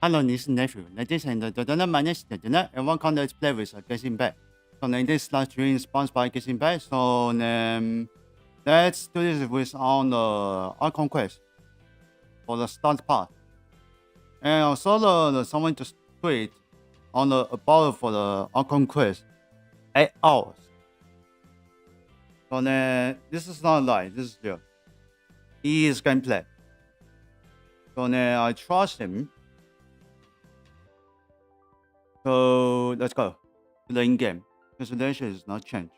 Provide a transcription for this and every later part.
Hello, this is nephew. Ladies and gentlemen, my name is Terengineer, and welcome to Let's Play with Genshin. So in this live stream is sponsored by Genshin. So let's do this with on the Archon quest for the start part. And also someone just tweet on the about for the Archon quest 8 hours. So this is not live, this is real. He is gameplay. So I trust him. So let's go to the in-game. Presentation is not changed.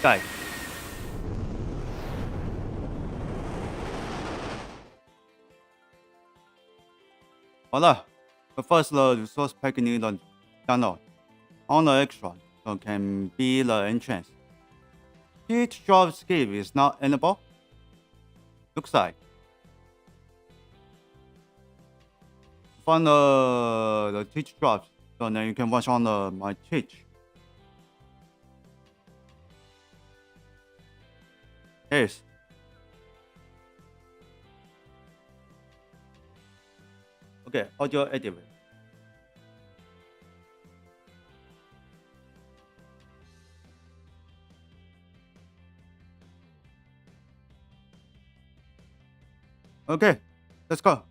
Guys. Voila. The first the resource pack need to download on the extra, so can be the entrance. Each drop skip is not enabled. Looks like. Find the Twitch drops, so then you can watch on my Twitch. Yes. Okay, audio edit. Okay, let's go.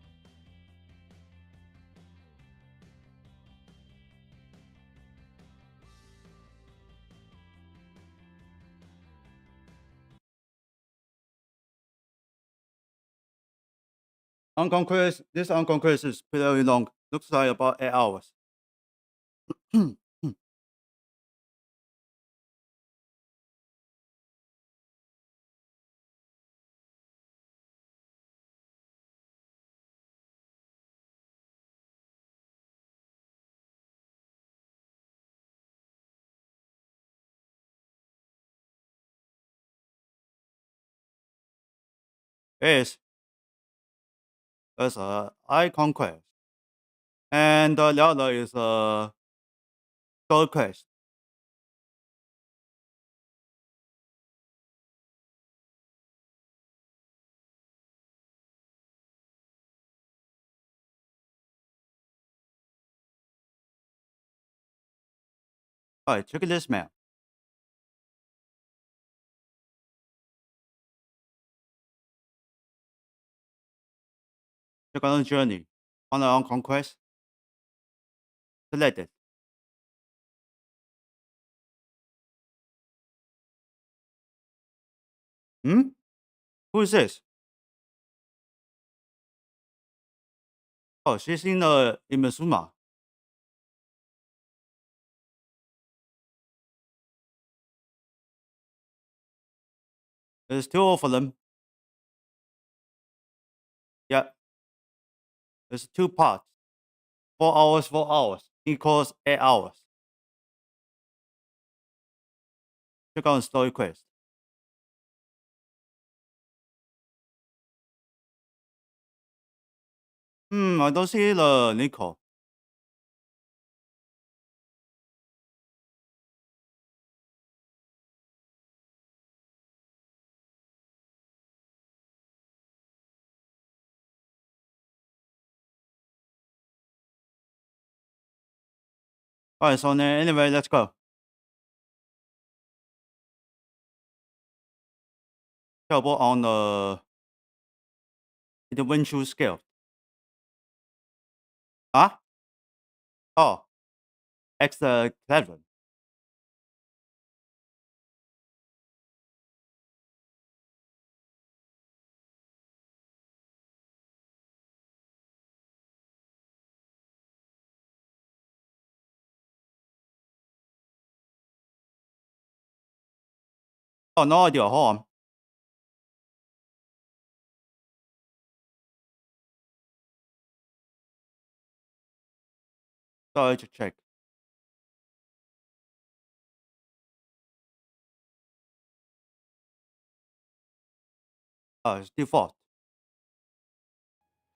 This Archon quest is pretty long. Looks like about 8 hours. Yes. There's a Icon quest. And the other is a Gold quest. Alright, check this map. Check on the journey. On the Archon quest. Select it. Hmm? Who is this? Oh, she's in the Imasuma. There's 2 of them. Yeah. There's 2 parts. 4 hours, 4 hours. Equals 8 hours. Check out the story quest. I don't see the Nico. Alright, so anyway, let's go. Double on the adventure scale. Huh? Oh. X7. Oh, no idea. Hold on. Sorry to check. Oh, it's default.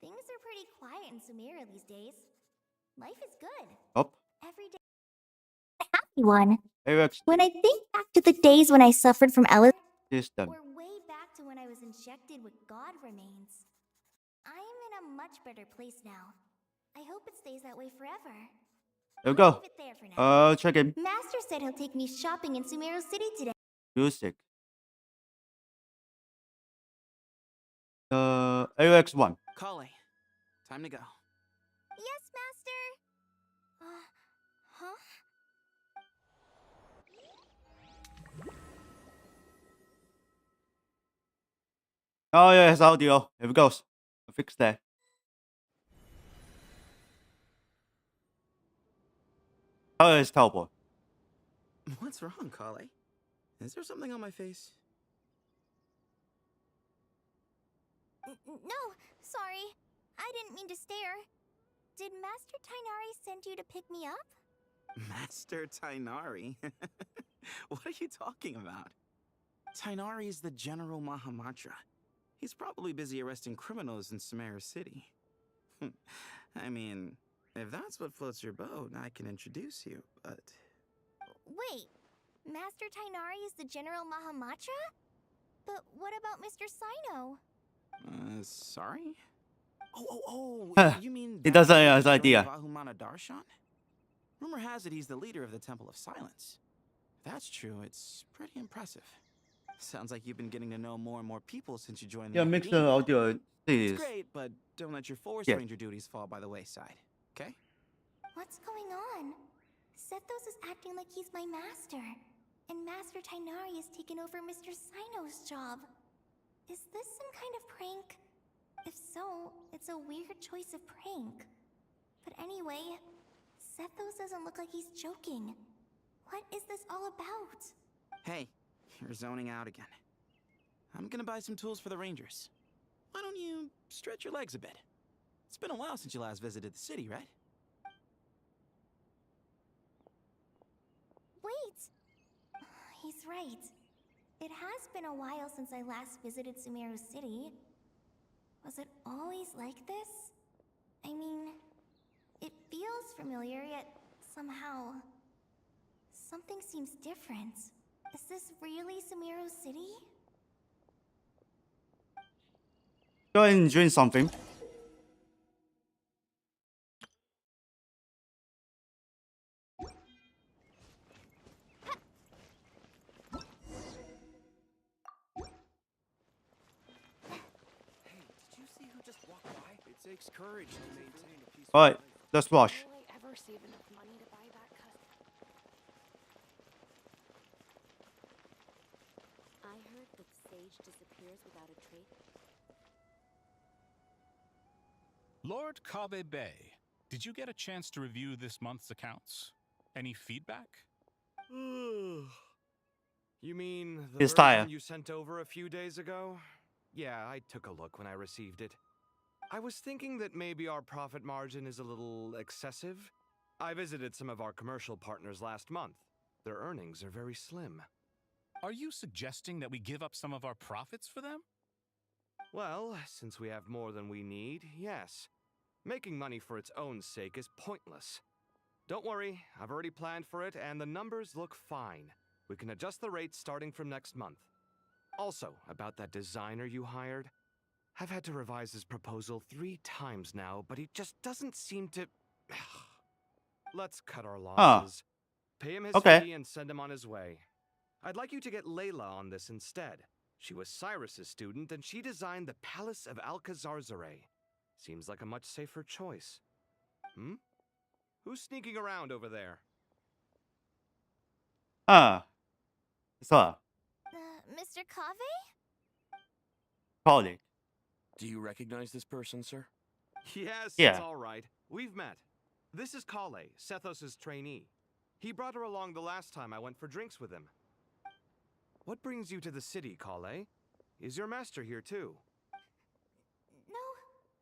Things are pretty quiet in Sumeria these days. Life is good. Up. Every day. Happy one. AX When I think back to the days when I suffered from system. or way back to when I was injected with God remains. I am in a much better place now. I hope it stays that way forever. There we I'll go. leave it there for now. Check in. Master said he'll take me shopping in Sumeru City today. Music. AX1. Kale, time to go. Yes, Master. Huh? Oh yeah, it's audio. Here it goes. I fixed that. Oh, it's teleport. What's wrong, Kale? Is there something on my face? No, sorry. I didn't mean to stare. Did Master Tainari send you to pick me up? Master Tainari? What are you talking about? Tainari is the General Mahamatra. He's probably busy arresting criminals in Sumeru City. I mean, if that's what floats your boat, I can introduce you, but... Wait, Master Tainari is the General Mahamatra? But what about Mr. Sino? Sorry? Oh, you mean... He doesn't have his General idea. Vahumana Darshan? Rumor has it he's the leader of the Temple of Silence. If that's true, it's pretty impressive. Sounds like you've been getting to know more and more people since you joined the Yeah, mix the academia. audio. Please. It's great, but don't let your forest Yeah. ranger duties fall by the wayside, okay? What's going on? Sethos is acting like he's my master. And Master Tainari has taken over Mr. Sino's job. Is this some kind of prank? If so, it's a weird choice of prank. But anyway, Sethos doesn't look like he's joking. What is this all about? Hey, you're zoning out again. I'm gonna buy some tools for the rangers. Why don't you stretch your legs a bit? It's been a while since you last visited the city, right? Wait! He's right. It has been a while since I last visited Sumeru City. Was it always like this? I mean, it feels familiar, yet somehow... something seems different. Is this really Sumeru City? Go ahead and drink something. Did you see who just walked by? It takes courage to maintain a peaceful Alright, life. let's wash. Will I ever save enough money to buy that custom? I heard that Sage disappears without a trace. Lord Kabe Bay, did you get a chance to review this month's accounts? Any feedback? You mean the He's version tired. you sent over a few days ago? Yeah, I took a look when I received it. I was thinking that maybe our profit margin is a little excessive. I visited some of our commercial partners last month. Their earnings are very slim. Are you suggesting that we give up some of our profits for them? Well, since we have more than we need, yes. Making money for its own sake is pointless. Don't worry, I've already planned for it, and the numbers look fine. We can adjust the rates starting from next month. Also, about that designer you hired, I've had to revise his proposal 3 times now, but he just doesn't seem to... Let's cut our losses. Pay him his fee and send him on his way. I'd like you to get Layla on this instead. She was Cyrus's student, and she designed the Palace of Alcazarzare. Seems like a much safer choice. Who's sneaking around over there? It's her. Mr. Kave? Colleague. Do you recognize this person, sir? Yes, Yeah. it's all right. We've met. This is Kale, Sethos' trainee. He brought her along the last time I went for drinks with him. What brings you to the city, Kale? Is your master here too?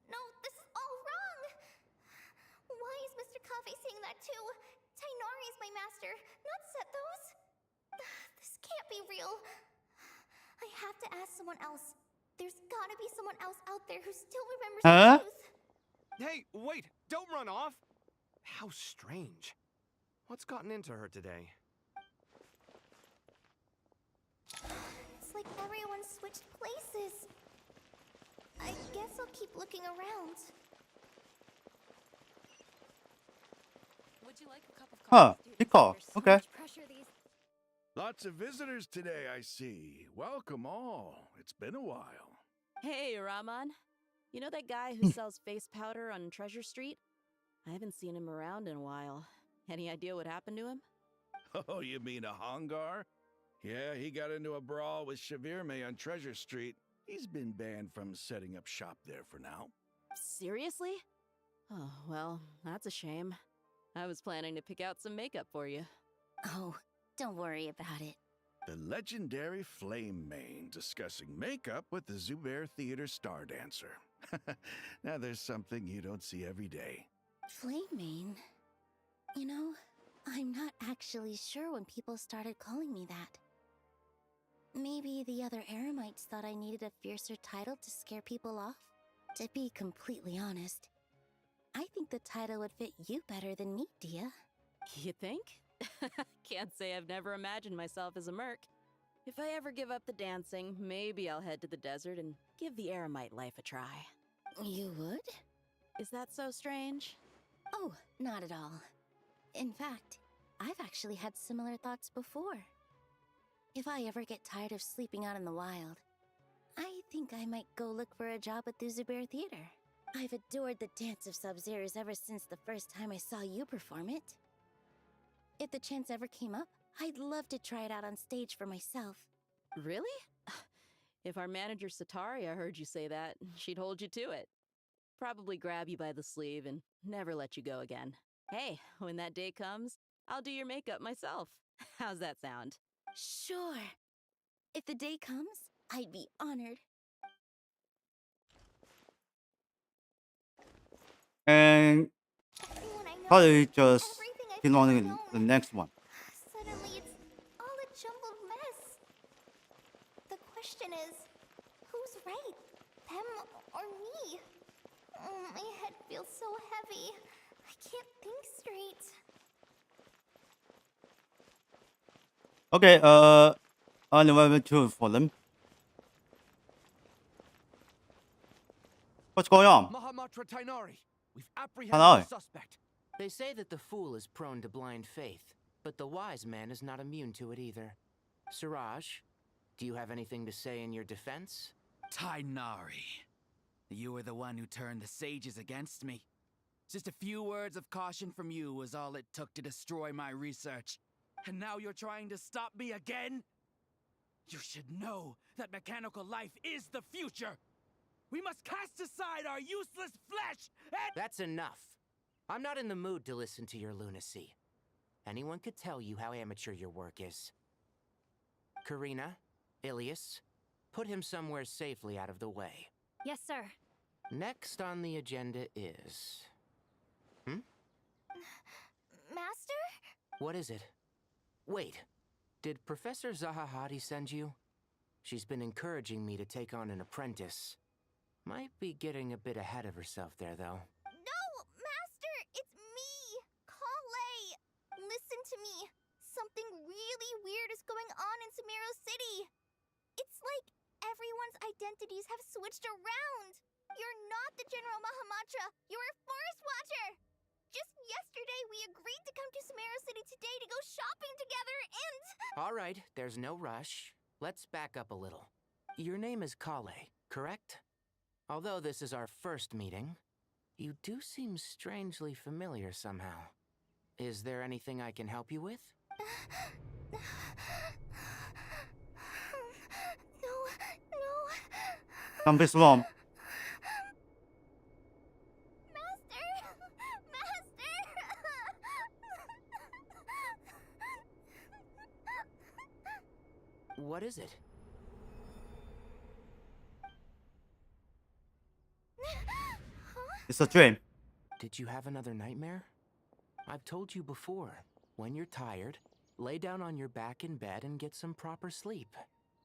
No, this is all wrong! Why is Mr. Kave saying that too? Tainari is my master, not Sethos! This can't be real. I have to ask someone else. There's gotta be someone else out there who still remembers the truth. Hey, wait! Don't run off! How strange. What's gotten into her today? It's like everyone switched places. I guess I'll keep looking around. Would you like a cup of Huh, coffee? pick off. There's so Okay. much pressure these. Lots of visitors today, I see. Welcome all. It's been a while. Hey, Rahman. You know that guy who sells face powder on Treasure Street? I haven't seen him around in a while. Any idea what happened to him? Oh, you mean a Hongar? Yeah, he got into a brawl with Shavirme on Treasure Street. He's been banned from setting up shop there for now. Seriously? Oh, well, that's a shame. I was planning to pick out some makeup for you. Oh, don't worry about it. The legendary Flame Mane discussing makeup with the Zubair Theater star dancer. Now there's something you don't see every day. Flame Mane? You know, I'm not actually sure when people started calling me that. Maybe the other Eremites thought I needed a fiercer title to scare people off? To be completely honest, I think the title would fit you better than me, Dia. You think? Can't say I've never imagined myself as a merc. If I ever give up the dancing, maybe I'll head to the desert and give the Eremite life a try. You would? Is that so strange? Oh, not at all. In fact, I've actually had similar thoughts before. If I ever get tired of sleeping out in the wild, I think I might go look for a job at the Zubair Theater. I've adored the dance of Sub-Zeros ever since the first time I saw you perform it. If the chance ever came up, I'd love to try it out on stage for myself. Really? If our manager Sataria heard you say that, she'd hold you to it. Probably grab you by the sleeve and never let you go again. Hey, when that day comes, I'll do your makeup myself. How's that sound? Sure. If the day comes, I'd be honored. And When I know probably just everything I've keep on ever the known, next one. suddenly it's all a jumbled mess. The question is, who's right? Them or me? My head feels so heavy. I can't think straight. Okay, level 2 for them. What's going on? Mahamatra Tainari, we've Hello. apprehended the suspect. They say that the fool is prone to blind faith, but the wise man is not immune to it either. Siraj, do you have anything to say in your defense? Tainari, you were the one who turned the sages against me. Just a few words of caution from you was all it took to destroy my research. And now you're trying to stop me again? You should know that mechanical life is the future. We must cast aside our useless flesh and— That's enough. I'm not in the mood to listen to your lunacy. Anyone could tell you how amateur your work is. Karina, Ilias, put him somewhere safely out of the way. Yes, sir. Next on the agenda is... Master? What is it? Wait, did Professor Zahahati send you? She's been encouraging me to take on an apprentice. Might be getting a bit ahead of herself there, though. No, Master! It's me! Kale! Listen to me. Something really weird is going on in Sumeru City. It's like everyone's identities have switched around. You're not the General Mahamatra. You're a Forest Watcher. Just yesterday, we agreed to come to Sumeru City today to go shopping together and... All right, there's no rush. Let's back up a little. Your name is Kale, correct? Although this is our first meeting, you do seem strangely familiar somehow. Is there anything I can help you with? No. Don't be swarm. What is it? It's a dream. Did you have another nightmare? I've told you before, when you're tired, lay down on your back in bed and get some proper sleep.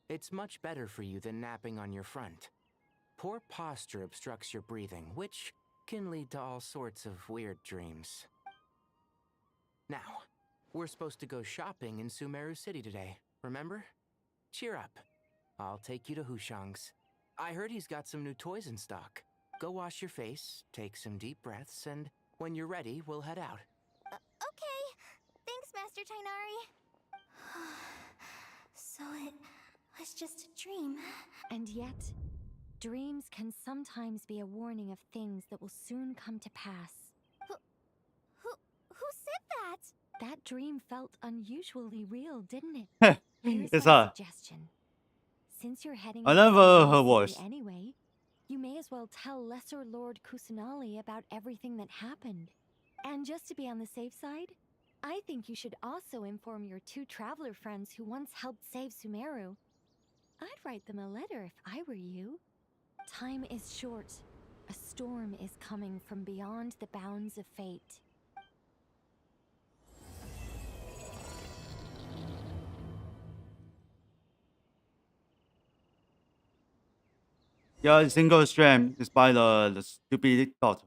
It's much better for you than napping on your front. Poor posture obstructs your breathing, which can lead to all sorts of weird dreams. Now, we're supposed to go shopping in Sumeru City today, remember? Cheer up. I'll take you to Hushang's. I heard he's got some new toys in stock. Go wash your face, take some deep breaths, and when you're ready, we'll head out. Okay. Thanks, Master Tainari. So it was just a dream. And yet, dreams can sometimes be a warning of things that will soon come to pass. Who said that? That dream felt unusually real, didn't it? It's Here's her. my suggestion. Since you're heading I to love Sumeru her City voice. anyway, you may as well tell Lesser Lord Kusanali about everything that happened. And just to be on the safe side, I think you should also inform your 2 traveler friends who once helped save Sumeru. I'd write them a letter if I were you. Time is short. A storm is coming from beyond the bounds of fate. Yeah, single stream is by the stupid daughter.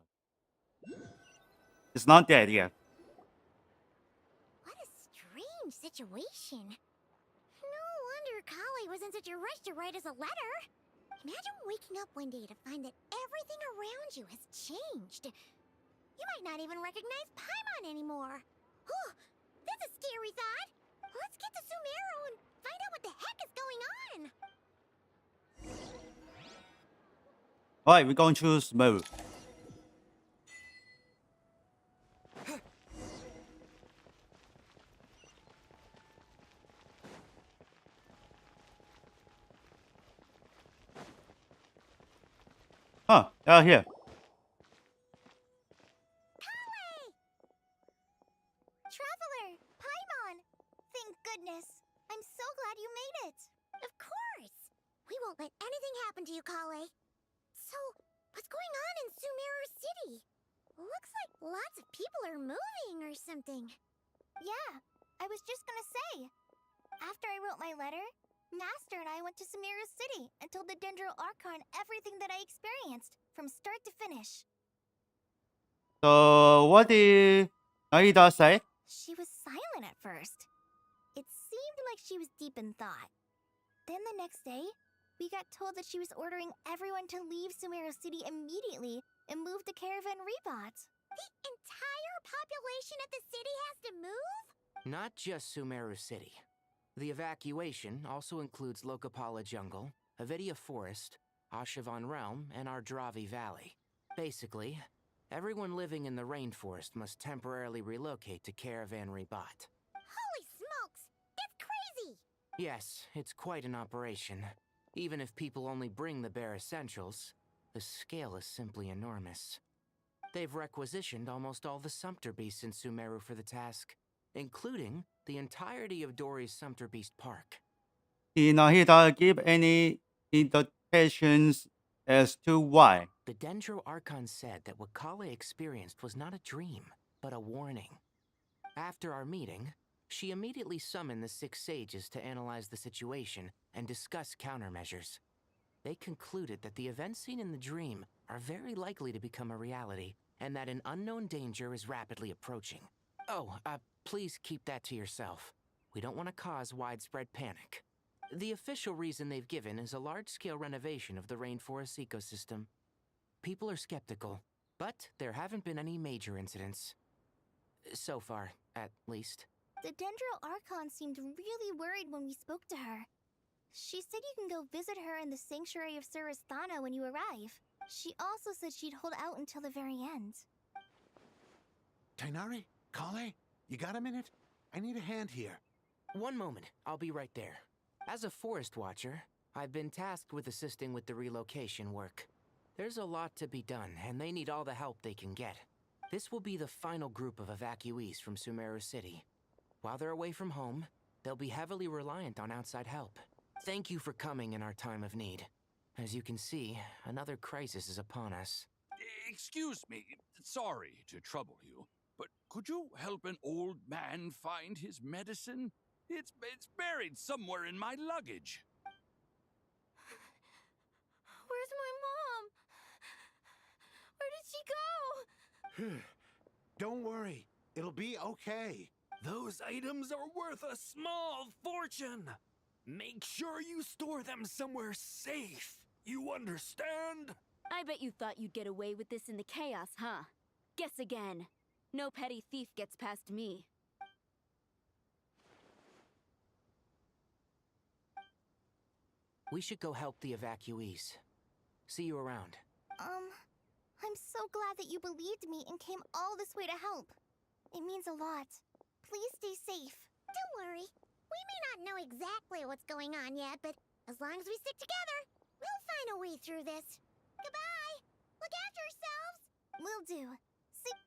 It's not dead yet. What a strange situation. No wonder Kali was in such a rush to write us a letter. Imagine waking up one day to find that everything around you has changed. You might not even recognize Paimon anymore. Oh, that's a scary thought. Let's get to Sumeru and find out what the heck is going on. Alright, we're going to Sumeru. Huh, out here. Traveler, Paimon. Thank goodness. I'm so glad you made it. Of course. We won't let anything happen to you, Kale. So, what's going on in Sumeru City? Looks like lots of people are moving or something. Yeah, I was just gonna say. After I wrote my letter, Master and I went to Sumeru City and told the Dendro Archon everything that I experienced, from start to finish. So, what did Narita say? She was silent at first. It seemed like she was deep in thought. Then the next day, we got told that she was ordering everyone to leave Sumeru City immediately and move to Caravan Rebot. The entire population of the city has to move? Not just Sumeru City. The evacuation also includes Lokapala Jungle, Avidia Forest, Ashavan Realm, and Ardravi Valley. Basically, everyone living in the rainforest must temporarily relocate to Caravan Rebot. Holy smokes! That's crazy! Yes, it's quite an operation. Even if people only bring the bare essentials, the scale is simply enormous. They've requisitioned almost all the Sumpter Beasts in Sumeru for the task, including the entirety of Dori's Sumpter Beast Park. Did Narita give any indications as to why? The Dendro Archon said that what Kale experienced was not a dream, but a warning. After our meeting, she immediately summoned the 6 sages to analyze the situation and discuss countermeasures. They concluded that the events seen in the dream are very likely to become a reality, and that an unknown danger is rapidly approaching. Oh, please keep that to yourself. We don't want to cause widespread panic. The official reason they've given is a large-scale renovation of the rainforest ecosystem. People are skeptical, but there haven't been any major incidents. So far, at least. The Dendro Archon seemed really worried when we spoke to her. She said you can go visit her in the Sanctuary of Surasthana when you arrive. She also said she'd hold out until the very end. Tainari? Kale? You got a minute? I need a hand here. One moment, I'll be right there. As a forest watcher, I've been tasked with assisting with the relocation work. There's a lot to be done, and they need all the help they can get. This will be the final group of evacuees from Sumeru City. While they're away from home, they'll be heavily reliant on outside help. Thank you for coming in our time of need. As you can see, another crisis is upon us. Excuse me, sorry to trouble you, but could you help an old man find his medicine? It's buried somewhere in my luggage. Where's my mom? Where did she go? Don't worry. It'll be okay. Those items are worth a small fortune. Make sure you store them somewhere safe. You understand? I bet you thought you'd get away with this in the chaos, huh? Guess again. No petty thief gets past me. We should go help the evacuees. See you around. I'm so glad that you believed me and came all this way to help. It means a lot. Please stay safe. Don't worry. We may not know exactly what's going on yet, but as long as we stick together, we'll find a way through this. Goodbye! Look after yourselves! Will do. See...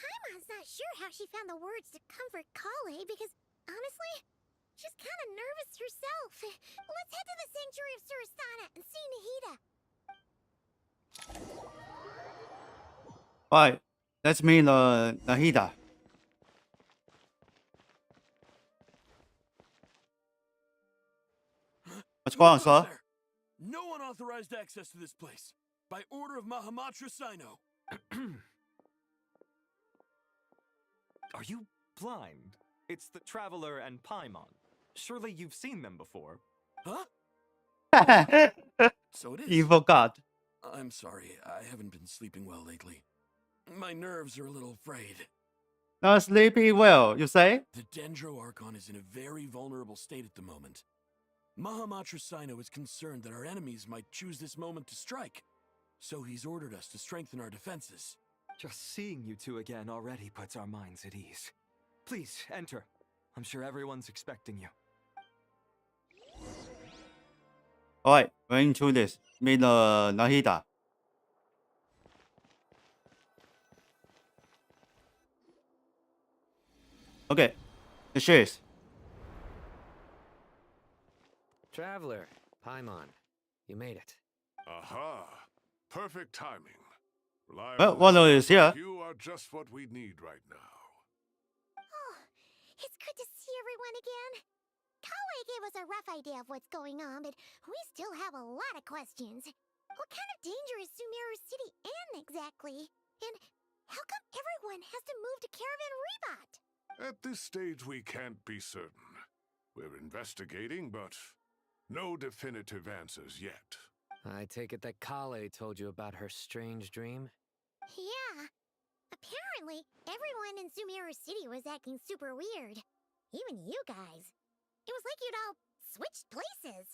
Paimon's not sure how she found the words to comfort Kale because, honestly, she's kind of nervous herself. Let's head to the Sanctuary of Surasana and see Nahida. Right, let's meet Nahida. What's going on, sir? No unauthorized access to this place. By order of Mahamatra Sino. Are you blind? It's the Traveler and Paimon. Surely you've seen them before. Huh? So it is. You forgot. I'm sorry, I haven't been sleeping well lately. My nerves are a little frayed. Not sleeping well, you say? The Dendro Archon is in a very vulnerable state at the moment. Mahamatra Sino is concerned that our enemies might choose this moment to strike. So he's ordered us to strengthen our defenses. Just seeing you two again already puts our minds at ease. Please, enter. I'm sure everyone's expecting you. Alright, we're into this. Meet Nahida. Okay, the shares. Traveler, Paimon, you made it. Aha! Perfect timing. Well, Wano is here. You are just what we need right now. Oh, it's good to see everyone again. Kale gave us a rough idea of what's going on, but we still have a lot of questions. What kind of danger is Sumeru City in exactly? And how come everyone has to move to Caravan Rebot? At this stage, we can't be certain. We're investigating, but no definitive answers yet. I take it that Kale told you about her strange dream? Yeah. Apparently, everyone in Sumeru City was acting super weird. Even you guys. It was like you'd all switched places.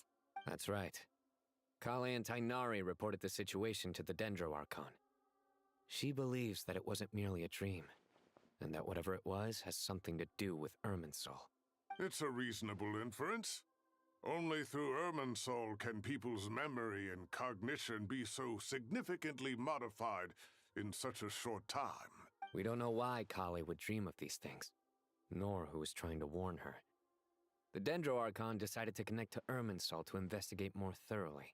That's right. Kale and Tainari reported the situation to the Dendro Archon. She believes that it wasn't merely a dream, and that whatever it was has something to do with Irminsul. It's a reasonable inference. Only through Irminsul can people's memory and cognition be so significantly modified in such a short time. We don't know why Kale would dream of these things, nor who was trying to warn her. The Dendro Archon decided to connect to Irminsul to investigate more thoroughly.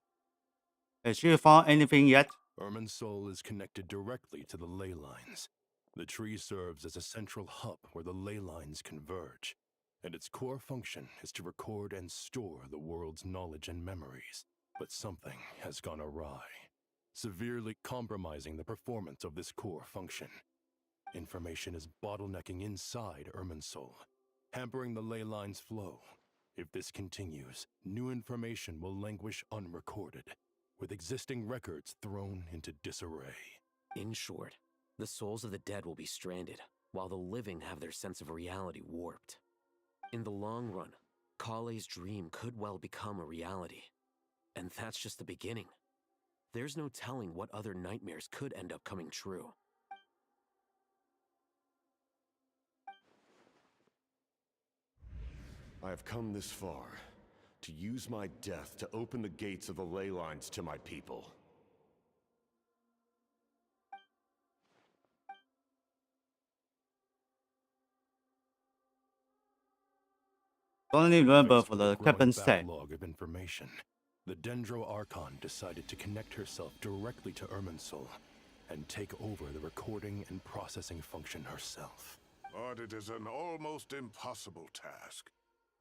Has she found anything yet? Irminsul is connected directly to the ley lines. The tree serves as a central hub where the ley lines converge, and its core function is to record and store the world's knowledge and memories. But something has gone awry, severely compromising the performance of this core function. Information is bottlenecking inside Irminsul, hampering the ley line's flow. If this continues, new information will languish unrecorded, with existing records thrown into disarray. In short, the souls of the dead will be stranded, while the living have their sense of reality warped. In the long run, Kale's dream could well become a reality. And that's just the beginning. There's no telling what other nightmares could end up coming true. I have come this far, to use my death to open the gates of the ley lines to my people. Only remember for the Growing captain's say. backlog of information, the Dendro Archon decided to connect herself directly to Irminsul and take over the recording and processing function herself. But it is an almost impossible task.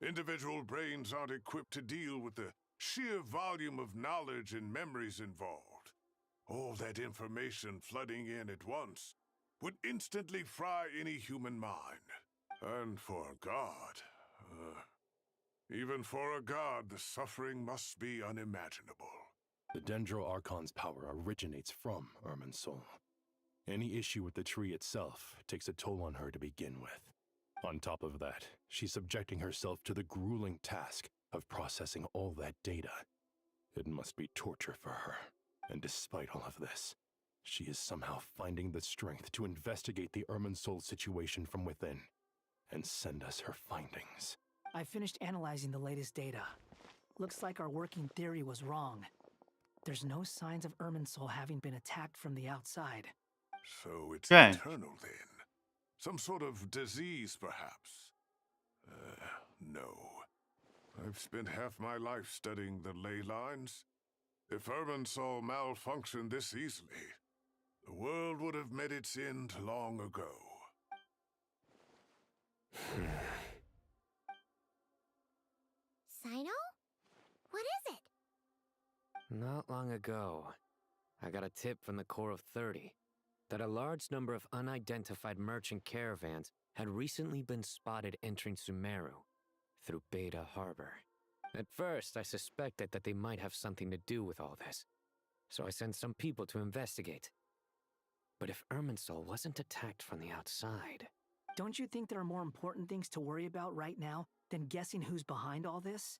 Individual brains aren't equipped to deal with the sheer volume of knowledge and memories involved. All that information flooding in at once would instantly fry any human mind. And for God, Even for a god, the suffering must be unimaginable. The Dendro Archon's power originates from Irminsul. Any issue with the tree itself takes a toll on her to begin with. On top of that, she's subjecting herself to the grueling task of processing all that data. It must be torture for her. And despite all of this, she is somehow finding the strength to investigate the Irminsul situation from within and send us her findings. I finished analyzing the latest data. Looks like our working theory was wrong. There's no signs of Irminsul having been attacked from the outside. So it's Right. eternal then. Some sort of disease, perhaps. No. I've spent half my life studying the ley lines. If Irminsul malfunctioned this easily, the world would have met its end long ago. Sino? What is it? Not long ago, I got a tip from the Core of 30 that a large number of unidentified merchant caravans had recently been spotted entering Sumeru through Beta Harbor. At first, I suspected that they might have something to do with all this, so I sent some people to investigate. But if Irminsul wasn't attacked from the outside... Don't you think there are more important things to worry about right now than guessing who's behind all this?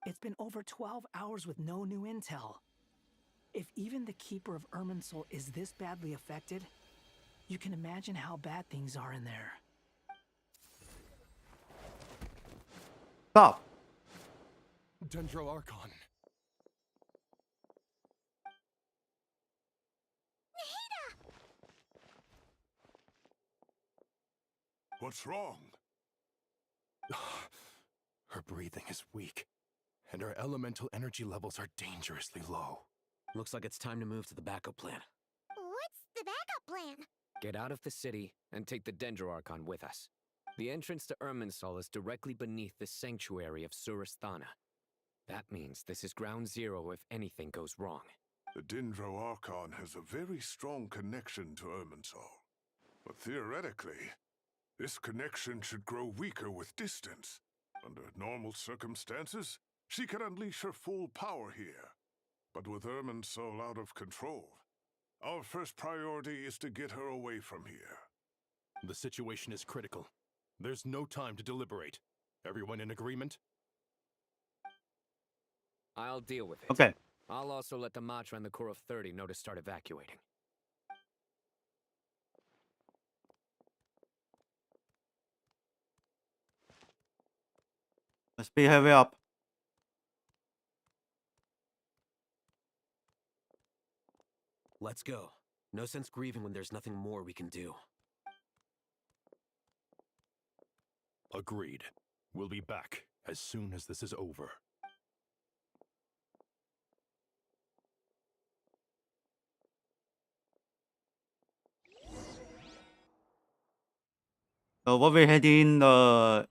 It's been over 12 hours with no new intel. If even the Keeper of Irminsul is this badly affected, you can imagine how bad things are in there. Stop. Dendro Archon. What's wrong? Her breathing is weak, and her elemental energy levels are dangerously low. Looks like it's time to move to the backup plan. What's the backup plan? Get out of the city and take the Dendro Archon with us. The entrance to Irminsul is directly beneath the sanctuary of Surasthana. That means this is ground zero if anything goes wrong. The Dendro Archon has a very strong connection to Irminsul. But theoretically, this connection should grow weaker with distance. Under normal circumstances, she could unleash her full power here. But with Irminsul out of control, our first priority is to get her away from here. The situation is critical. There's no time to deliberate. Everyone in agreement? I'll deal with it. Okay. I'll also let the Matra and the Core of 30 know to start evacuating. Must be hurry up. Let's go. No sense grieving when there's nothing more we can do. Agreed. We'll be back as soon as this is over. So what we're heading the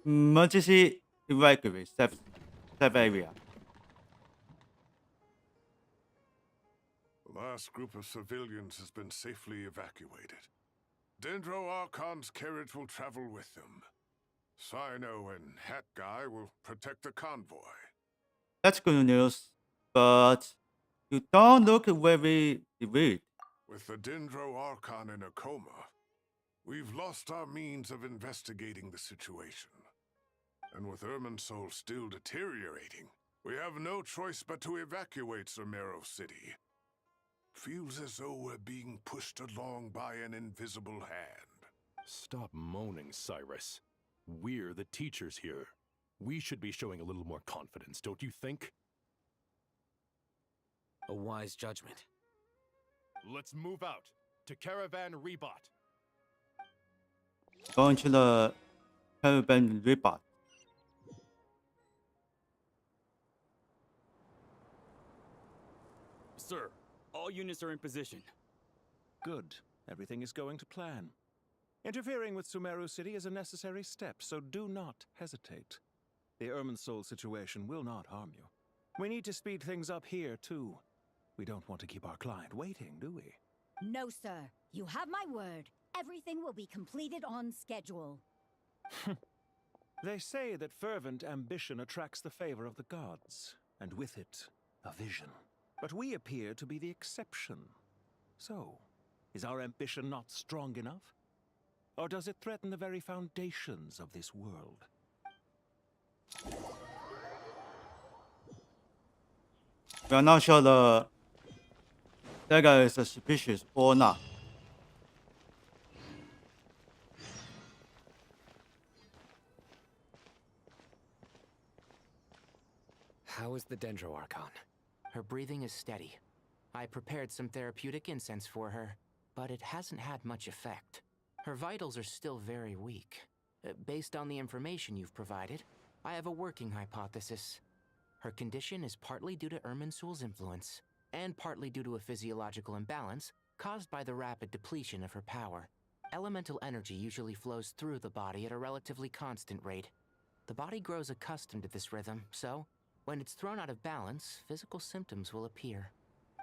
emergency evacuate safe area. The last group of civilians has been safely evacuated. Dendro Archon's carriage will travel with them. Sino and Hat Guy will protect the convoy. That's good news, but you don't look very worried. With the Dendro Archon in a coma, we've lost our means of investigating the situation. And with Irminsul still deteriorating, we have no choice but to evacuate Sumeru City. Feels as though we're being pushed along by an invisible hand. Stop moaning, Cyrus. We're the teachers here. We should be showing a little more confidence, don't you think? A wise judgment. Let's move out to Caravan Rebot. Going to the Caravan Rebot. Sir, all units are in position. Good. Everything is going to plan. Interfering with Sumeru City is a necessary step, so do not hesitate. The Irminsul situation will not harm you. We need to speed things up here, too. We don't want to keep our client waiting, do we? No, sir. You have my word. Everything will be completed on schedule. They say that fervent ambition attracts the favor of the gods, and with it, a vision. But we appear to be the exception. So, is our ambition not strong enough? Or does it threaten the very foundations of this world? We are not sure the dagger is suspicious or not. How is the Dendro Archon? Her breathing is steady. I prepared some therapeutic incense for her, but it hasn't had much effect. Her vitals are still very weak. Based on the information you've provided, I have a working hypothesis. Her condition is partly due to Irminsul's influence, and partly due to a physiological imbalance caused by the rapid depletion of her power. Elemental energy usually flows through the body at a relatively constant rate. The body grows accustomed to this rhythm, so when it's thrown out of balance, physical symptoms will appear.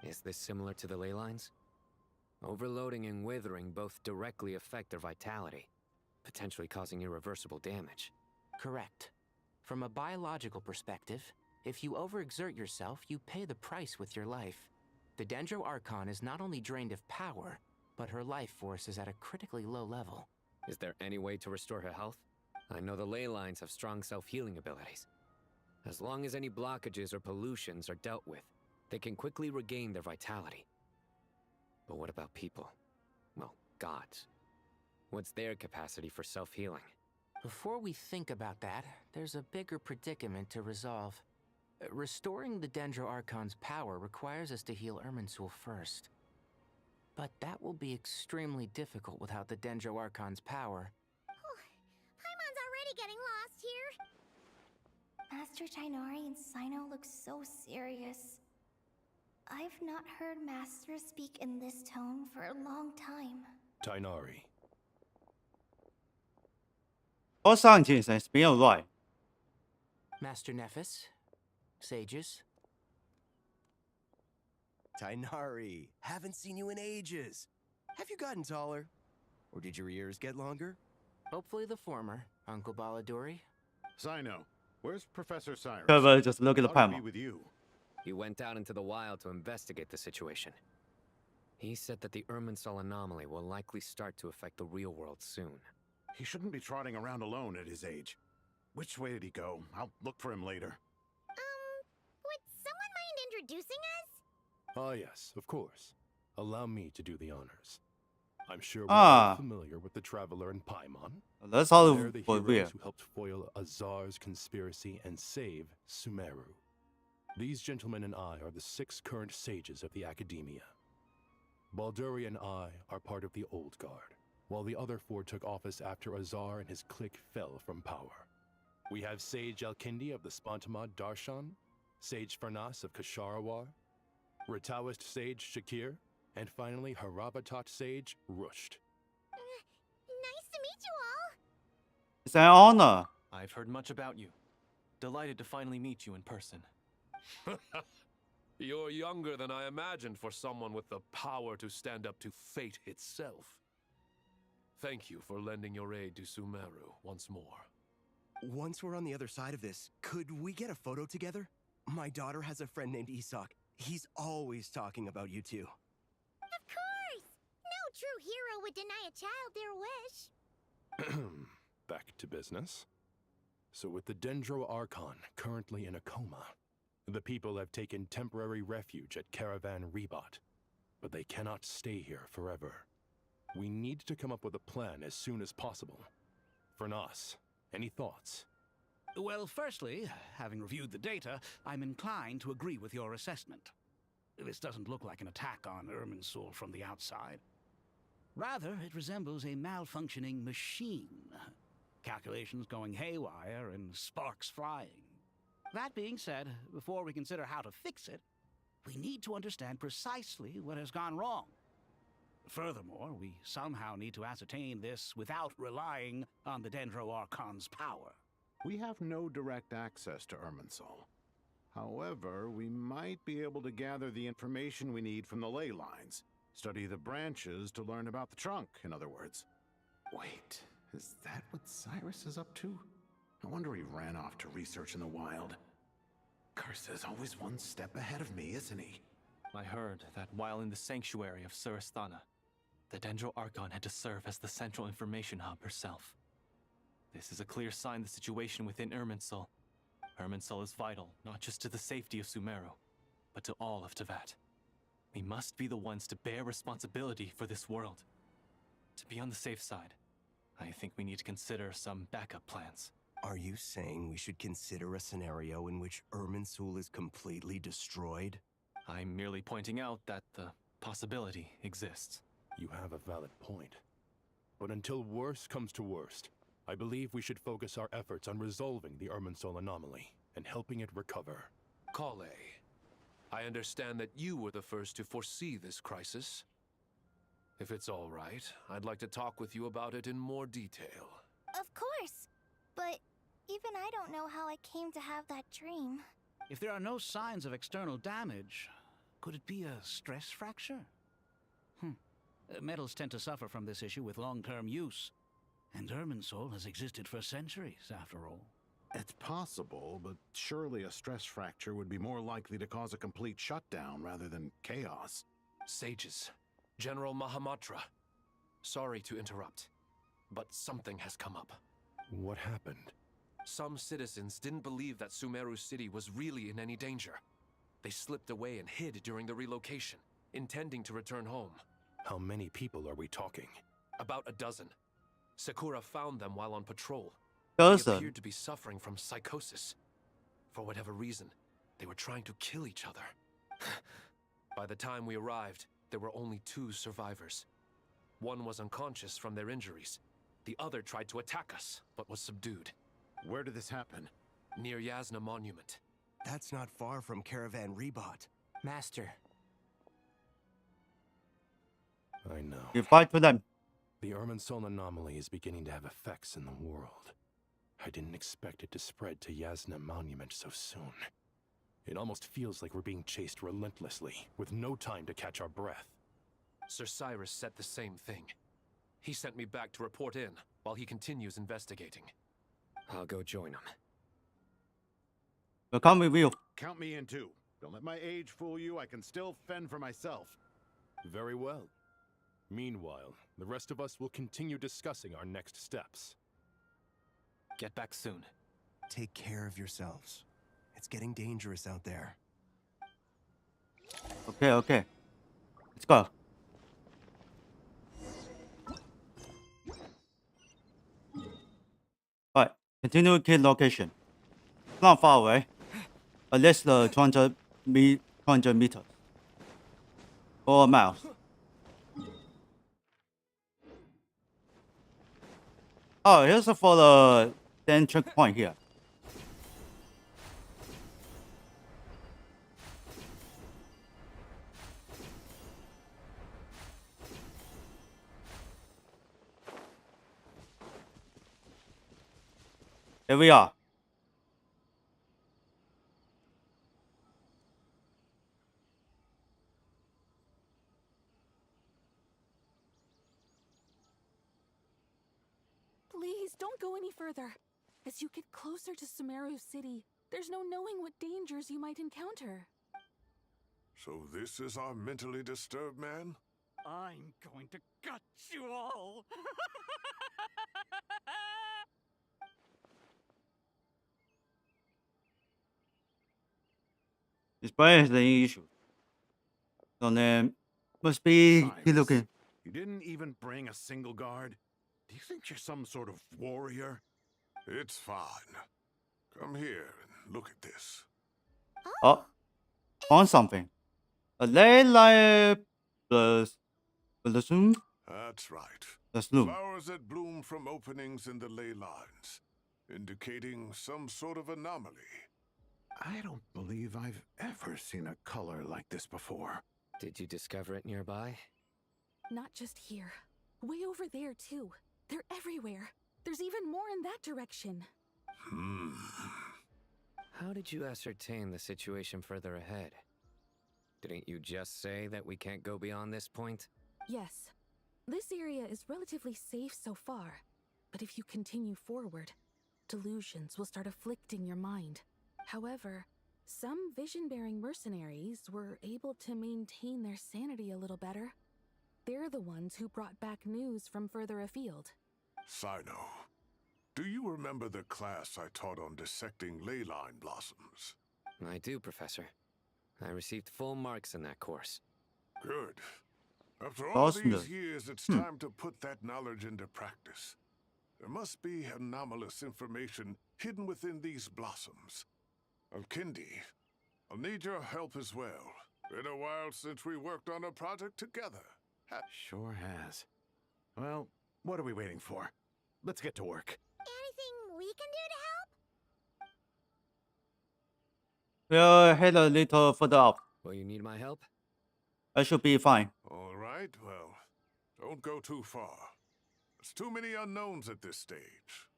Is this similar to the ley lines? Overloading and withering both directly affect their vitality, potentially causing irreversible damage. Correct. From a biological perspective, if you overexert yourself, you pay the price with your life. The Dendro Archon is not only drained of power, but her life force is at a critically low level. Is there any way to restore her health? I know the ley lines have strong self-healing abilities. As long as any blockages or pollutions are dealt with, they can quickly regain their vitality. But what about people? Well, gods. What's their capacity for self-healing? Before we think about that, there's a bigger predicament to resolve. Restoring the Dendro Archon's power requires us to heal Irminsul first. But that will be extremely difficult without the Dendro Archon's power. Paimon's already getting lost here. Master Tighnari and Sino look so serious. I've not heard Master speak in this tone for a long time. Tighnari. 我上前是比較耐。 Master Nephis, sages. Tighnari, haven't seen you in ages. Have you gotten taller? Or did your ears get longer? Hopefully the former, Uncle Baladuri. Sino, where's Professor Cyrus? Trevor, just look at the How to be panel. with you. He went out into the wild to investigate the situation. He said that the Irminsul anomaly will likely start to affect the real world soon. He shouldn't be trotting around alone at his age. Which way did he go? I'll look for him later. Would someone mind introducing us? Ah, yes, of course. Allow me to do the honors. I'm sure we're Ah. all familiar with the Traveler and Paimon. That's all They're the for heroes real. who helped foil Azar's conspiracy and save Sumeru. These gentlemen and I are the 6 current sages of the Academia. Balduri and I are part of the Old Guard, while the other 4 took office after Azar and his clique fell from power. We have Sage Alkindi of the Spontamad Darshan, Sage Farnas of Kasharawar, Rataoist Sage Shakir, and finally Haravatat Sage Rusht. Nice to meet you all. It's an honor. I've heard much about you. Delighted to finally meet you in person. You're younger than I imagined for someone with the power to stand up to fate itself. Thank you for lending your aid to Sumeru once more. Once we're on the other side of this, could we get a photo together? My daughter has a friend named Isak. He's always talking about you two. Of course! No true hero would deny a child their wish. Back to business. So with the Dendro Archon currently in a coma, the people have taken temporary refuge at Caravan Rebot. But they cannot stay here forever. We need to come up with a plan as soon as possible. Farnas, any thoughts? Well, firstly, having reviewed the data, I'm inclined to agree with your assessment. This doesn't look like an attack on Irminsul from the outside. Rather, it resembles a malfunctioning machine. Calculations going haywire and sparks flying. That being said, before we consider how to fix it, we need to understand precisely what has gone wrong. Furthermore, we somehow need to ascertain this without relying on the Dendro Archon's power. We have no direct access to Irminsul. However, we might be able to gather the information we need from the ley lines. Study the branches to learn about the trunk, in other words. Wait, is that what Cyrus is up to? No wonder he ran off to research in the wild. Curse's always one step ahead of me, isn't he? I heard that while in the sanctuary of Surasthana, the Dendro Archon had to serve as the central information hub herself. This is a clear sign the situation within Irminsul. Irminsul is vital, not just to the safety of Sumeru, but to all of Teyvat. We must be the ones to bear responsibility for this world. To be on the safe side, I think we need to consider some backup plans. Are you saying we should consider a scenario in which Irminsul is completely destroyed? I'm merely pointing out that the possibility exists. You have a valid point. But until worst comes to worst, I believe we should focus our efforts on resolving the Irminsul anomaly and helping it recover. Kale, I understand that you were the first to foresee this crisis. If it's all right, I'd like to talk with you about it in more detail. Of course. But even I don't know how I came to have that dream. If there are no signs of external damage, could it be a stress fracture? Metals tend to suffer from this issue with long-term use. And Irminsul has existed for centuries, after all. It's possible, but surely a stress fracture would be more likely to cause a complete shutdown rather than chaos. Sages, General Mahamatra, sorry to interrupt, but something has come up. What happened? Some citizens didn't believe that Sumeru City was really in any danger. They slipped away and hid during the relocation, intending to return home. How many people are we talking? About a dozen. Sakura found them while on patrol. Dozen? They appeared to be suffering from psychosis. For whatever reason, they were trying to kill each other. By the time we arrived, there were only 2 survivors. One was unconscious from their injuries. The other tried to attack us, but was subdued. Where did this happen? Near Yasna Monument. That's not far from Caravan Rebot. Master. I know. You fight for them. The Irminsul anomaly is beginning to have effects in the world. I didn't expect it to spread to Yasna Monument so soon. It almost feels like we're being chased relentlessly, with no time to catch our breath. Sir Cyrus said the same thing. He sent me back to report in, while he continues investigating. I'll go join him. We'll come with you. Count me in too. Don't let my age fool you. I can still fend for myself. Very well. Meanwhile, the rest of us will continue discussing our next steps. Get back soon. Take care of yourselves. It's getting dangerous out there. Okay. Let's go. Alright, continue key location. Not far away. At least 200 meters. Or miles. Oh, here's for the checkpoint here. Here we are. Please, don't go any further. As you get closer to Sumeru City, there's no knowing what dangers you might encounter. So this is our mentally disturbed man? I'm going to gut you all! His brain has any issue. So then, must be he looking. You didn't even bring a single guard? Do you think you're some sort of warrior? It's fine. Come here and look at this. Oh, found something. A ley line bloom. That's right. That's bloom. Flowers that bloom from openings in the ley lines, indicating some sort of anomaly. I don't believe I've ever seen a color like this before. Did you discover it nearby? Not just here. Way over there, too. They're everywhere. There's even more in that direction. How did you ascertain the situation further ahead? Didn't you just say that we can't go beyond this point? Yes. This area is relatively safe so far. But if you continue forward, delusions will start afflicting your mind. However, some vision-bearing mercenaries were able to maintain their sanity a little better. They're the ones who brought back news from further afield. Sino, do you remember the class I taught on dissecting ley line blossoms? I do, Professor. I received full marks in that course. Good. After all Awesome. these years, it's time to put that knowledge into practice. There must be anomalous information hidden within these blossoms. Alkindi, I'll need your help as well. Been a while since we worked on a project together. Sure has. Well, what are we waiting for? Let's get to work. Anything we can do to help? We'll head a little further up. Will you need my help? I should be fine. All right, well, don't go too far. There's too many unknowns at this stage.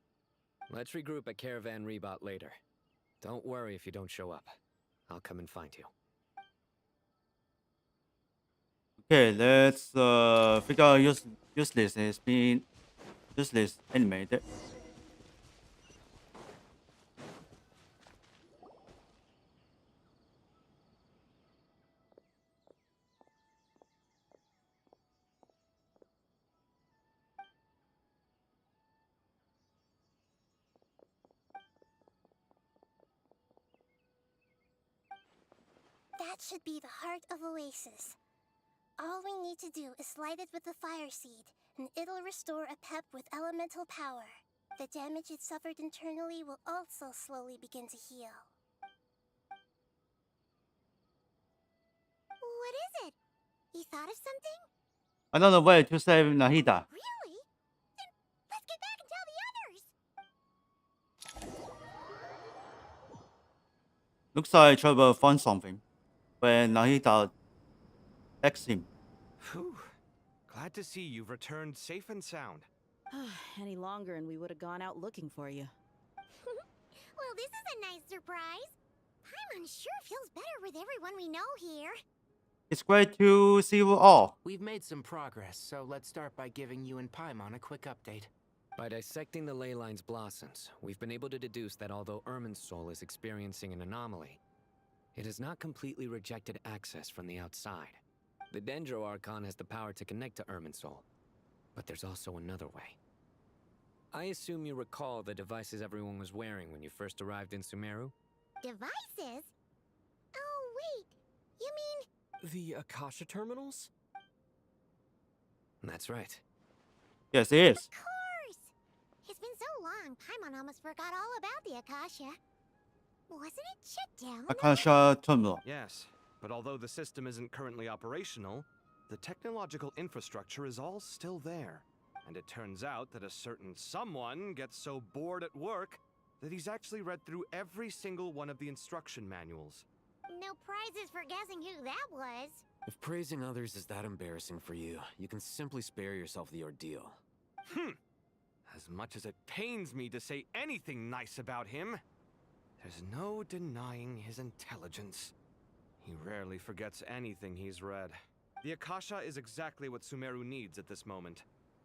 Let's regroup at Caravan Rebot later. Don't worry if you don't show up. I'll come and find you. Okay, let's figure out useless has been useless animated. That should be the heart of Oasis. All we need to do is light it with the fire seed, and it'll restore a pep with elemental power. The damage it suffered internally will also slowly begin to heal. What is it? You thought of something? I don't know where to save Nahida. Really? Then let's get back and tell the others! Looks like Trevor found something when Nahida texts him. Whew. Glad to see you've returned safe and sound. Any longer and we would have gone out looking for you. Well, this is a nice surprise. Paimon sure feels better with everyone we know here. It's great to see you all. We've made some progress, so let's start by giving you and Paimon a quick update. By dissecting the ley line's blossoms, we've been able to deduce that although Irminsul is experiencing an anomaly, it has not completely rejected access from the outside. The Dendro Archon has the power to connect to Irminsul, but there's also another way. I assume you recall the devices everyone was wearing when you first arrived in Sumeru? Devices? Oh, wait. You mean... The Akasha terminals? That's right. Yes, it is. Of course! It's been so long, Paimon almost forgot all about the Akasha. Wasn't it shut down? Akasha terminal. Yes, but although the system isn't currently operational, the technological infrastructure is all still there. And it turns out that a certain someone gets so bored at work that he's actually read through every single one of the instruction manuals. No prizes for guessing who that was. If praising others is that embarrassing for you, you can simply spare yourself the ordeal. As much as it pains me to say anything nice about him, there's no denying his intelligence. He rarely forgets anything he's read. The Akasha is exactly what Sumeru needs at this moment.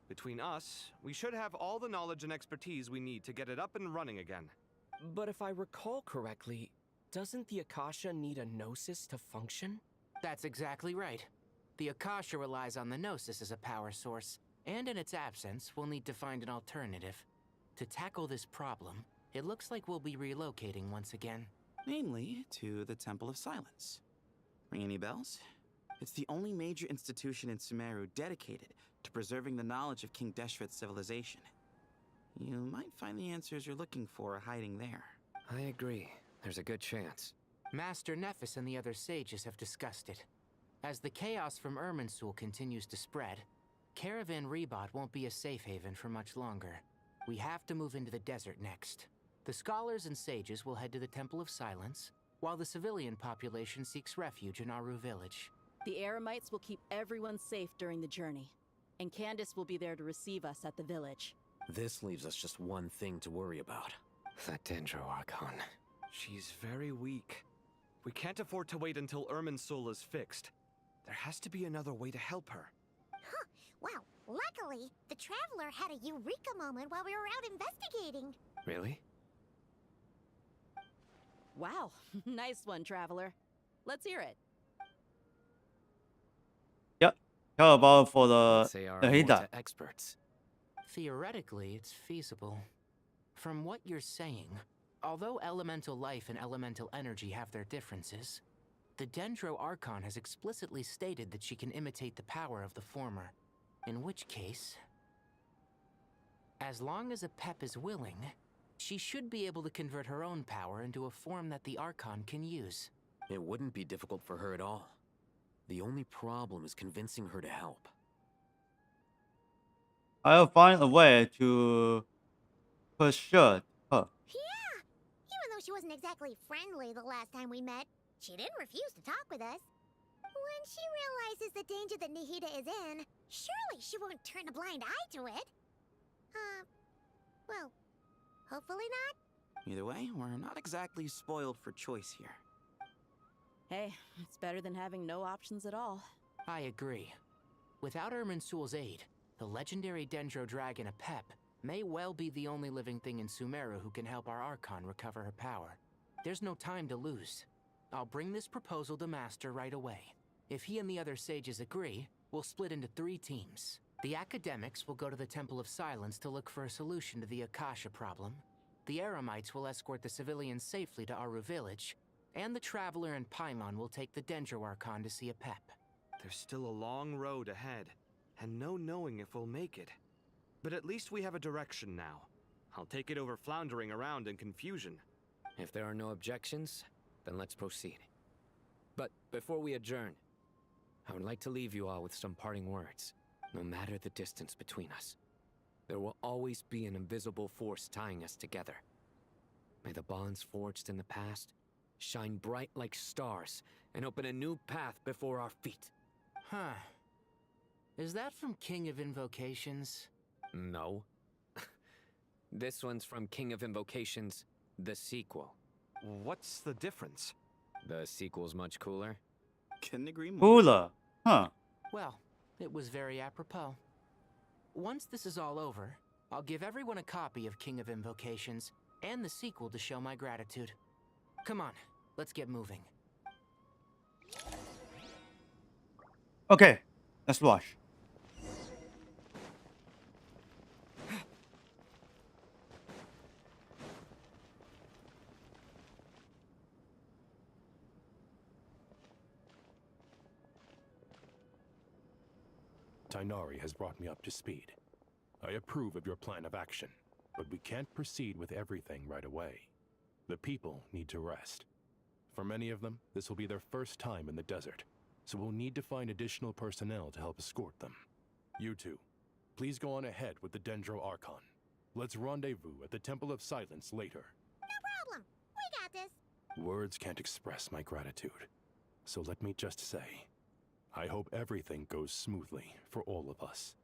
Between us, we should have all the knowledge and expertise we need to get it up and running again. But if I recall correctly, doesn't the Akasha need a Gnosis to function? That's exactly right. The Akasha relies on the Gnosis as a power source, and in its absence, we'll need to find an alternative. To tackle this problem, it looks like we'll be relocating once again. Namely, to the Temple of Silence. Ring any bells? It's the only major institution in Sumeru dedicated to preserving the knowledge of King Deshret's civilization. You might find the answers you're looking for hiding there. I agree. There's a good chance. Master Nephis and the other sages have discussed it. As the chaos from Irminsul continues to spread, Caravan Rebot won't be a safe haven for much longer. We have to move into the desert next. The scholars and sages will head to the Temple of Silence, while the civilian population seeks refuge in Aru village. The Eremites will keep everyone safe during the journey, and Candace will be there to receive us at the village. This leaves us just one thing to worry about. That Dendro Archon. She's very weak. We can't afford to wait until Irminsul is fixed. There has to be another way to help her. Huh. Wow. Luckily, the Traveler had a eureka moment while we were out investigating. Really? Wow, nice one, Traveler. Let's hear it. Yep. How about for Let's say our the Hida? experts. Theoretically, it's feasible. From what you're saying, although elemental life and elemental energy have their differences, the Dendro Archon has explicitly stated that she can imitate the power of the former. In which case, as long as a Pep is willing, she should be able to convert her own power into a form that the Archon can use. It wouldn't be difficult for her at all. The only problem is convincing her to help. I'll find a way to persuade her. Yeah! Even though she wasn't exactly friendly the last time we met, she didn't refuse to talk with us. When she realizes the danger that Nahida is in, surely she won't turn a blind eye to it. Well, hopefully not. Either way, we're not exactly spoiled for choice here. Hey, it's better than having no options at all. I agree. Without Irminsul's aid, the legendary Dendro Dragon Apep may well be the only living thing in Sumeru who can help our Archon recover her power. There's no time to lose. I'll bring this proposal to Master right away. If he and the other sages agree, we'll split into 3 teams. The academics will go to the Temple of Silence to look for a solution to the Akasha problem. The Eremites will escort the civilians safely to Aru Village, and the Traveler and Paimon will take the Dendro Archon to see Apep. There's still a long road ahead, and no knowing if we'll make it. But at least we have a direction now. I'll take it over floundering around in confusion. If there are no objections, then let's proceed. But before we adjourn, I would like to leave you all with some parting words. No matter the distance between us, there will always be an invisible force tying us together. May the bonds forged in the past shine bright like stars and open a new path before our feet. Huh. Is that from King of Invocations? No. This one's from King of Invocations, the sequel. What's the difference? The sequel's much cooler. Couldn't agree more. Cooler. Huh. Well, it was very apropos. Once this is all over, I'll give everyone a copy of King of Invocations and the sequel to show my gratitude. Come on, let's get moving. Okay, let's rush. Tighnari has brought me up to speed. I approve of your plan of action, but we can't proceed with everything right away. The people need to rest. For many of them, this will be their first time in the desert, so we'll need to find additional personnel to help escort them. You two, please go on ahead with the Dendro Archon. Let's rendezvous at the Temple of Silence later. No problem. We got this. Words can't express my gratitude, so let me just say, I hope everything goes smoothly for all of us.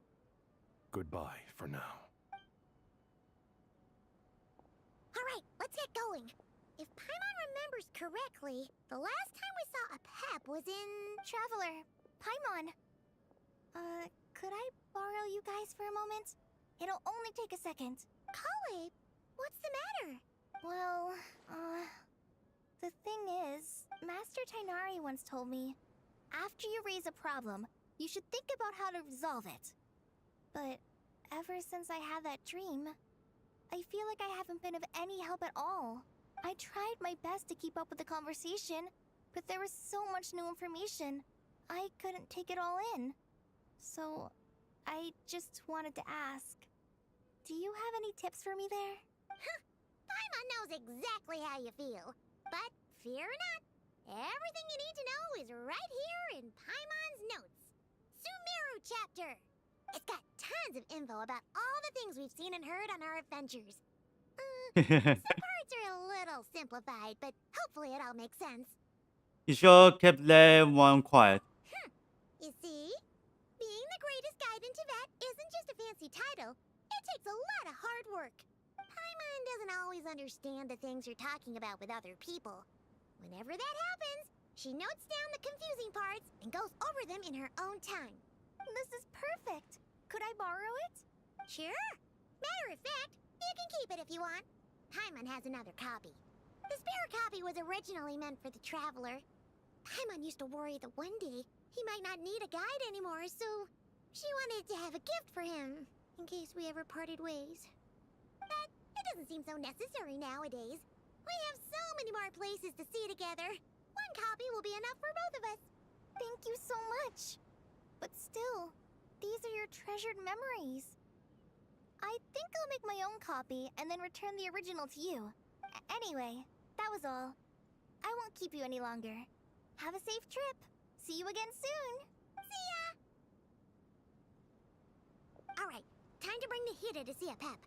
Goodbye for now. All right, let's get going. If Paimon remembers correctly, the last time we saw a Pep was in... Traveler, Paimon. Could I borrow you guys for a moment? It'll only take a second. Kale, what's the matter? Well, the thing is, Master Tighnari once told me, after you raise a problem, you should think about how to resolve it. But ever since I had that dream, I feel like I haven't been of any help at all. I tried my best to keep up with the conversation, but there was so much new information, I couldn't take it all in. So, I just wanted to ask, do you have any tips for me there? Paimon knows exactly how you feel. But fear not, everything you need to know is right here in Paimon's notes. Sumeru chapter! It's got tons of info about all the things we've seen and heard on our adventures. Some parts are a little simplified, but hopefully it all makes sense. You sure kept everyone quiet. You see? Being the greatest guide in Tibet isn't just a fancy title. It takes a lot of hard work. Paimon doesn't always understand the things you're talking about with other people. Whenever that happens, she notes down the confusing parts and goes over them in her own time. This is perfect. Could I borrow it? Sure. Matter of fact, you can keep it if you want. Paimon has another copy. The spare copy was originally meant for the Traveler. Paimon used to worry that one day he might not need a guide anymore, so she wanted to have a gift for him, in case we ever parted ways. But it doesn't seem so necessary nowadays. We have so many more places to see together. One copy will be enough for both of us. Thank you so much. But still, these are your treasured memories. I think I'll make my own copy and then return the original to you. Anyway, that was all. I won't keep you any longer. Have a safe trip. See you again soon. See ya! Alright, time to bring the Hida to see a Pep.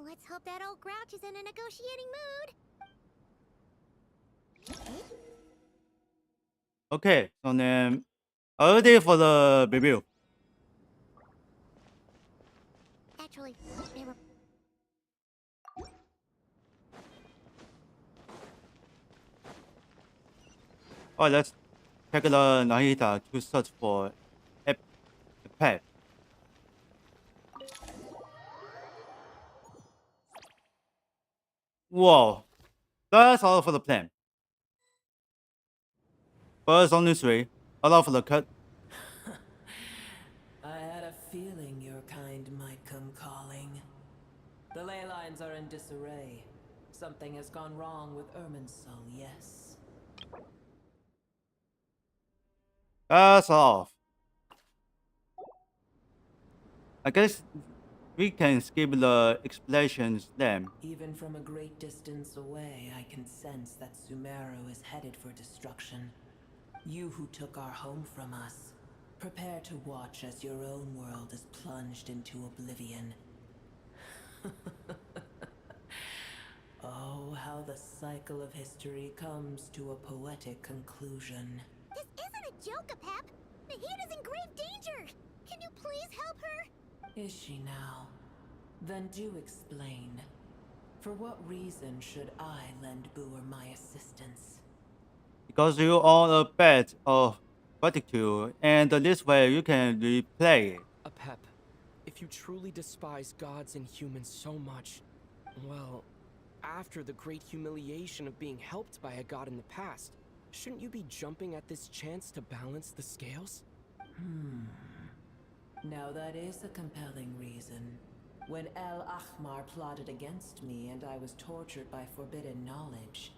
Let's hope that old grouch is in a negotiating mood. Okay, so then are you ready for the review? Actually, they were... Alright, let's check the Nahida to search for a pet. Whoa, that's all for the plan. But it's only 3. Allow for the cut. I had a feeling your kind might come calling. The ley lines are in disarray. Something has gone wrong with Irminsul, yes? That's off. I guess we can skip the explanations then. Even from a great distance away, I can sense that Sumeru is headed for destruction. You who took our home from us, prepare to watch as your own world is plunged into oblivion. Oh, how the cycle of history comes to a poetic conclusion. This isn't a joke, Pep. Nahida's in grave danger. Can you please help her? Is she now? Then do explain. For what reason should I lend Boer my assistance? Because you own a bet of gratitude, and this way you can replay it. Apep, if you truly despise gods and humans so much, well, after the great humiliation of being helped by a god in the past, shouldn't you be jumping at this chance to balance the scales? Now that is a compelling reason. When El Ahmar plotted against me and I was tortured by forbidden knowledge,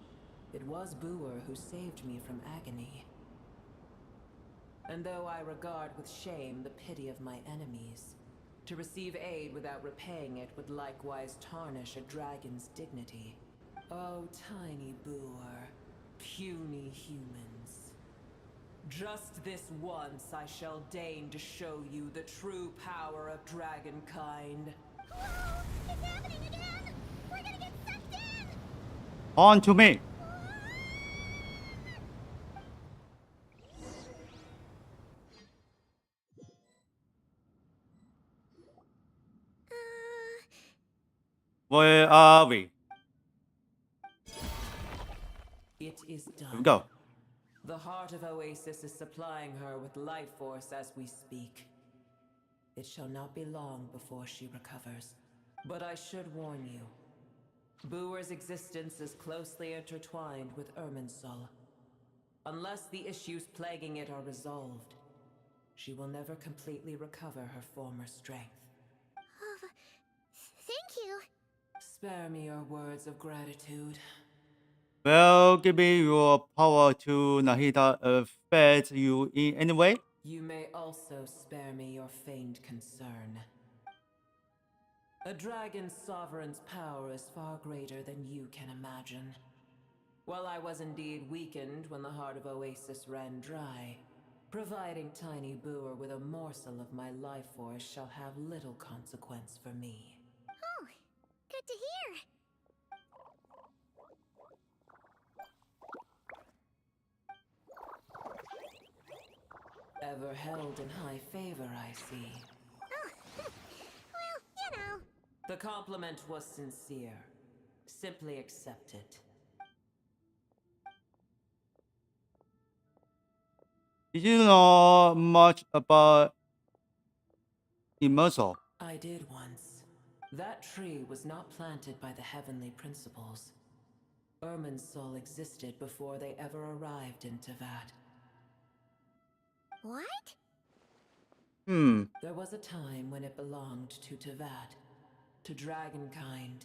it was Boer who saved me from agony. And though I regard with shame the pity of my enemies, to receive aid without repaying it would likewise tarnish a dragon's dignity. Oh, tiny Boer, puny humans. Just this once I shall deign to show you the true power of dragonkind. Whoa! It's happening again! We're gonna get sucked in! On to me! Where are we? It is done. Here we go. The heart of Oasis is supplying her with life force as we speak. It shall not be long before she recovers. But I should warn you. Boer's existence is closely intertwined with Irminsul. Unless the issues plaguing it are resolved, she will never completely recover her former strength. Thank you. Spare me your words of gratitude. Well, giving your power to Nahida affect you in any way? You may also spare me your feigned concern. A dragon's sovereign's power is far greater than you can imagine. While I was indeed weakened when the heart of Oasis ran dry, providing Tiny Boer with a morsel of my life force shall have little consequence for me. Oh, good to hear. Ever held in high favor, I see. Oh, well, you know. The compliment was sincere. Simply accept it. Did you know much about Immersal? I did once. That tree was not planted by the heavenly principles. Irminsul existed before they ever arrived in Teyvat. What? There was a time when it belonged to Teyvat, to dragonkind.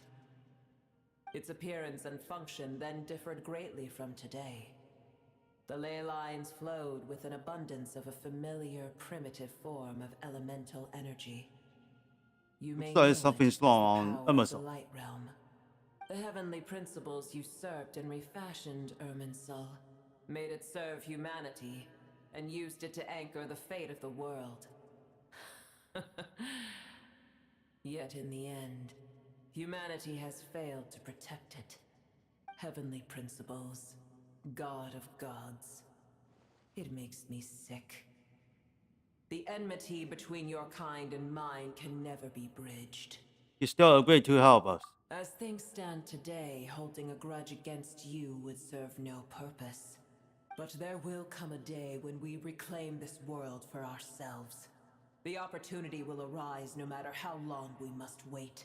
Its appearance and function then differed greatly from today. The ley lines flowed with an abundance of a familiar, primitive form of elemental energy. You may know it as the something's wrong power on of the Irminsul. light realm. The heavenly principles usurped and refashioned Irminsul, made it serve humanity, and used it to anchor the fate of the world. Yet in the end, humanity has failed to protect it. Heavenly principles, God of gods. It makes me sick. The enmity between your kind and mine can never be bridged. He still agreed to help us. As things stand today, holding a grudge against you would serve no purpose. But there will come a day when we reclaim this world for ourselves. The opportunity will arise no matter how long we must wait.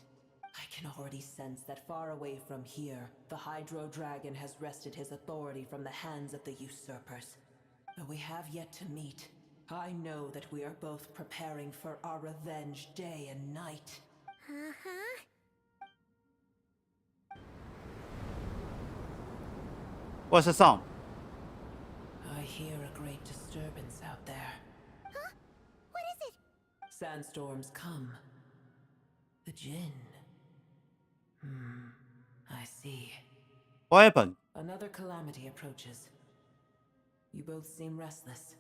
I can already sense that far away from here, the Hydro Dragon has wrested his authority from the hands of the usurpers. Though we have yet to meet, I know that we are both preparing for our revenge day and night. Uh-huh. What's the sound? I hear a great disturbance out there. Huh? What is it? Sandstorms come. The Jinn. I see. What happened? Another calamity approaches. You both seem restless.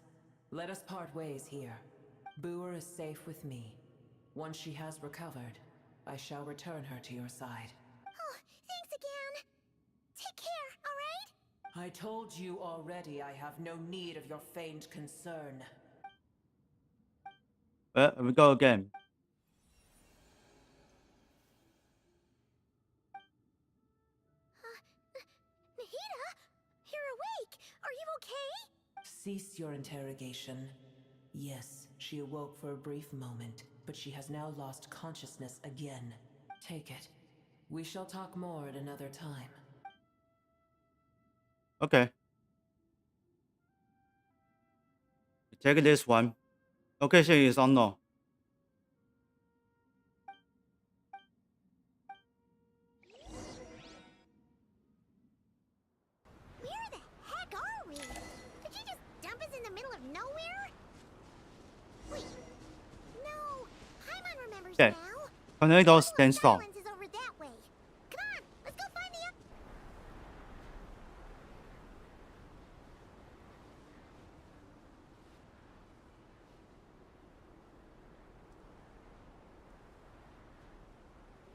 Let us part ways here. Boer is safe with me. Once she has recovered, I shall return her to your side. Oh, thanks again. Take care, alright? I told you already I have no need of your feigned concern. Well, here we go again. Nahida? You're awake. Are you okay? Cease your interrogation. Yes, she awoke for a brief moment, but she has now lost consciousness again. Take it. We shall talk more at another time. Okay. Take this one. Location is unknown. Where the heck are we? Did you just dump us in the middle of nowhere? Wait. No. Paimon remembers Okay. now. Tornado Sandstorm. Silence is over that way. Come on, let's go find the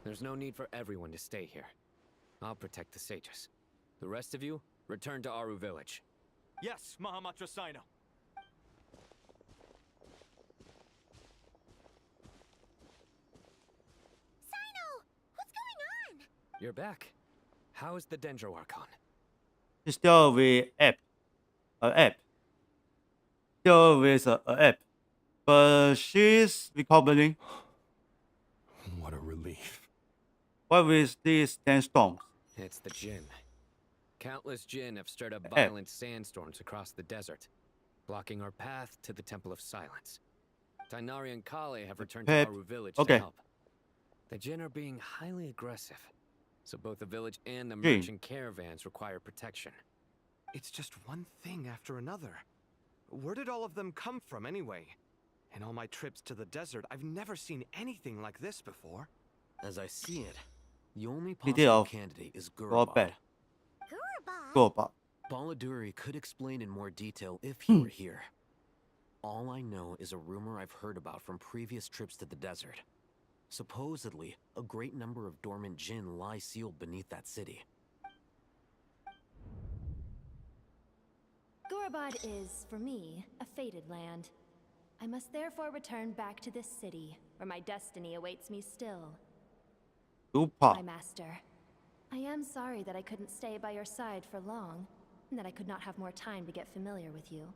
There's no need for everyone to stay here. I'll protect the sages. The rest of you, return to Aru village. Yes, Mahamatra Sino. Sino! What's going on? You're back. How is the Dendro Archon? He's still with app. App. Still with a app. But she's recovering. What a relief. What with these sandstorms? It's the Jinn. Countless Jinn have stirred up Eh. violent sandstorms across the desert, blocking our path to the Temple of Silence. Tainari and Kale have returned to Pep. Aru village Okay. to help. The Jinn are being highly aggressive, so both the village and the Jinn. merchant caravans require protection. It's just one thing after another. Where did all of them come from anyway? In all my trips to the desert, I've never seen anything like this before. As I see it, the only He did possible off. candidate is Go Gurubad. back. Gurubad? Go back. Baladuri could explain in more detail if he were here. All I know is a rumor I've heard about from previous trips to the desert. Supposedly, a great number of dormant Jinn lie sealed beneath that city. Gurubad is, for me, a fated land. I must therefore return back to this city, where my destiny awaits me still. Dupa. My master, I am sorry that I couldn't stay by your side for long, and that I could not have more time to get familiar with you.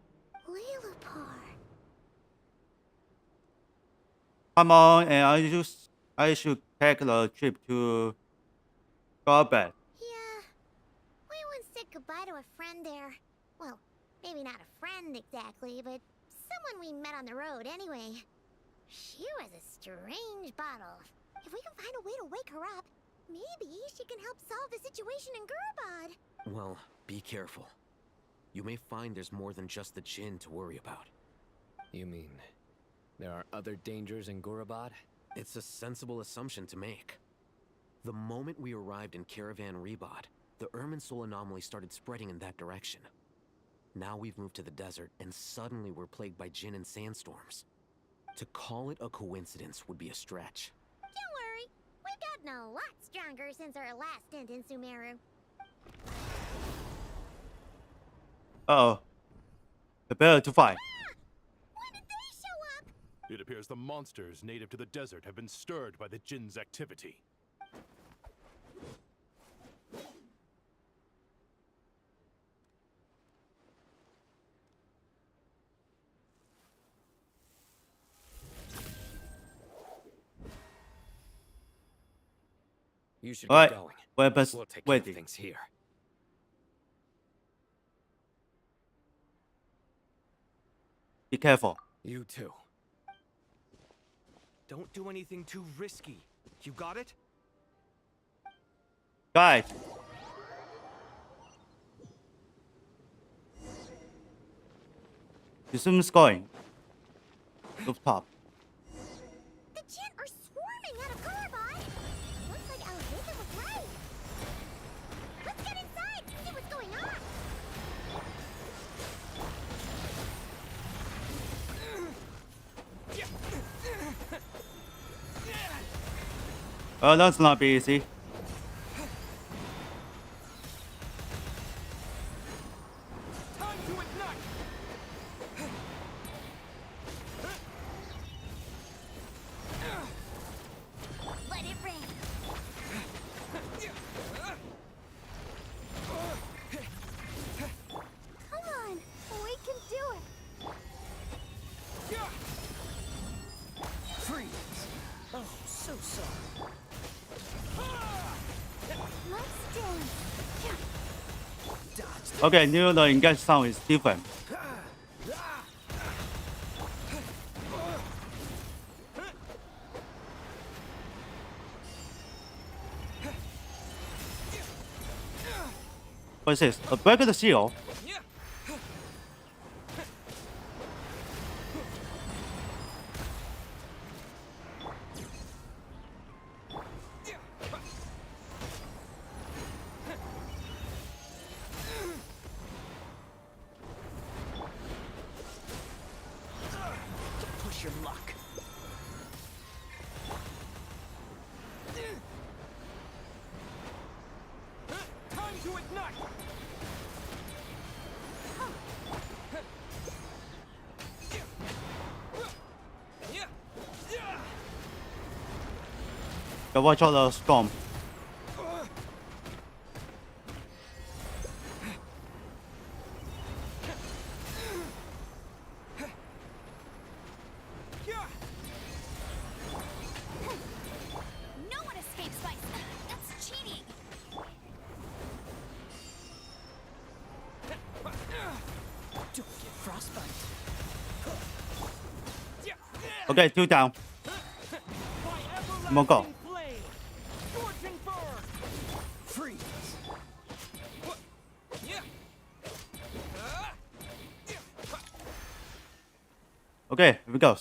Lilupar. Come on, and I should take the trip to Garbet. Yeah. goodbye to a friend there. Well, maybe not a friend exactly, but someone we met on the road anyway. She was a strange bottle. If we can find a way to wake her up, maybe she can help solve the situation in Gurbad. Well, be careful. You may find there's more than just the Jinn to worry about. You mean there are other dangers in Gurabad? It's a sensible assumption to make. The moment we arrived in Caravan Rebod, the Irminsul anomaly started spreading in that direction. Now we've moved to the desert, and suddenly we're plagued by Jinn and sandstorms. To call it a coincidence would be a stretch. Don't worry, we've gotten a lot stronger since our last stint in Sumeru. Uh-oh. Prepare to fight. When did they show up? It appears the monsters native to the desert have been stirred by the Jinn's activity. You should Alright, get going. weapons We'll take care of ready. things here. Be careful. You too. Don't do anything too risky. You got it? Guys. Resume scoring. Rooftop. The Jinn are swarming out of Gurbad. Looks like Alhita was right. Let's get inside and see what's going on. Oh, that's not be easy. Time to ignite! Let it rain. Come on, we can do it. Freeze! Oh, so sorry. Let's dance. Dodge. Okay, new the engage sound is different. What is this? A break the seal? Push your luck. Time to ignite! Yeah, watch out the storm. No one escapes by... That's cheating! Don't get frostbite. Okay, two down. Come on, go. Flame! Scorching burn! Freeze! Okay, here we go.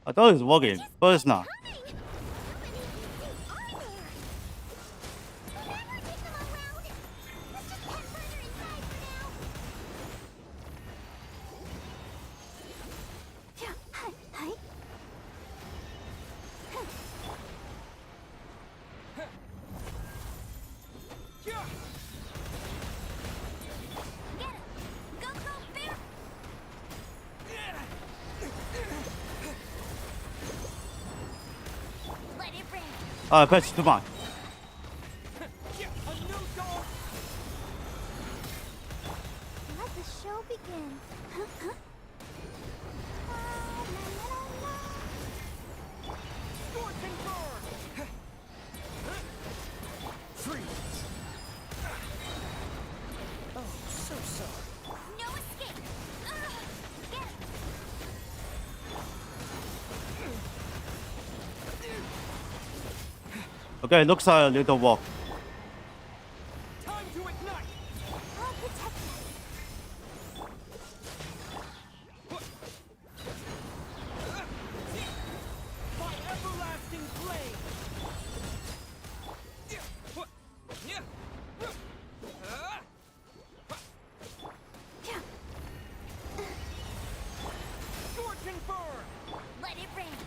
I thought it was working, but it's not. Press too much. Okay, looks like a little walk. Time to ignite. I'll protect us. By everlasting flame. Scorch and burn. Let it rain.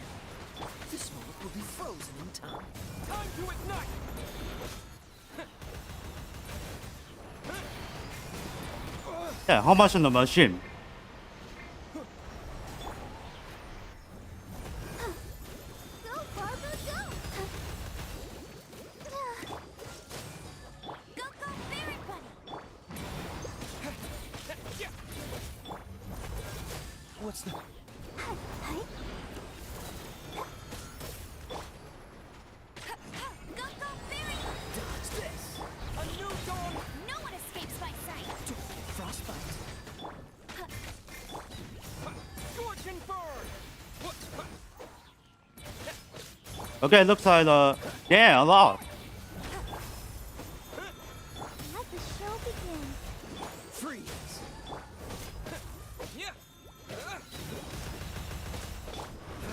This moment will be frozen in time. Time to ignite. Yeah, how much on the machine? Go, Barbara, go! Go, go, Barret Bunny! What's the... Go, go, Barret! Dodge this. A new dawn. No one escapes my sight! Frostbite. Scorch and burn. Okay, looks like yeah, a lot. Let the show begin. Freeze.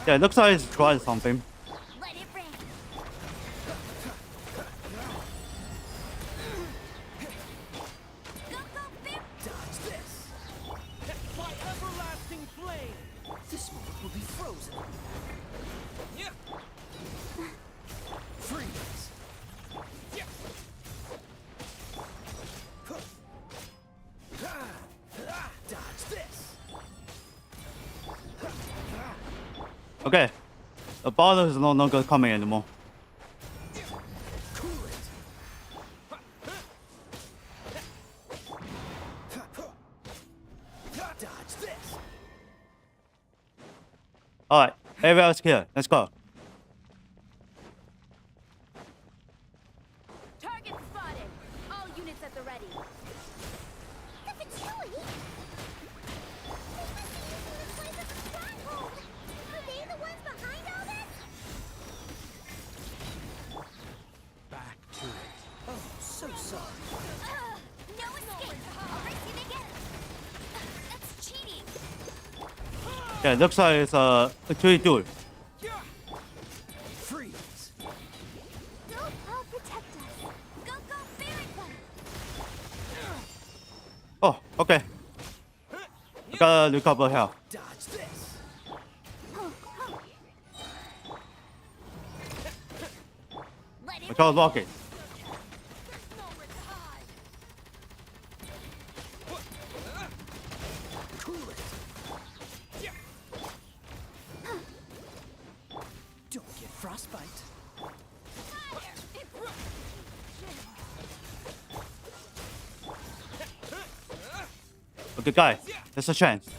Yeah, looks like it's trying something. Let it rain. Go, go, Barret! Dodge this. By everlasting flame. This moment will be frozen. Freeze. Dodge this. Okay, the bottle is no longer coming anymore. Cool it. Dodge this. All right, everyone's here. Let's go. Target spotted! All units at the ready. The Patchouli? They must be using this place as a stronghold! Are they the ones behind all this? Back to it. Oh, so sorry. No escape! I'll race you to get it! That's cheating! Yeah, looks like it's a 3-2. Freeze. Go, I'll protect us! Go, go, Barret Bunny! Oh, okay. I gotta recover health. Dodge this. Let I it got a rocket. Cool it. Don't get frostbite. Okay, guys, there's a chance.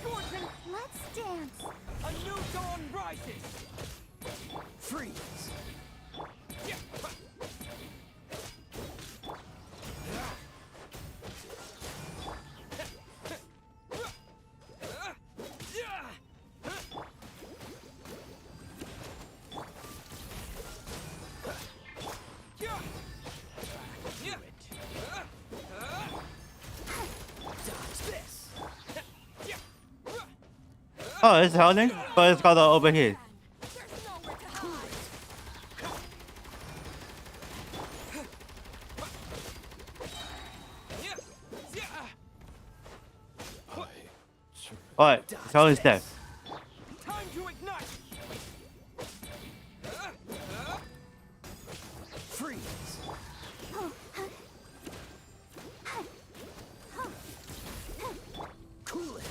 Let's dance! A new dawn rises. Freeze. Dodge this. Oh, it's holding, but it's got over here. Alright, so is dead. Time to ignite. Freeze. Cool it.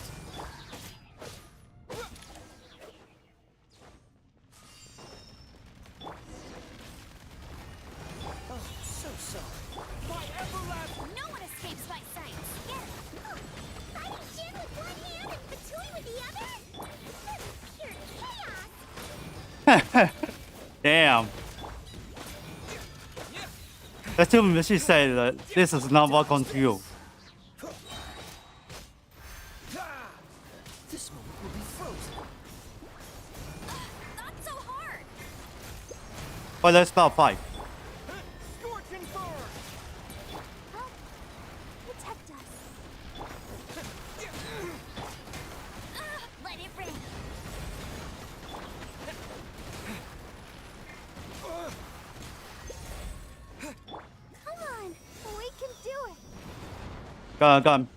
Oh, so sorry. My everlasting. No one escapes my sight! Get it! Fighting Jin with one hand and Patchouli with the other? This is pure chaos! Damn. Let's tell me she said that this is not welcome to you. This moment will be frozen. Not so hard! But let's start fight. Got him.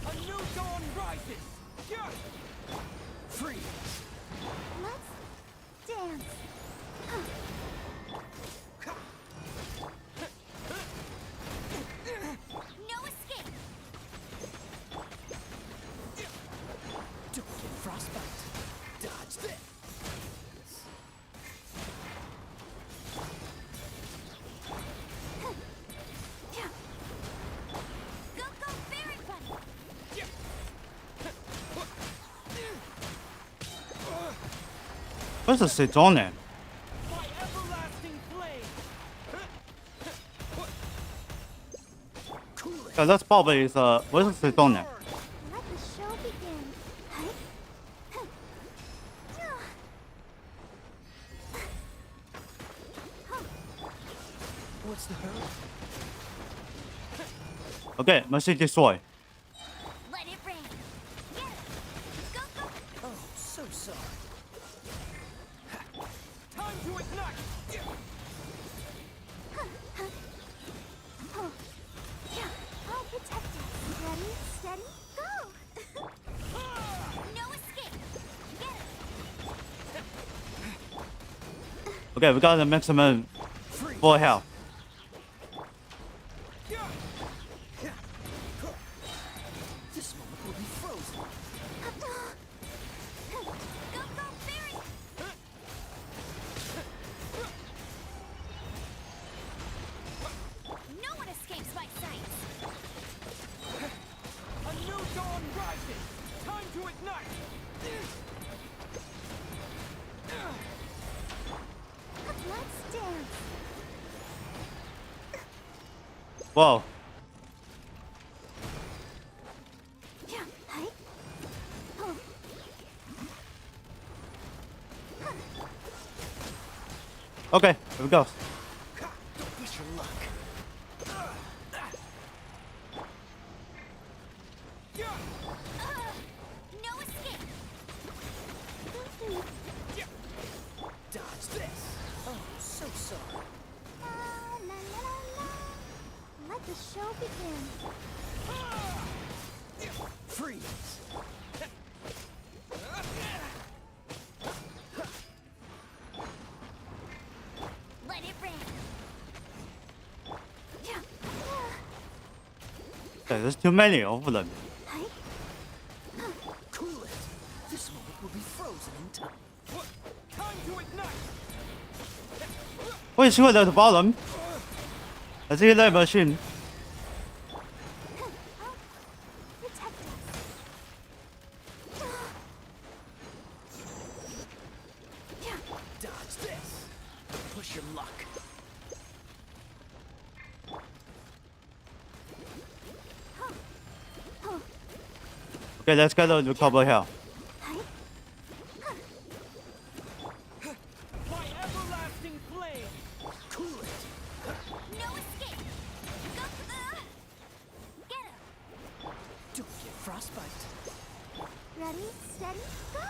A new dawn rises. Free. Let's dance. No escape! Don't get frostbite. Dodge this. Go, go, Fairy Bunny! Where's the Sejourner? My everlasting flame. Yeah, that's probably where's the Sejourner? Let the show begin. What's the hurry? Okay, machine destroy. Let it rain! Get it! Go, go! Oh, so sorry. Time to ignite! I'll protect us. Ready, steady, go! No escape! Get it! Okay, we got the maximum full health. This moment will be frozen. Go, go, Fairy! No one escapes my sight! A new dawn rises. Time to ignite. Let's dance. Whoa. Okay, here we go. Don't push your luck. No escape! Dodge this. Oh, so sorry. La, la, la, la. Let the show begin. Freeze. Let it rain! Okay, there's too many of them. Cool it. This moment will be frozen in time. Time to ignite. Wait, she went at the bottom. I see that machine. Protect us. Dodge this. Push your luck. Okay, let's get the recover here. My everlasting flame. Cool it. No escape! Go, get him! Don't get frostbite. Ready, steady, go!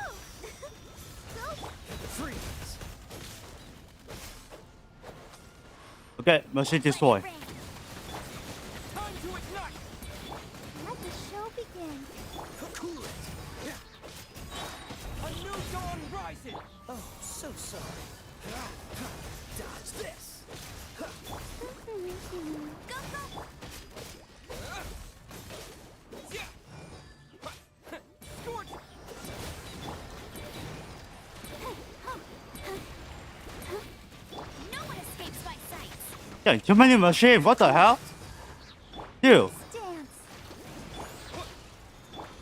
Go! Freeze. Okay, machine destroy. Time to ignite. Let the show begin. Cool it. A new dawn rises. Oh, so sorry. Dodge this. Go, go! Scorch. No one escapes my sight! Yeah, too many machines. What the hell? Dude. Dance.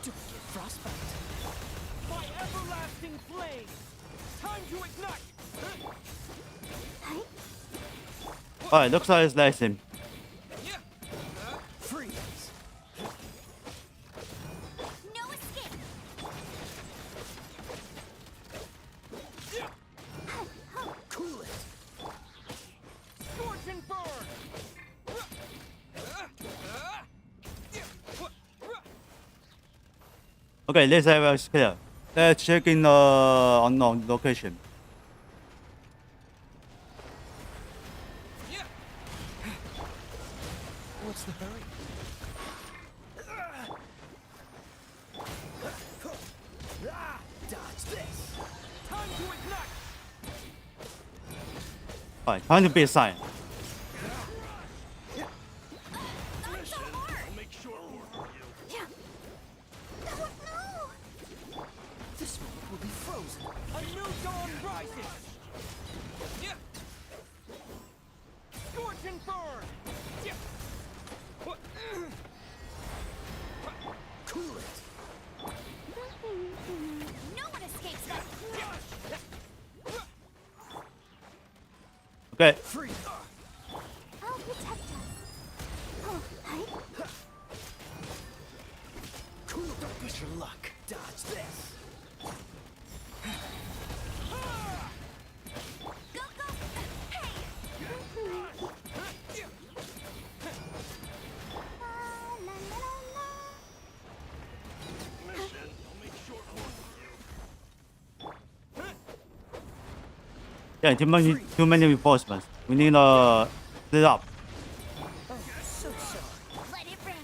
Don't get frostbite. My everlasting flame. Time to ignite. Alright, looks like it's lacing. Freeze. No escape! Cool it. Scorch and burn. Okay, this area is clear. Let's check in the unknown location. Alright, time to be a scientist. This world will be frozen. A new dawn rises. Yeah. Scorch and burn. Yeah. Cool it. No one escapes that. Okay. Free. I'll protect us. Oh, hi. Cool. Don't push your luck. Dodge this. Go, go. Hey. Yeah, too many reinforcements. We need to split up. So sorry. Let it rain.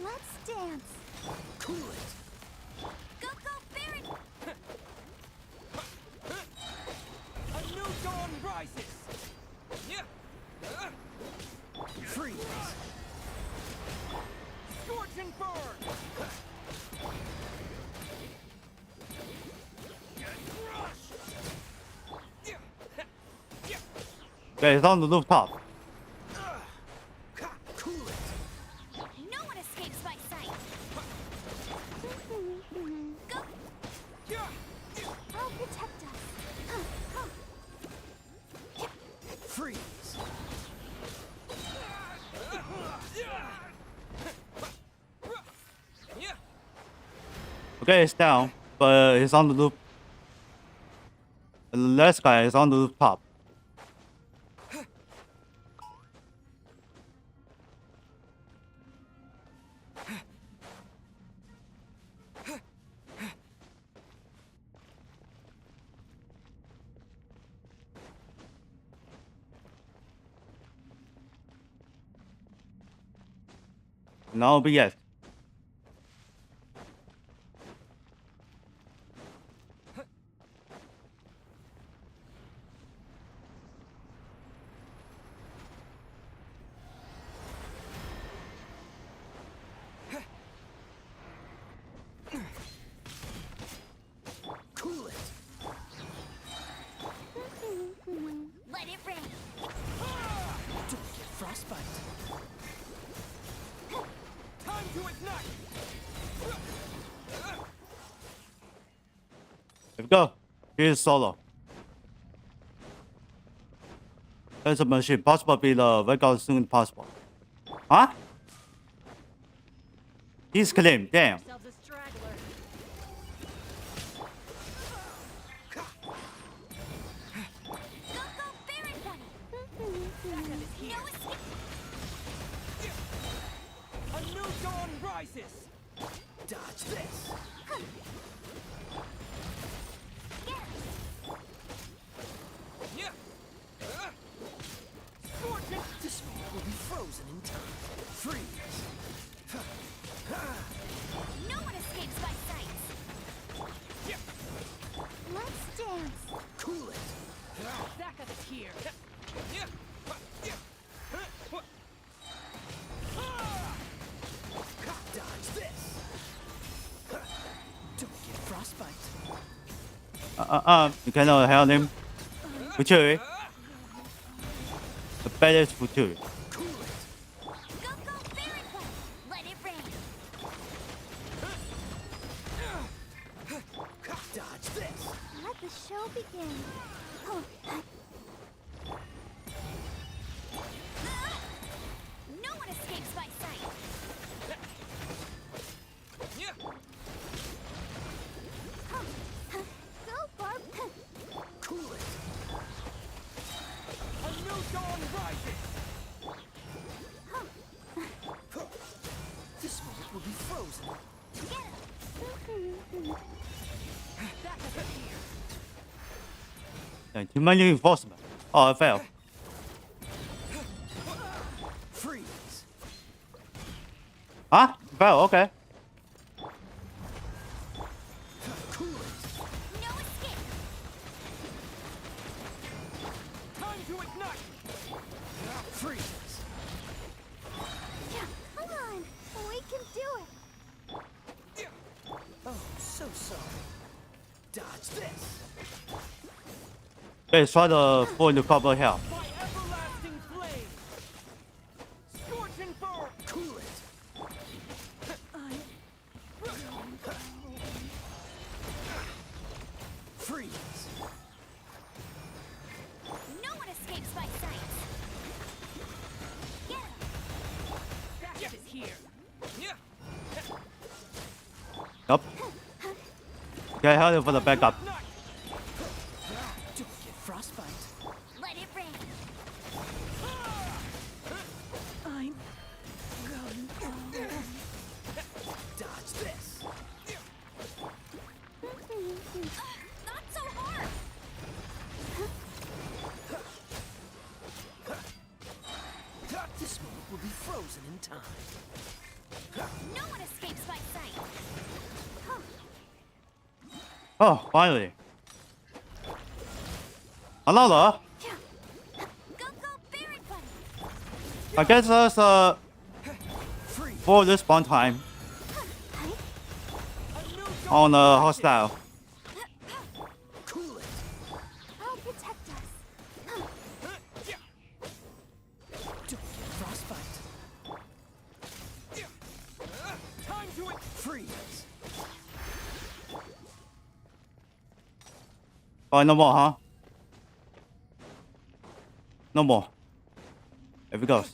Let's dance. Cool it. Go, go, Baron. A new dawn rises. Yeah. Freeze. Scorch and burn. Okay, it's on the rooftop. Cool it. No one escapes my sight. Go. I'll protect us. Freeze. Okay, it's down, but it's on the roof. The last guy is on the rooftop. No, but yes. Cool it. Let it rain. Don't get frostbite. Time to ignite. Here we go. Here's Solo. There's a machine. Possible be the wake out as soon as possible. Huh? He's clean. Damn. Yourselves a straggler. Go, go, Baron Bunny. No escape. A new dawn rises. Dodge this. Yeah. Scorching. This world will be frozen in time. Freeze. No one escapes my sight. Let's dance. Cool it. Back of it here. Dodge this. Don't get frostbite. You cannot help him. Future. The badass future. Cool it. Go, go, Baron Bunny. Let it rain. Dodge this. Let the show begin. Oh, no one escapes my sight. Go, Barb. Cool it. A new dawn rises. This world will be frozen. Back of it here. Yeah, too many reinforcements. Oh, I failed. Freeze. Huh? Fail, okay. Cool it. 可以刷的 full recover health。 Yup. Okay, heading for the backup. Let it rain. I'm going dodge this. Not so hard. This moment will be frozen in time. No one escapes my sight. Oh, finally. Another. I guess that's for this spawn time on hostile. I'll protect us. Frostbite. Time to it. Freeze. Oh, no more, huh? No more. Here we go.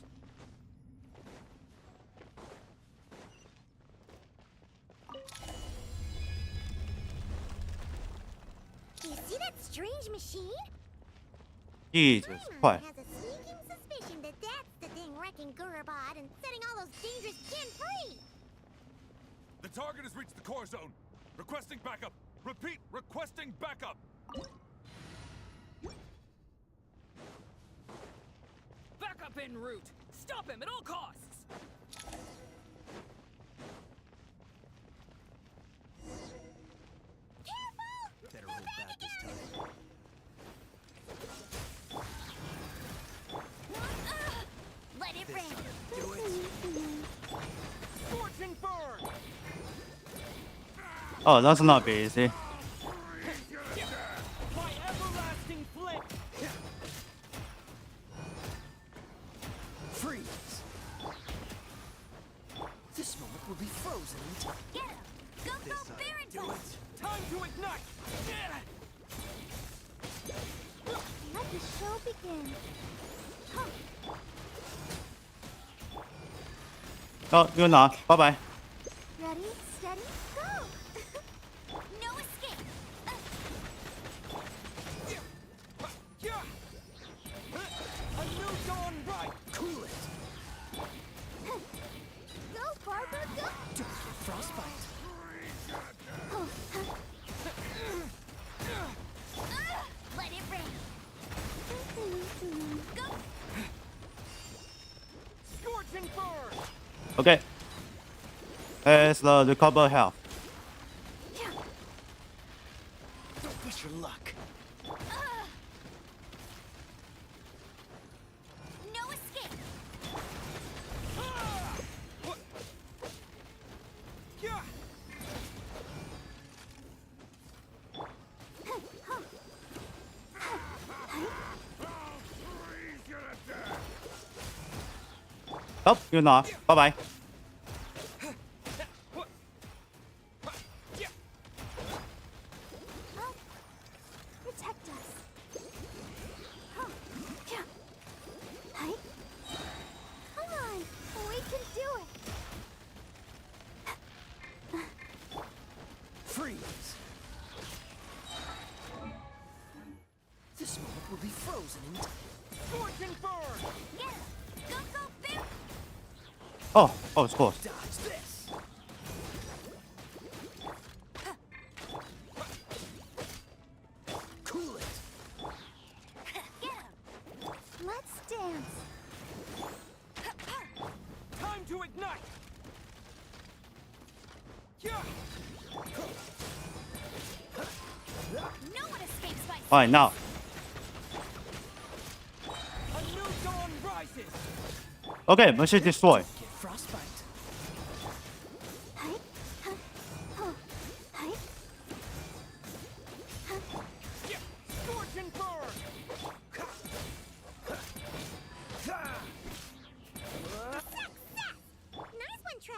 You see that strange machine? Jesus Christ. Has a sneaking suspicion that that's the thing wrecking Gurabad and setting all those dangerous kin free. The target has reached the core zone. Requesting backup. Repeat, requesting backup. Backup en route. Stop him at all costs. Better hold back this time. Let it rain. Do it. Fortune burn. Oh, that's not be easy. My everlasting flip. Freeze. This moment will be frozen in time. Get him. Go, Baron Punch. Time to ignite. Let the show begin. Oh, you're not. Bye bye. Ready, steady, go! No escape! A new dawn right. Cool it. Go, Barbara, go! Frostbite. Let it rain! Go! Scorch and burn. Okay. Here's the recover health. Don't miss your luck. No escape! Oh, you're not. Bye bye. Protect us! Come on! We can do it! Freeze. This moment will be frozen in time. Scorch and burn. Get him! Go, Baron! Oh, it's close. Dodge this. Cool it. Get him! Let's dance! Time to ignite. No one escapes my sight! Alright, now. A new dawn rises. Okay, machine destroyed. Get frostbite. Scorch and burn.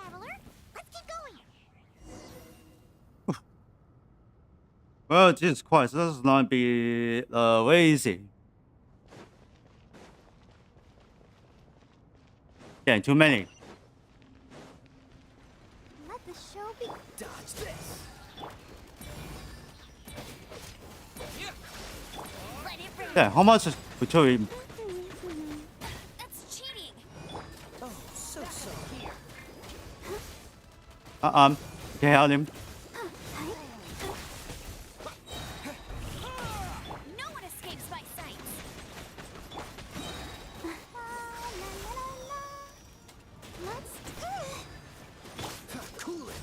Traveler. Let's keep going. Well, Jesus Christ, this is gonna be very easy. Yeah, too many. Let the show be. Dodge this. Let it rip. Yeah, how much is between? That's cheating. Oh, so here. Okay, help him. No one escapes my sight. Let's. Cool it.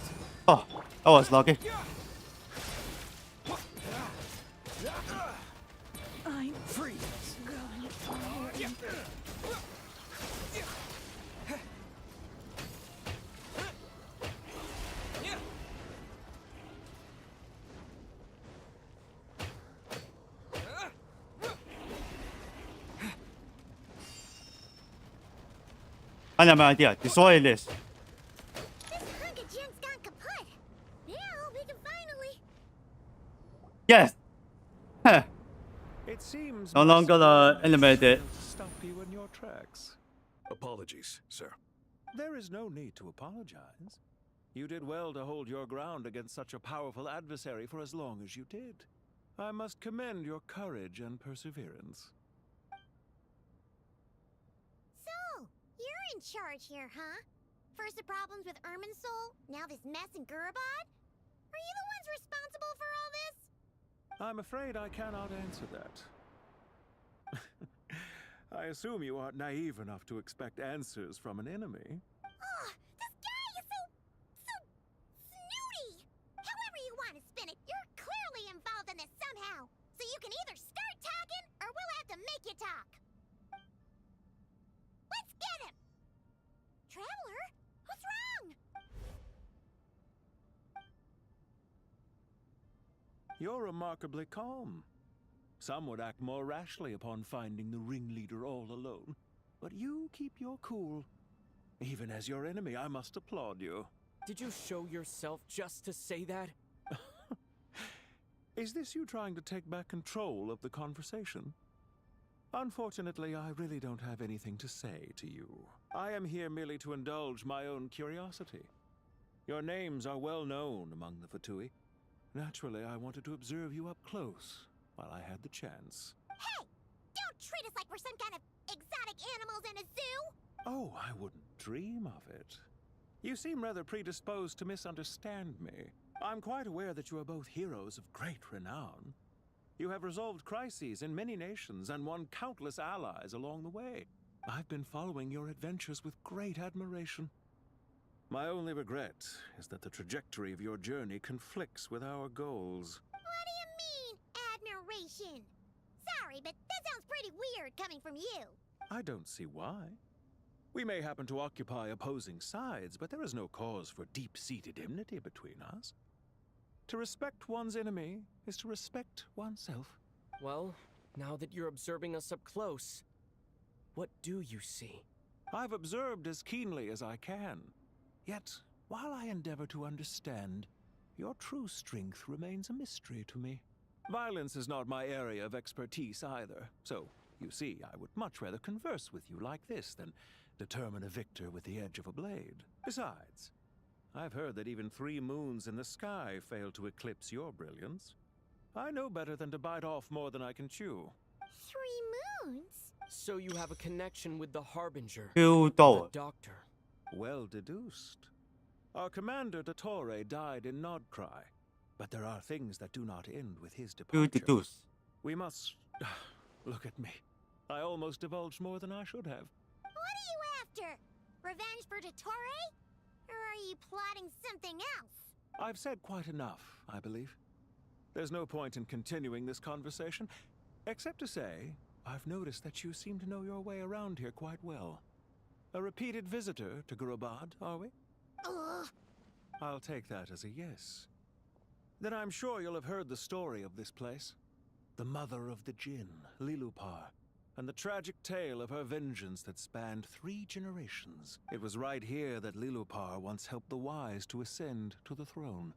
Oh, that was lucky. I'm free. I have an idea. Destroy this. This hunk of junk's gone kaput. Now we can finally. Yes. Huh. It seems No longer animated. stop you in your tracks. Apologies, sir. There is no need to apologize. You did well to hold your ground against such a powerful adversary for as long as you did. I must commend your courage and perseverance. So, you're in charge here, huh? First the problems with Irminsul, now this mess in Gurabad? Are you the ones responsible for all this? I'm afraid I cannot answer that. I assume you aren't naive enough to expect answers from an enemy. Oh, this guy is so snooty! However you want to spin it, you're clearly involved in this somehow. So you can either start talking, or we'll have to make you talk. Let's get him! Traveler, what's wrong? You're remarkably calm. Some would act more rashly upon finding the ringleader all alone. But you keep your cool. Even as your enemy, I must applaud you. Did you show yourself just to say that? Is this you trying to take back control of the conversation? Unfortunately, I really don't have anything to say to you. I am here merely to indulge my own curiosity. Your names are well known among the Fatui. Naturally, I wanted to observe you up close while I had the chance. Hey! Don't treat us like we're some kind of exotic animals in a zoo! Oh, I wouldn't dream of it. You seem rather predisposed to misunderstand me. I'm quite aware that you are both heroes of great renown. You have resolved crises in many nations and won countless allies along the way. I've been following your adventures with great admiration. My only regret is that the trajectory of your journey conflicts with our goals. What do you mean, admiration? Sorry, but that sounds pretty weird coming from you. I don't see why. We may happen to occupy opposing sides, but there is no cause for deep-seated enmity between us. To respect one's enemy is to respect oneself. Well, now that you're observing us up close, what do you see? I've observed as keenly as I can. Yet, while I endeavor to understand, your true strength remains a mystery to me. Violence is not my area of expertise either, so, you see, I would much rather converse with you like this than determine a victor with the edge of a blade. Besides, I've heard that even 3 moons in the sky fail to eclipse your brilliance. I know better than to bite off more than I can chew. 3 moons? So you have a connection with the Harbinger, $2. the Doctor. Well deduced. Our commander, Dottore, died in Nodcry, but there are things that do not end with his departure. We must... Look at me. I almost divulged more than I should have. What are you after? Revenge for Dottore? Or are you plotting something else? I've said quite enough, I believe. There's no point in continuing this conversation, except to say, I've noticed that you seem to know your way around here quite well. A repeated visitor to Gurabad, are we? Ugh. I'll take that as a yes. Then I'm sure you'll have heard the story of this place. The mother of the Jinn, Lilupar. and the tragic tale of her vengeance that spanned 3 generations. It was right here that Lilupar once helped the wise to ascend to the throne.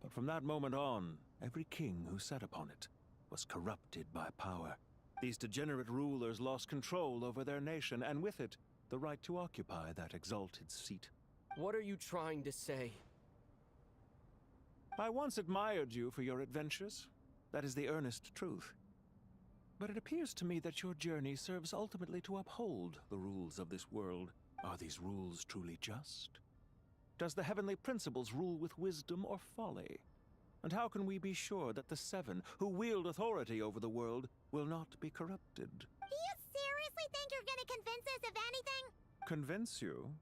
But from that moment on, every king who sat upon it was corrupted by power. These degenerate rulers lost control over their nation, and with it, the right to occupy that exalted seat. What are you trying to say? I once admired you for your adventures. That is the earnest truth. But it appears to me that your journey serves ultimately to uphold the rules of this world. Are these rules truly just? Does the heavenly principles rule with wisdom or folly? And how can we be sure that the 7 who wield authority over the world will not be corrupted? Do you seriously think you're gonna convince us of anything? Convince you?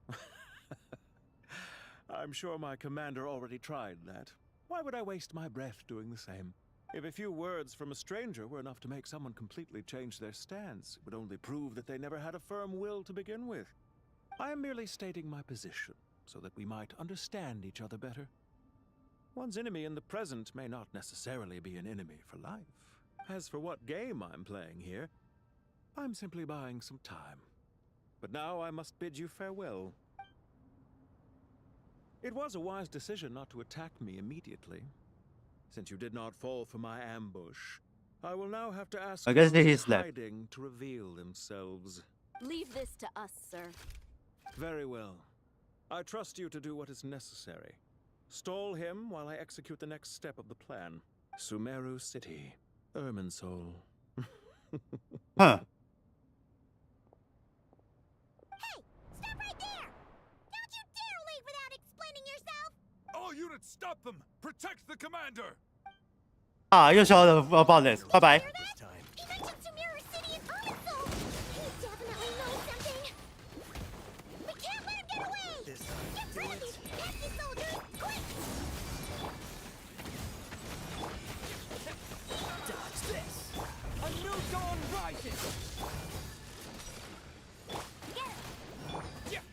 I'm sure my commander already tried that. Why would I waste my breath doing the same? If a few words from a stranger were enough to make someone completely change their stance, it would only prove that they never had a firm will to begin with. I am merely stating my position, so that we might understand each other better. One's enemy in the present may not necessarily be an enemy for life. As for what game I'm playing here, I'm simply buying some time. But now I must bid you farewell. It was a wise decision not to attack me immediately. Since you did not fall for my ambush, I will now have to ask I guess those he's left. hiding to reveal themselves. Leave this to us, sir. Very well. I trust you to do what is necessary. Stall him while I execute the next step of the plan. Sumeru City, Irminsul. Huh. Hey! Stop right there! Don't you dare leave without explaining yourself! All units, stop them! Protect the commander! 啊，又说了不好意思，拜拜。 He mentioned Sumeru City and Irminsul! He definitely knows something! We can't let him get away! Get rid of these pesky soldiers, quick! Dodge this! A new dawn rises! Get him!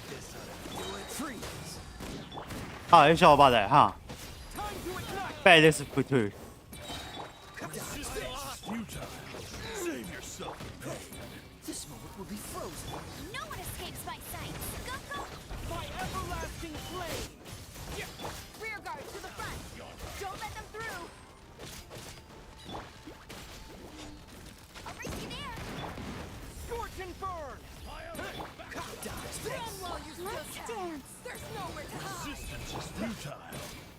This ought to do it. Freeze! 啊，又说我的哈。 Bet this is for 2. Save yourself! This moment will be frozen. No one escapes my sight! Go, go! By everlasting flame! Rear guard to the front! Don't let them through! I'll race you there! Scorch and burn! Dodge this! Run while you still can! Dance! There's nowhere to hide! Resistance is futile!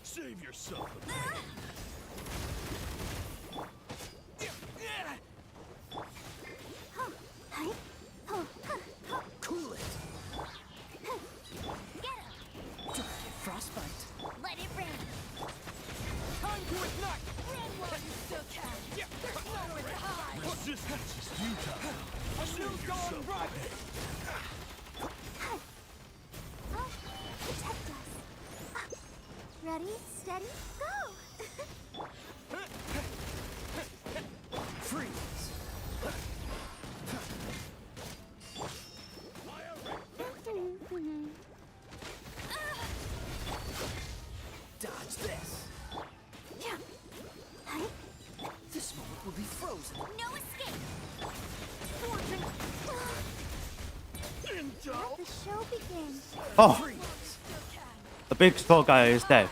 Save yourself! Cool it! Get him! Don't get frostbite! Let it rain! Time to ignite! Run while you still can! There's nowhere to hide! Resistance is futile! A new dawn rises! Oh, protect us! Ready, steady, go! Freeze! Dodge this! This moment will be frozen. No escape! Fortune! Let the show begin! Oh, the big tall guy is dead.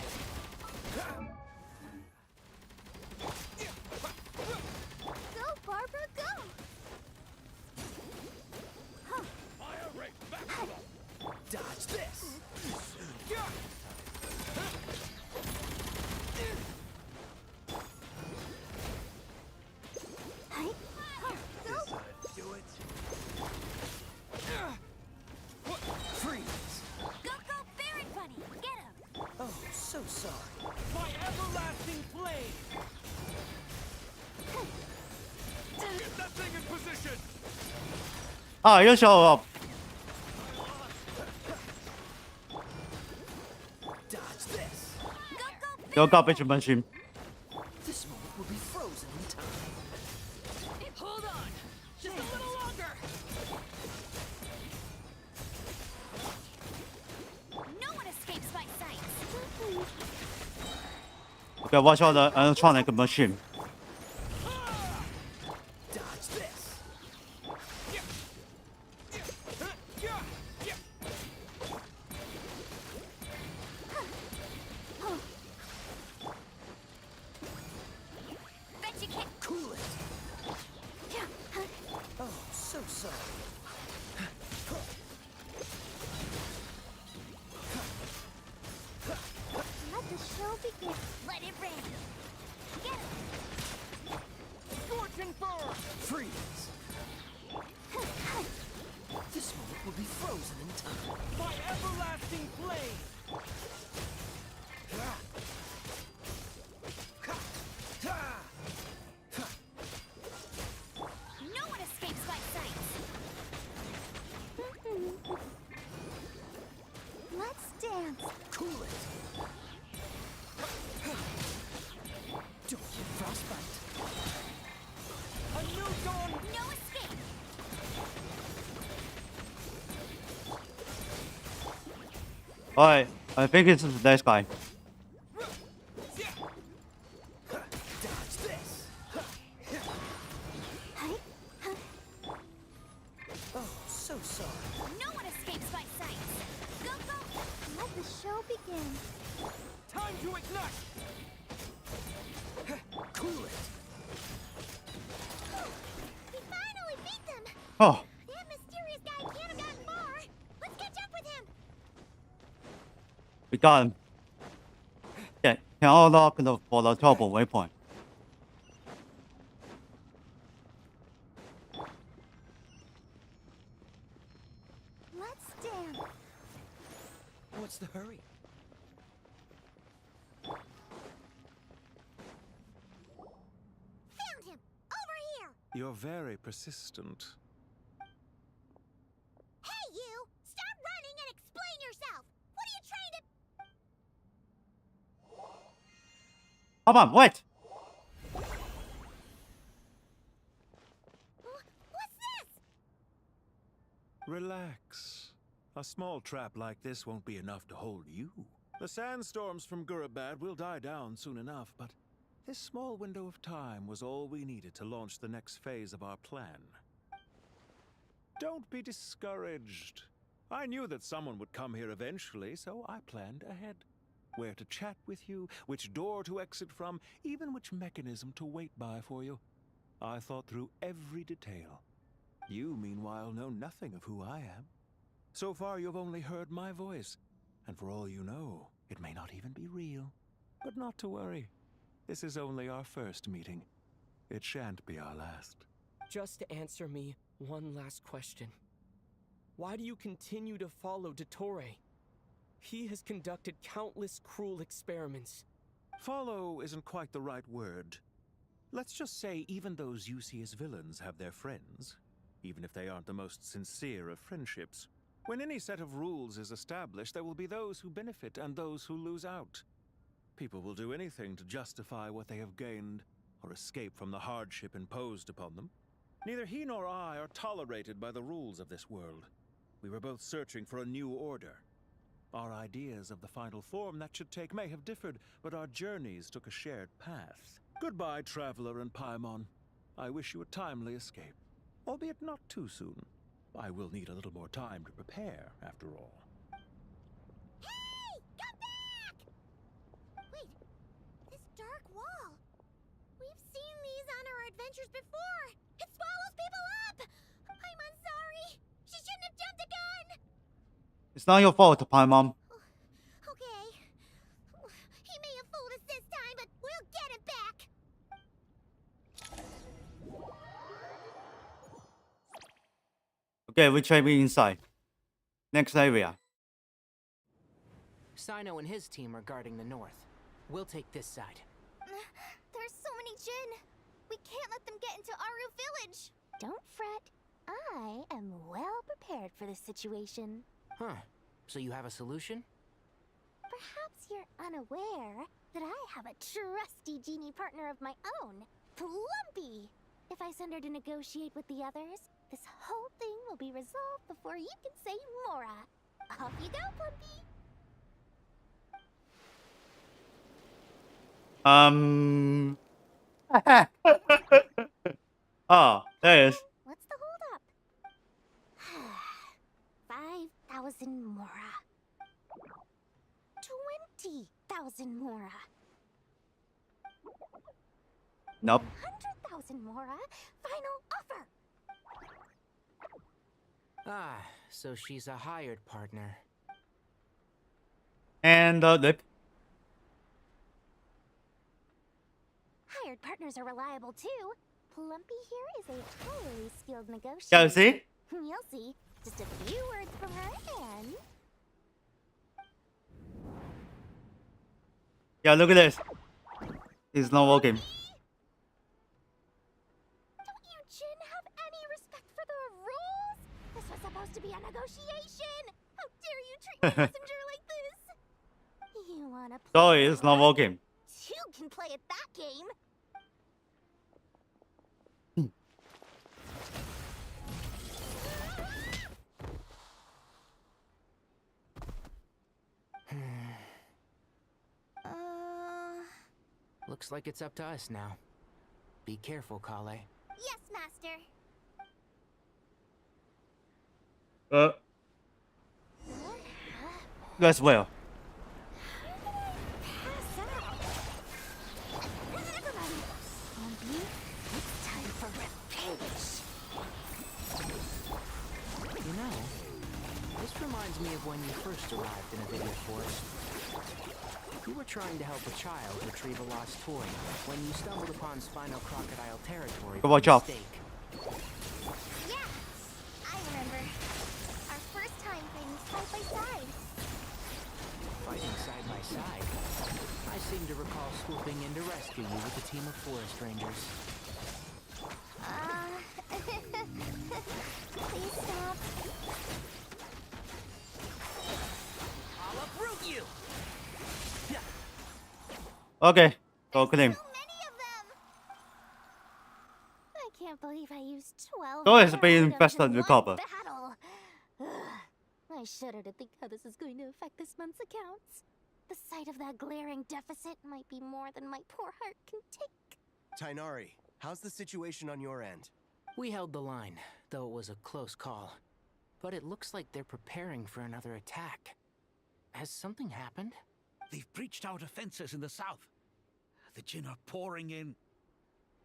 Go, Barbara, go! Dodge this! Go! Do it! Freeze! Go, go, Baron Bunny! Get him! Oh, so sorry. My everlasting flame! Get that thing in position! 啊，又说我 Dodge this!有告被全班群。 This moment will be frozen in time. Hold on! Just a little longer! No one escapes my sight! Okay, watch out the Electronic machine. will be frozen in time by everlasting flame. No one escapes my sight. Let's dance. Cool it. Don't get frostbite. A new dawn. No escape. Alright, I think it's the next guy. Dodge this. Oh, so sorry. No one escapes my sight. Go, go. Let the show begin. Time to ignite. Cool it. We finally beat them! Oh, That mysterious guy can't have gotten far! Let's catch up with him! we got him. Yeah, can all lock for the trouble waypoint. Let's dance. What's the hurry? Found him! Over here! You're very persistent. Hey, you! Stop running and explain yourself! What are you trying to... Come on, wait! What's this? Relax. A small trap like this won't be enough to hold you. The sandstorms from Gurabad will die down soon enough, but this small window of time was all we needed to launch the next phase of our plan. Don't be discouraged. I knew that someone would come here eventually, so I planned ahead. Where to chat with you, which door to exit from, even which mechanism to wait by for you. I thought through every detail. You, meanwhile, know nothing of who I am. So far, you've only heard my voice, and for all you know, it may not even be real. But not to worry. This is only our first meeting. It shan't be our last. Just answer me one last question. Why do you continue to follow Dottore? He has conducted countless cruel experiments. Follow isn't quite the right word. Let's just say even those you see as villains have their friends, even if they aren't the most sincere of friendships. When any set of rules is established, there will be those who benefit and those who lose out. People will do anything to justify what they have gained, or escape from the hardship imposed upon them. Neither he nor I are tolerated by the rules of this world. We were both searching for a new order. Our ideas of the final form that should take may have differed, but our journeys took a shared path. Goodbye, Traveler and Paimon. I wish you a timely escape, albeit not too soon. I will need a little more time to prepare, after all. Hey! Come back! Wait, this dark wall. We've seen these on our adventures before. It swallows people up! I'm sorry. She shouldn't have jumped the gun! It's not your fault, Paimon. Okay. He may have fooled us this time, but we'll get him back! Okay, we try me inside. Next area. Sino and his team are guarding the north. We'll take this side. There's so many Jin. We can't let them get into Aru village. Don't fret. I am well prepared for this situation. Huh. So you have a solution? Perhaps you're unaware that I have a trusty genie partner of my own, Plumpy. If I send her to negotiate with the others, this whole thing will be resolved before you can say Mora. Off you go, Plumpy. Oh, there it is. What's the holdup? 5,000 Mora. 20,000 Mora. Nope. 100,000 Mora. Final offer. Ah, so she's a hired partner. And lip. Hired partners are reliable too. Plumpy here is a highly skilled negotiator. Yeah, see? You'll see. Just a few words from her and... Yeah, look at this. He's not walking. Don't you Jin have any respect for the rules? This was supposed to be a negotiation. How dare you treat my messenger like this? You wanna play? Sorry, it's not walking. Two can play at that game. Looks like it's up to us now. Be careful, Kale. Yes, Master. As well. Pass out. Never mind. Zombie, it's time for revenge. You know, this reminds me of when you first arrived in a video forest. You were trying to help a child retrieve a lost toy when you stumbled upon Spinal Crocodile territory by Watch out. mistake. Yeah, I remember. Our first time fighting side by side. Fighting side by side. I seem to recall swooping in to rescue you with a team of forest rangers. Please stop. I'll uproot you! Okay, go claim. I can't believe I used 12 Go is fire being items invested in in the one copper. battle. I shudder to think how this is going to affect this month's accounts. The sight of that glaring deficit might be more than my poor heart can take. Tainari, how's the situation on your end? We held the line, though it was a close call. But it looks like they're preparing for another attack. Has something happened? They've breached our defenses in the south. The Jin are pouring in.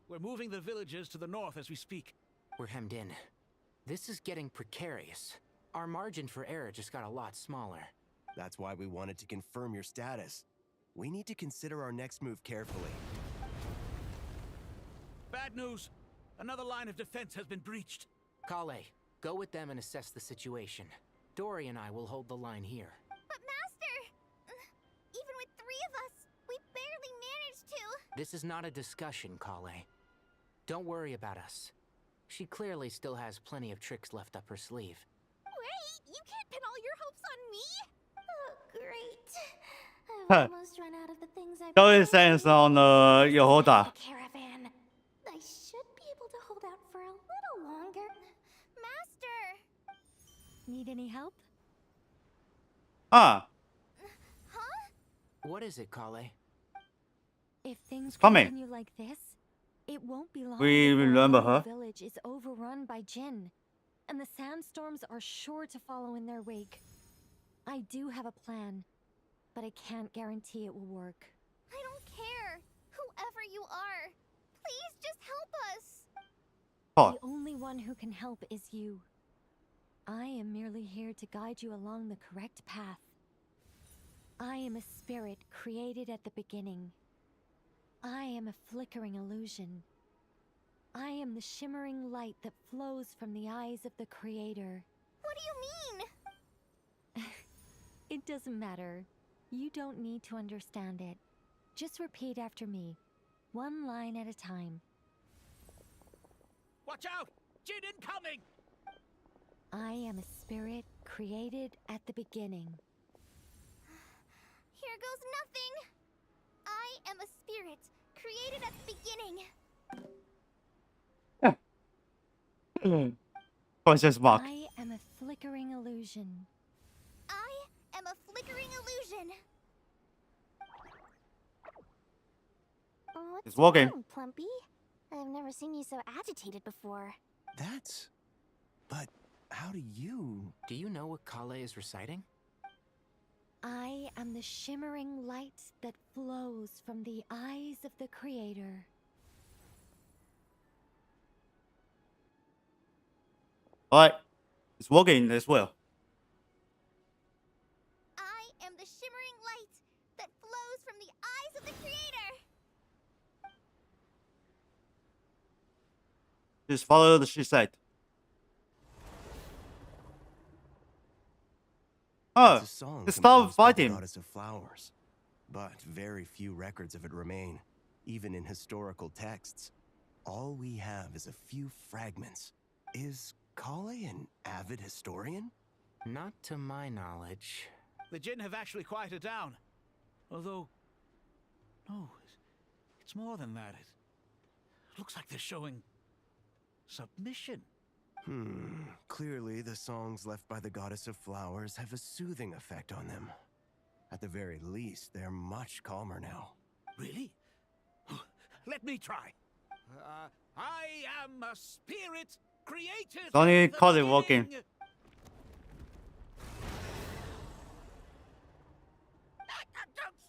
We're moving the villagers to the north as we speak. We're hemmed in. This is getting precarious. Our margin for error just got a lot smaller. That's why we wanted to confirm your status. We need to consider our next move carefully. Bad news! Another line of defense has been breached. Kale, go with them and assess the situation. Dory and I will hold the line here. But Master, even with 3 of us, we barely managed to. This is not a discussion, Kale. Don't worry about us. She clearly still has plenty of tricks left up her sleeve. Wait, you can't pin all your hopes on me? Oh, great. I've Huh. almost run out of the things I Go is saying on Yehoda. caravan. I should be able to hold out for a little longer. Master! Need any help? Ah, What is it, Kale? If things Coming. continue like this, it won't be long We before remember our her. village is overrun by Jin, and the sandstorms are sure to follow in their wake. I do have a plan, but I can't guarantee it will work. I don't care. Whoever you are, please just help us. The only one who can help is you. I am merely here to guide you along the correct path. I am a spirit created at the beginning. I am a flickering illusion. I am the shimmering light that flows from the eyes of the Creator. What do you mean? It doesn't matter. You don't need to understand it. Just repeat after me, one line at a time. Watch out! Jin incoming! I am a spirit created at the beginning. Here goes nothing. I am a spirit created at the beginning. Conscious mark. I am a flickering illusion. I am a flickering illusion. What's It's walking. wrong, Plumpy? I've never seen you so agitated before. That's... But how do you... Do you know what Kale is reciting? I am the shimmering light that flows from the eyes of the Creator. Alright, it's walking as well. I am the shimmering light that flows from the eyes of the Creator. Just follow the she said. Oh, It's a song they stop composed by the fighting. goddess of flowers, but very few records of it remain, even in historical texts. All we have is a few fragments. Is Kale an avid historian? Not to my knowledge. The Jinn have actually quieted down. Although, no, it's more than that. It looks like they're showing submission. Clearly the songs left by the goddess of flowers have a soothing effect on them. At the very least, they're much calmer now. Really? Let me try. I am a spirit created. It's only Kale walking. Don't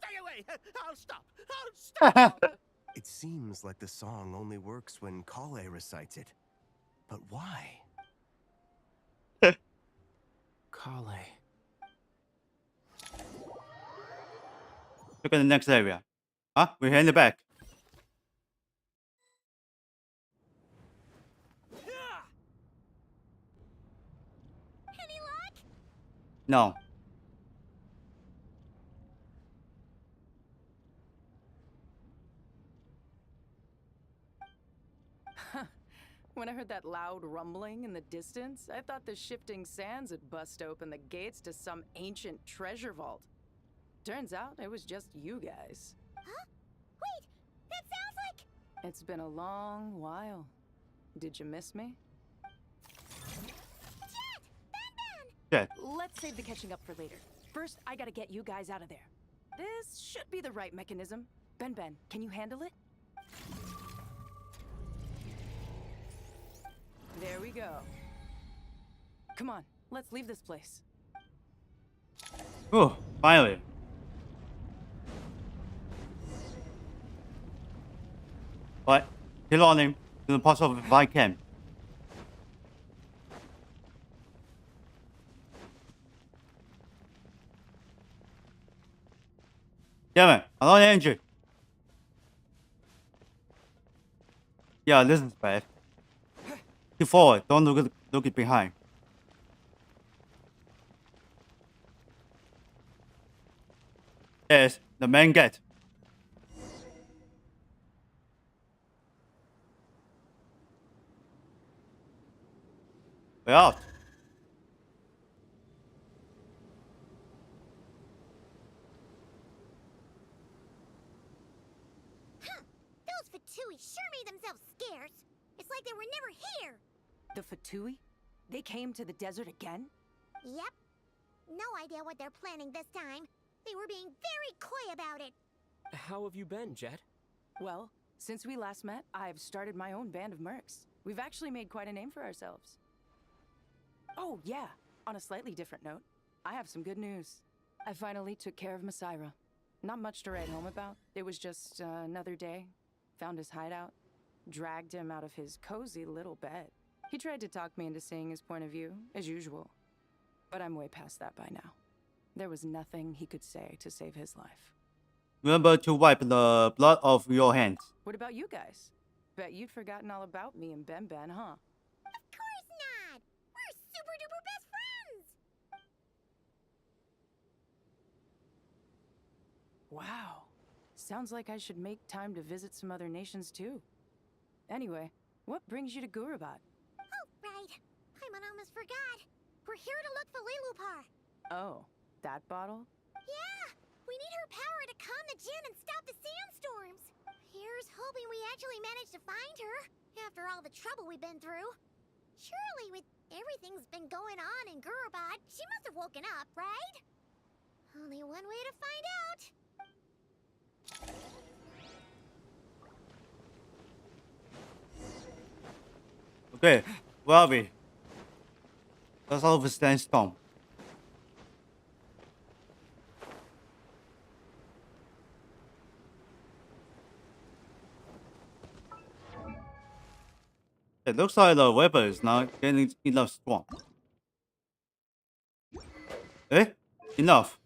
stay away. I'll stop. I'll stop. It seems like the song only works when Kale recites it. But why? Kale. Look at the next area. Huh? We're here in the back. Any luck? No. When I heard that loud rumbling in the distance, I thought the shifting sands had bust open the gates to some ancient treasure vault. Turns out it was just you guys. Huh? Wait, that sounds like... It's been a long while. Did you miss me? Jet. Let's save the catching up for later. First, I gotta get you guys out of there. This should be the right mechanism. Ben, can you handle it? There we go. Come on, let's leave this place. Oh, finally. What? Kill on him. To the parts of if I can. Damn it, I'm not injured. Yeah, this is bad. Keep forward, don't look it behind. Yes, the main gate. We're out. Those Fatui sure made themselves scarce. It's like they were never here. The Fatui? They came to the desert again? Yep. No idea what they're planning this time. They were being very coy about it. How have you been, Jet? Well, since we last met, I've started my own band of mercs. We've actually made quite a name for ourselves. Oh, yeah. On a slightly different note, I have some good news. I finally took care of Masaira. Not much to write home about. It was just another day. Found his hideout. Dragged him out of his cozy little bed. He tried to talk me into seeing his point of view, as usual. But I'm way past that by now. There was nothing he could say to save his life. Remember to wipe the blood off your hands. What about you guys? Bet you'd forgotten all about me and Ben, huh? Of course not! We're super duper best friends! Wow. Sounds like I should make time to visit some other nations too. Anyway, what brings you to Gurabat? Oh, right. I almost forgot. We're here to look for Lilupar. Oh, that bottle? Yeah! We need her power to calm the Jinn and stop the sandstorms. Here's hoping we actually manage to find her, after all the trouble we've been through. Surely, with everything's been going on in Gurabat, she must have woken up, right? Only one way to find out. Okay, where are we? That's all of a sandstorm. It looks like the weather is not getting enough strong. Eh? Enough.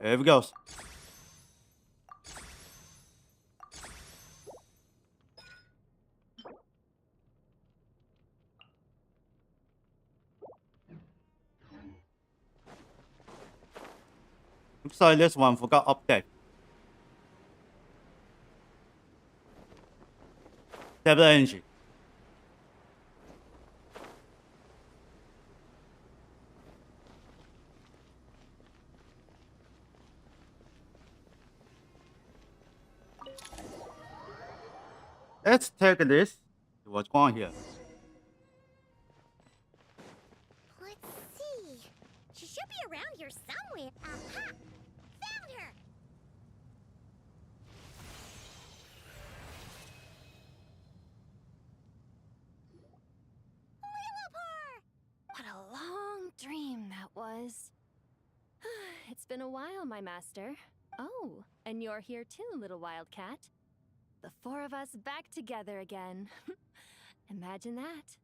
Here we go. Looks like this one forgot update. Stable energy. Let's take this. What's going on here? Let's see. She should be around here somewhere. Aha! Found her! What a long dream that was. It's been a while, my master. Oh, and you're here too, little wildcat. The four of us back together again. Imagine that.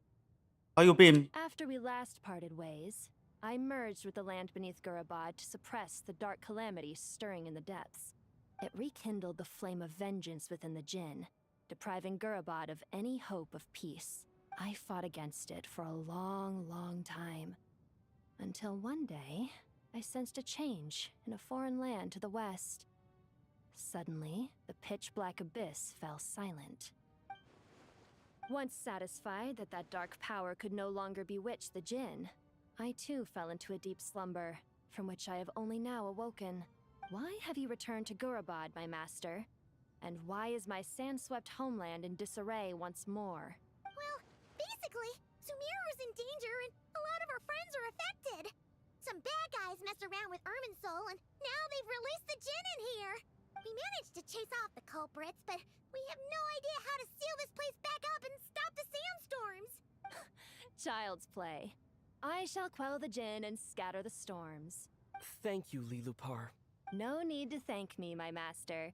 How you been? After we last parted ways, I merged with the land beneath Gurabad to suppress the dark calamity stirring in the depths. It rekindled the flame of vengeance within the Jinn, depriving Gurabad of any hope of peace. I fought against it for a long, long time. Until one day, I sensed a change in a foreign land to the west. Suddenly, the pitch-black abyss fell silent. Once satisfied that that dark power could no longer bewitch the Jinn, I too fell into a deep slumber, from which I have only now awoken. Why have you returned to Gurabad, my master? And why is my sand-swept homeland in disarray once more? Well, basically, Sumeru's in danger and a lot of our friends are affected. Some bad guys messed around with Irminsul and now they've released the Jinn in here. We managed to chase off the culprits, but we have no idea how to seal this place back up and stop the sandstorms. Child's play. I shall quell the Jinn and scatter the storms. Thank you, Lilupar. No need to thank me, my master.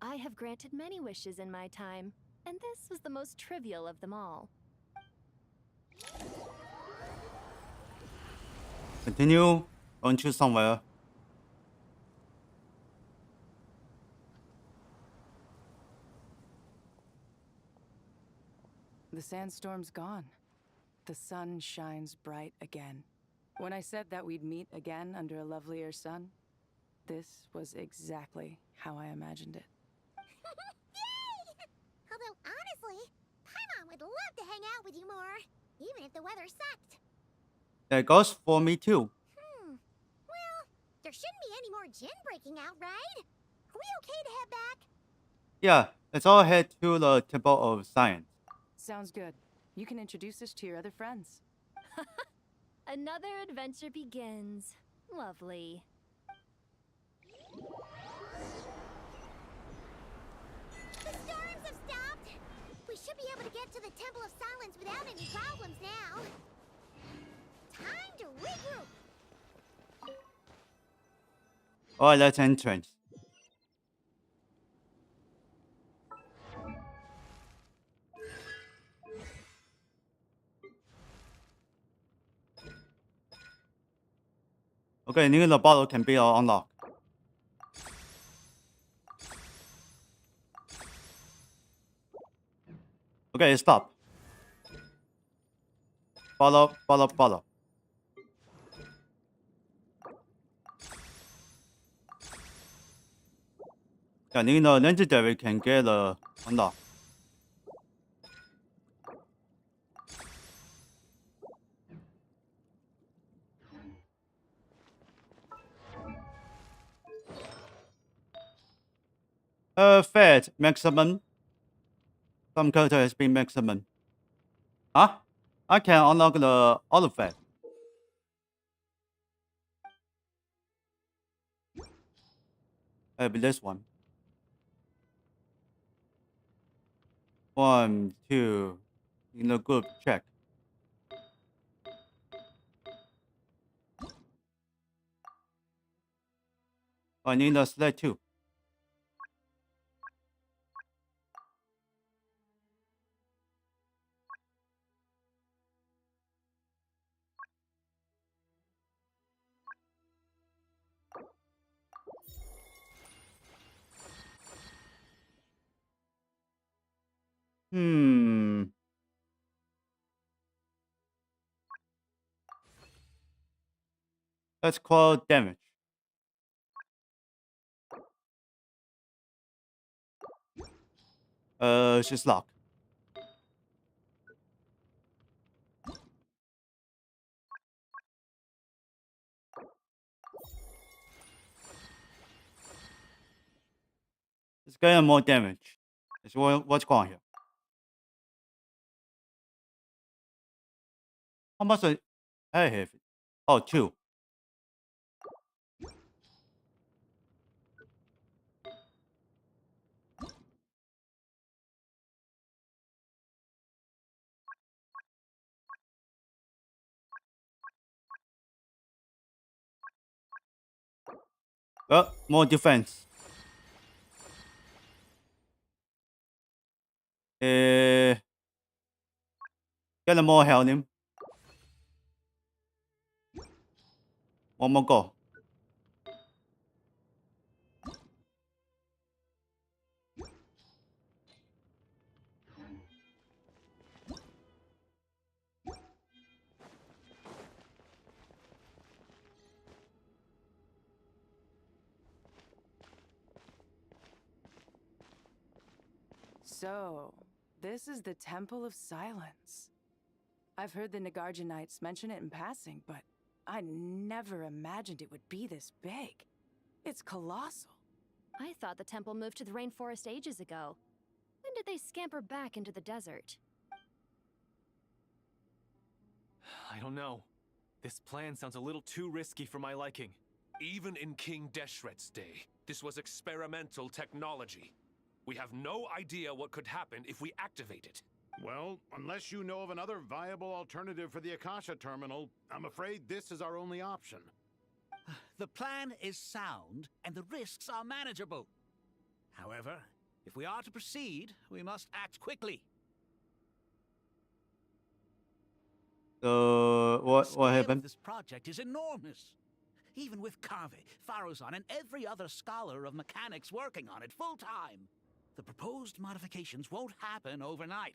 I have granted many wishes in my time, and this was the most trivial of them all. Continue. Go and choose somewhere. The sandstorm's gone. The sun shines bright again. When I said that we'd meet again under a lovelier sun, this was exactly how I imagined it. Yay! Although, honestly, Paimon would love to hang out with you more, even if the weather sucked. That goes for me too. Well, there shouldn't be any more Jinn breaking out, right? Are we okay to head back? Yeah, let's all head to the Temple of Science. Sounds good. You can introduce us to your other friends. Another adventure begins. Lovely. The storms have stopped. We should be able to get to the Temple of Silence without any problems now. Time to regroup. Alright, let's entrance. Okay, near the bottle can be unlocked. Okay, stop. Follow. Yeah, near the legendary can get unlocked. Fate maximum. Some character has been maximum. Huh? I can unlock the other fate. Maybe this one. 1, 2. In the group, check. I need a select 2. Let's call damage. She's locked. Let's get more damage. Let's what's going on here. How much I have? Oh, 2. Well, more defense. Get a more health him. One more go. So, this is the Temple of Silence. I've heard the Nagarjanites mention it in passing, but I never imagined it would be this big. It's colossal. I thought the temple moved to the rainforest ages ago. When did they scamper back into the desert? I don't know. This plan sounds a little too risky for my liking. Even in King Deshret's day, this was experimental technology. We have no idea what could happen if we activate it. Well, unless you know of another viable alternative for the Akasha terminal, I'm afraid this is our only option. The plan is sound, and the risks are manageable. However, if we are to proceed, we must act quickly. So what happened? This project is enormous. Even with Kaveh, Faruzan, and every other scholar of mechanics working on it full-time, the proposed modifications won't happen overnight.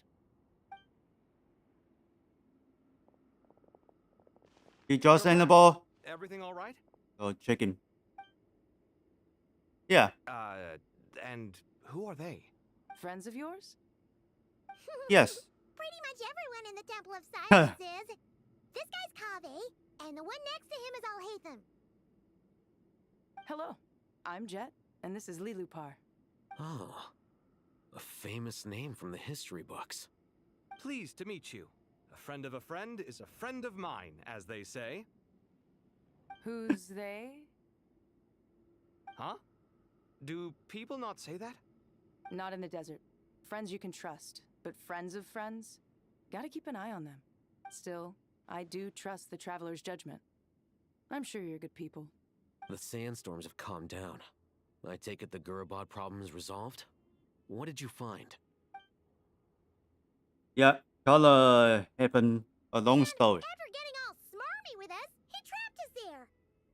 He just in the ball. Everything all right? Oh, chicken. Yeah. And who are they? Friends of yours? Yes. Pretty much everyone in the Temple of Silence is. This guy's Kaveh, and the one next to him is Alhaitham. Hello, I'm Jet, and this is Lilupar. Oh, a famous name from the history books. Pleased to meet you. A friend of a friend is a friend of mine, as they say. Who's they? Huh? Do people not say that? Not in the desert. Friends you can trust, but friends of friends? Gotta keep an eye on them. Still, I do trust the Traveler's judgment. I'm sure you're good people. The sandstorms have calmed down. I take it the Gurabad problem is resolved? What did you find? Yeah, color happened a long story. After getting all smarmy with us, he trapped us there.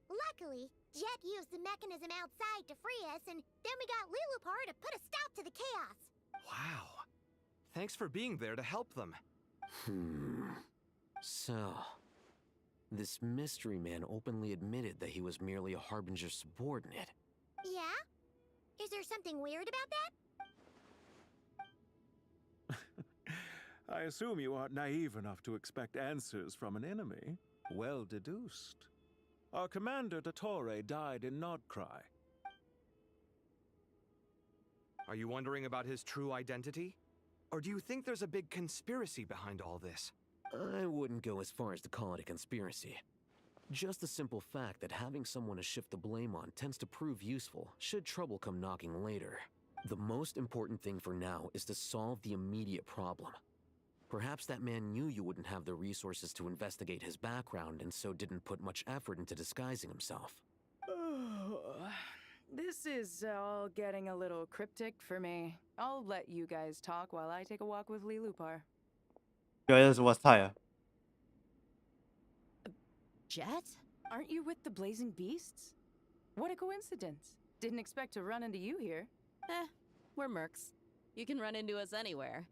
Luckily, Jet used the mechanism outside to free us, and then we got Lilupar to put a stop to the chaos. Wow. Thanks for being there to help them. So, this mystery man openly admitted that he was merely a Harbinger subordinate. Yeah? Is there something weird about that? I assume you aren't naive enough to expect answers from an enemy. Well deduced. Our commander, Dottore, died in Nodcry. Are you wondering about his true identity? Or do you think there's a big conspiracy behind all this? I wouldn't go as far as to call it a conspiracy. Just the simple fact that having someone to shift the blame on tends to prove useful, should trouble come knocking later. The most important thing for now is to solve the immediate problem. Perhaps that man knew you wouldn't have the resources to investigate his background and so didn't put much effort into disguising himself. This is all getting a little cryptic for me. I'll let you guys talk while I take a walk with Lilupar. Joyous was tired. Jet? Aren't you with the Blazing Beasts? What a coincidence. Didn't expect to run into you here. We're mercs. You can run into us anywhere.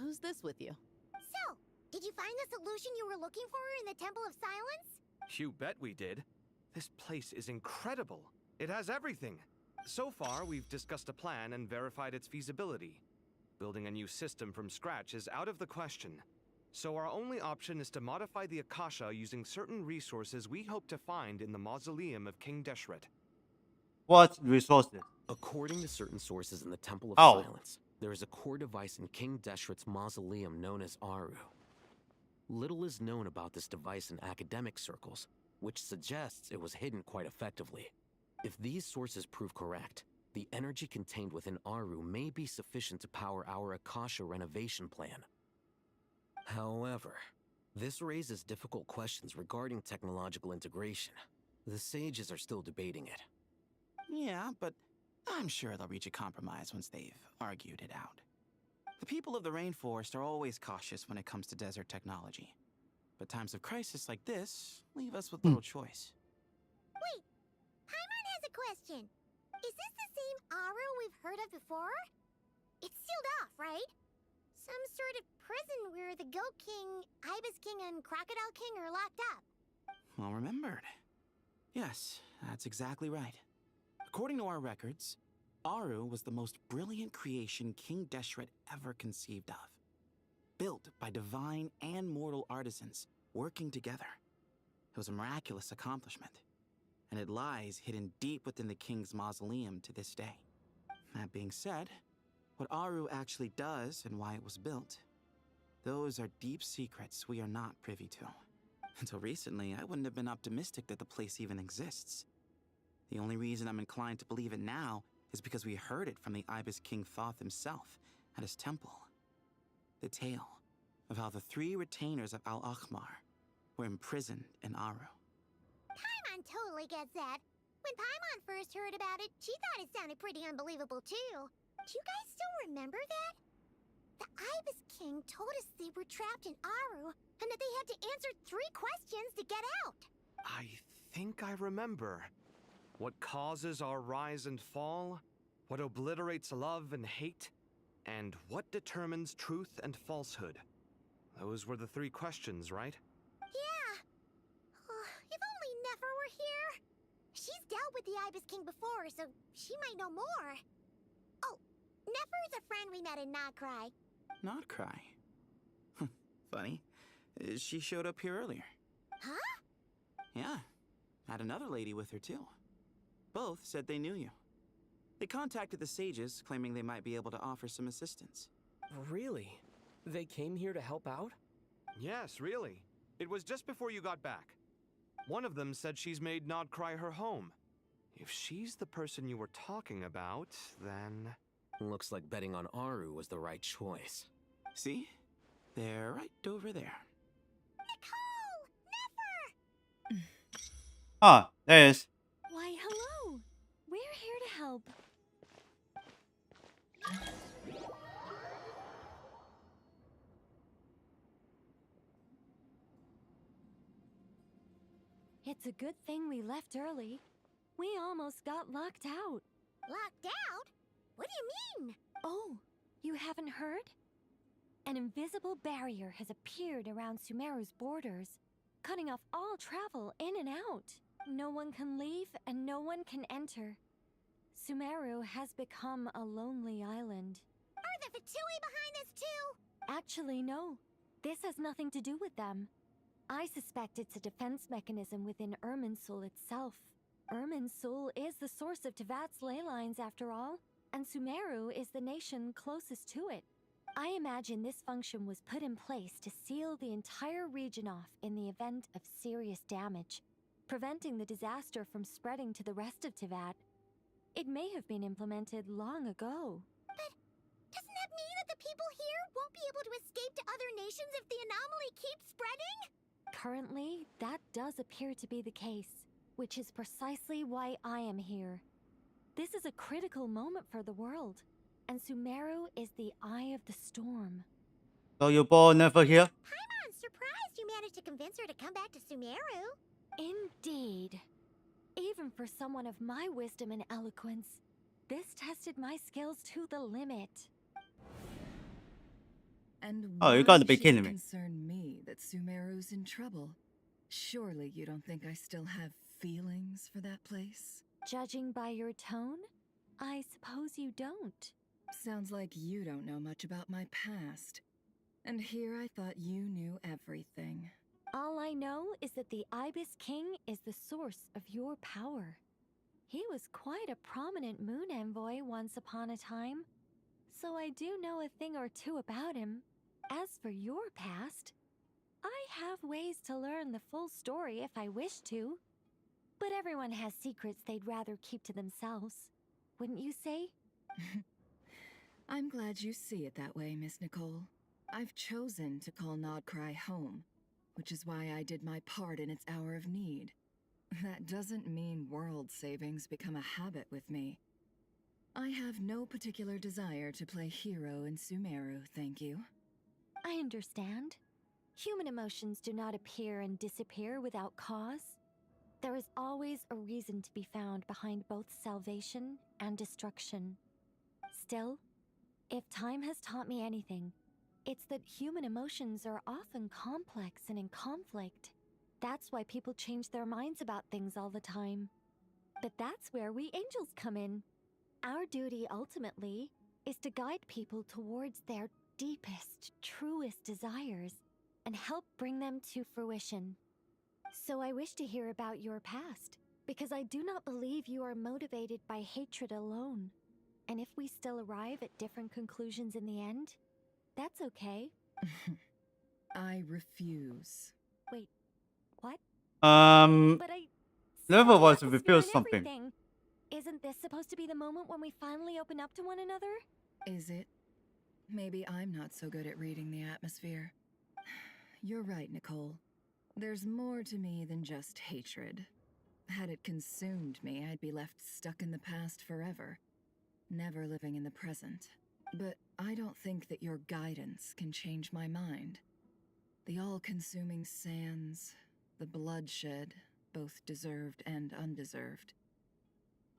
Who's this with you? So, did you find the solution you were looking for in the Temple of Silence? You bet we did. This place is incredible. It has everything. So far, we've discussed a plan and verified its feasibility. Building a new system from scratch is out of the question. So our only option is to modify the Akasha using certain resources we hope to find in the mausoleum of King Deshret. What resources? According to certain sources in the Temple of Oh. Silence, there is a core device in King Deshret's mausoleum known as Aru. Little is known about this device in academic circles, which suggests it was hidden quite effectively. If these sources prove correct, the energy contained within Aru may be sufficient to power our Akasha renovation plan. However, this raises difficult questions regarding technological integration. The sages are still debating it. Yeah, but I'm sure they'll reach a compromise once they've argued it out. The people of the rainforest are always cautious when it comes to desert technology. But times of crisis like this leave us with little choice. Wait, Paimon has a question. Is this the same Aru we've heard of before? It's sealed off, right? Some sort of prison where the Goat King, Ibis King, and Crocodile King are locked up. Well remembered. Yes, that's exactly right. According to our records, Aru was the most brilliant creation King Deshret ever conceived of. Built by divine and mortal artisans working together. It was a miraculous accomplishment, and it lies hidden deep within the king's mausoleum to this day. That being said, what Aru actually does and why it was built, those are deep secrets we are not privy to. Until recently, I wouldn't have been optimistic that the place even exists. The only reason I'm inclined to believe it now is because we heard it from the Ibis King Thoth himself at his temple. The tale of how the 3 retainers of Al-Akhmar were imprisoned in Aru. Paimon totally gets that. When Paimon first heard about it, she thought it sounded pretty unbelievable too. Do you guys still remember that? The Ibis King told us they were trapped in Aru and that they had to answer 3 questions to get out. I think I remember. What causes our rise and fall? What obliterates love and hate? And what determines truth and falsehood? Those were the 3 questions, right? Yeah. If only Nefer were here. She's dealt with the Ibis King before, so she might know more. Oh, Nefer's a friend we met in Notcry. Not cry. Funny. She showed up here earlier. Huh? Yeah. Had another lady with her too. Both said they knew you. They contacted the sages, claiming they might be able to offer some assistance. Really? They came here to help out? Yes, really. It was just before you got back. One of them said she's made Nodcry her home. If she's the person you were talking about, then... Looks like betting on Aru was the right choice. See? They're right over there. Nicole! Nefer! Ah, there it is. Why, hello! We're here to help. It's a good thing we left early. We almost got locked out. Locked out? What do you mean? Oh, you haven't heard? An invisible barrier has appeared around Sumeru's borders, cutting off all travel in and out. No one can leave and no one can enter. Sumeru has become a lonely island. Are the Fatui behind this too? Actually, no. This has nothing to do with them. I suspect it's a defense mechanism within Irminsul itself. Irminsul is the source of Tevat's ley lines after all, and Sumeru is the nation closest to it. I imagine this function was put in place to seal the entire region off in the event of serious damage, preventing the disaster from spreading to the rest of Tevat. It may have been implemented long ago. But doesn't that mean that the people here won't be able to escape to other nations if the anomaly keeps spreading? Currently, that does appear to be the case, which is precisely why I am here. This is a critical moment for the world, and Sumeru is the eye of the storm. So you both never here? Paimon's surprised you managed to convince her to come back to Sumeru. Indeed. Even for someone of my wisdom and eloquence, this tested my skills to the limit. And Oh, you why gotta be should kidding it me. concern me that Sumeru's in trouble? Surely you don't think I still have feelings for that place? Judging by your tone, I suppose you don't. Sounds like you don't know much about my past. And here I thought you knew everything. All I know is that the Ibis King is the source of your power. He was quite a prominent moon envoy once upon a time, so I do know a thing or two about him. As for your past, I have ways to learn the full story if I wish to. But everyone has secrets they'd rather keep to themselves, wouldn't you say? I'm glad you see it that way, Miss Nicole. I've chosen to call Nodcry home, which is why I did my part in its hour of need. That doesn't mean world savings become a habit with me. I have no particular desire to play hero in Sumeru, thank you. I understand. Human emotions do not appear and disappear without cause. There is always a reason to be found behind both salvation and destruction. Still, if time has taught me anything, it's that human emotions are often complex and in conflict. That's why people change their minds about things all the time. But that's where we angels come in. Our duty, ultimately, is to guide people towards their deepest, truest desires and help bring them to fruition. So I wish to hear about your past, because I do not believe you are motivated by hatred alone. And if we still arrive at different conclusions in the end, that's okay. I refuse. Wait, what? But I whoever was to atmosphere reveal and something. everything. Isn't this supposed to be the moment when we finally open up to one another? Is it? Maybe I'm not so good at reading the atmosphere. You're right, Nicole. There's more to me than just hatred. Had it consumed me, I'd be left stuck in the past forever, never living in the present. But I don't think that your guidance can change my mind. The all-consuming sands, the bloodshed, both deserved and undeserved.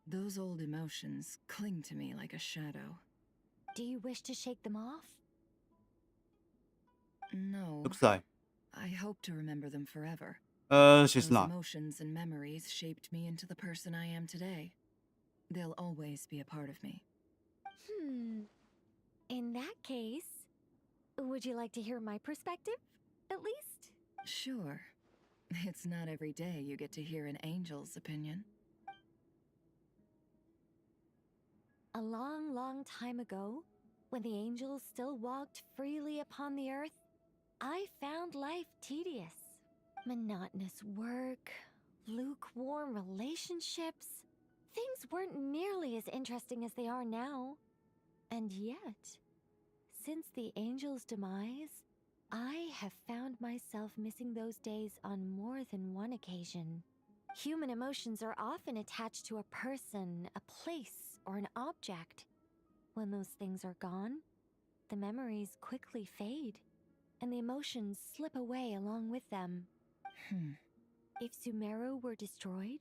Those old emotions cling to me like a shadow. Do you wish to shake them off? No. Looks like. I hope to remember them forever. She's Those not. emotions and memories shaped me into the person I am today. They'll always be a part of me. In that case, would you like to hear my perspective, at least? Sure. It's not every day you get to hear an angel's opinion. A long, long time ago, when the angels still walked freely upon the earth, I found life tedious. Monotonous work, lukewarm relationships. Things weren't nearly as interesting as they are now. And yet, since the angel's demise, I have found myself missing those days on more than one occasion. Human emotions are often attached to a person, a place, or an object. When those things are gone, the memories quickly fade, and the emotions slip away along with them. If Sumeru were destroyed,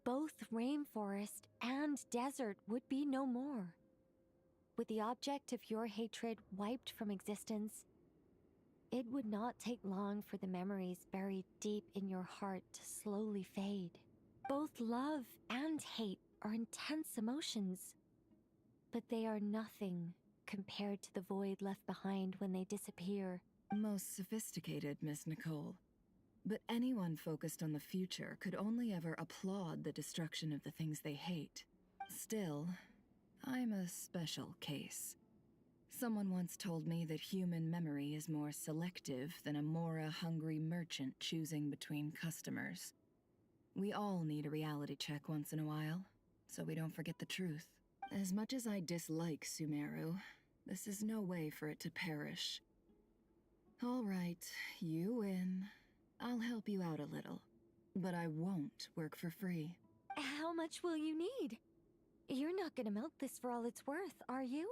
both rainforest and desert would be no more. With the object of your hatred wiped from existence, it would not take long for the memories buried deep in your heart to slowly fade. Both love and hate are intense emotions, but they are nothing compared to the void left behind when they disappear. Most sophisticated, Miss Nicole. But anyone focused on the future could only ever applaud the destruction of the things they hate. Still, I'm a special case. Someone once told me that human memory is more selective than a Mora-hungry merchant choosing between customers. We all need a reality check once in a while, so we don't forget the truth. As much as I dislike Sumeru, this is no way for it to perish. All right, you win. I'll help you out a little, but I won't work for free. How much will you need? You're not gonna milk this for all it's worth, are you?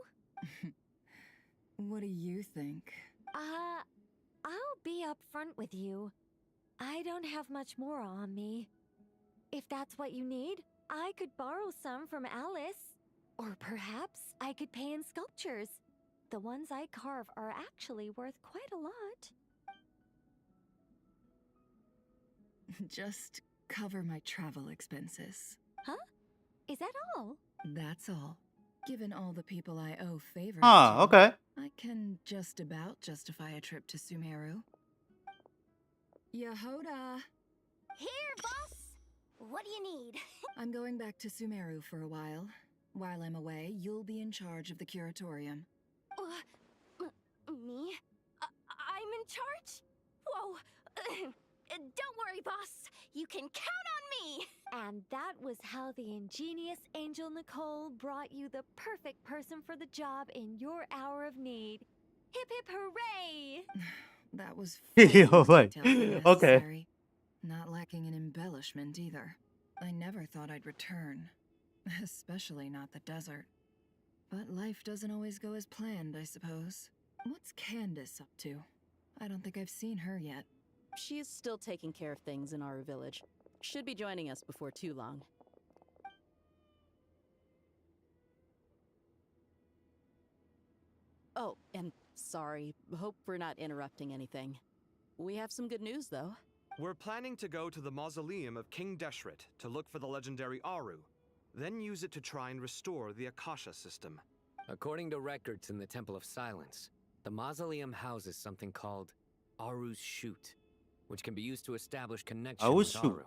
What do you think? I'll be upfront with you. I don't have much more on me. If that's what you need, I could borrow some from Alice. Or perhaps I could pay in sculptures. the ones I carve are actually worth quite a lot. Just cover my travel expenses. Huh? Is that all? That's all. Given all the people I owe favors Ah, to, okay. I can just about justify a trip to Sumeru. Yehoda! Here, boss! What do you need? I'm going back to Sumeru for a while. While I'm away, you'll be in charge of the curatorium. Me? I'm in charge? Whoa! Don't worry, boss. You can count on me! And that was how the ingenious Angel Nicole brought you the perfect person for the job in your hour of need. Hip hip hooray! That was Yo, wait. detailed and Okay. necessary. Not lacking in embellishment either. I never thought I'd return. Especially not the desert. But life doesn't always go as planned, I suppose. What's Candace up to? I don't think I've seen her yet. She is still taking care of things in our village. Should be joining us before too long. Oh, and sorry. Hope we're not interrupting anything. We have some good news, though. We're planning to go to the mausoleum of King Deshret to look for the legendary Aru, then use it to try and restore the Akasha system. According to records in the Temple of Silence, the mausoleum houses something called Aru's Shoot, which can be used to establish connection Aru's with Shoot. Aru.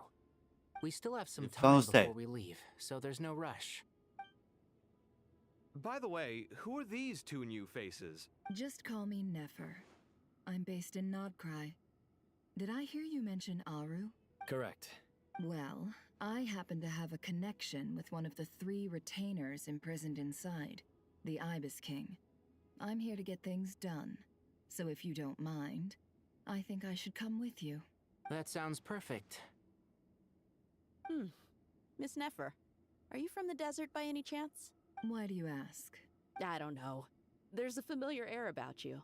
We still have some It time sounds dead. before we leave, so there's no rush. By the way, who are these two new faces? Just call me Nefer. I'm based in Nodcry. Did I hear you mention Aru? Correct. Well, I happen to have a connection with one of the 3 retainers imprisoned inside, the Ibis King. I'm here to get things done, so if you don't mind, I think I should come with you. That sounds perfect. Miss Nefer, are you from the desert by any chance? Why do you ask? I don't know. There's a familiar air about you.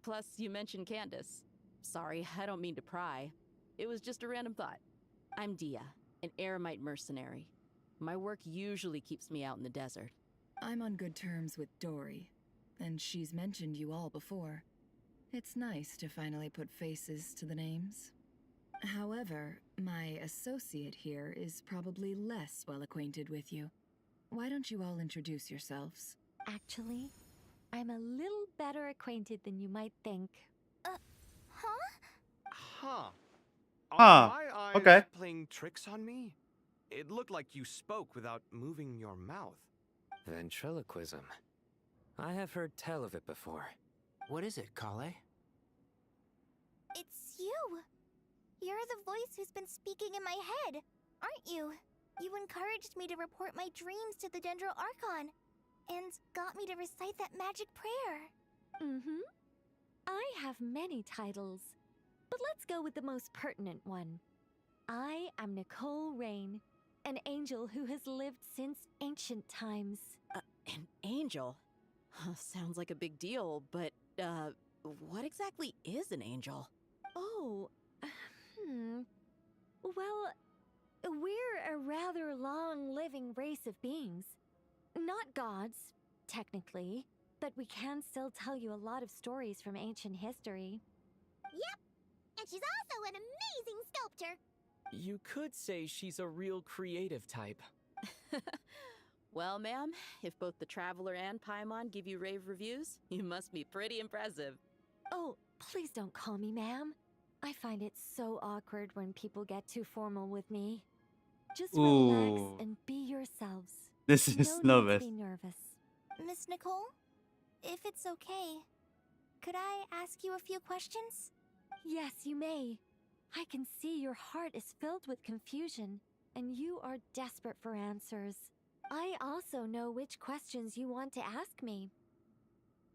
Plus, you mentioned Candace. Sorry, I don't mean to pry. It was just a random thought. I'm Dia, an Eremite mercenary. My work usually keeps me out in the desert. I'm on good terms with Dory, and she's mentioned you all before. It's nice to finally put faces to the names. However, my associate here is probably less well acquainted with you. Why don't you all introduce yourselves? Actually, I'm a little better acquainted than you might think. Huh. Huh, Are my eyes okay. playing tricks on me? It looked like you spoke without moving your mouth. Ventriloquism. I have heard tell of it before. What is it, Kale? It's you! You're the voice who's been speaking in my head, aren't you? You encouraged me to report my dreams to the Dendro Archon, and got me to recite that magic prayer. Mm-hmm. I have many titles, but let's go with the most pertinent one. I am Nicole Rain, an angel who has lived since ancient times. An angel? Sounds like a big deal, but, what exactly is an angel? Oh, well, we're a rather long-living race of beings. Not gods, technically, but we can still tell you a lot of stories from ancient history. Yep, and she's also an amazing sculptor. You could say she's a real creative type. Well, ma'am, if both the Traveler and Paimon give you rave reviews, you must be pretty impressive. Oh, please don't call me ma'am. I find it so awkward when people get too formal with me. Just relax Ooh. and be yourselves. This is no nervous. need to be nervous. Miss Nicole, if it's okay, could I ask you a few questions? Yes, you may. I can see your heart is filled with confusion, and you are desperate for answers. I also know which questions you want to ask me.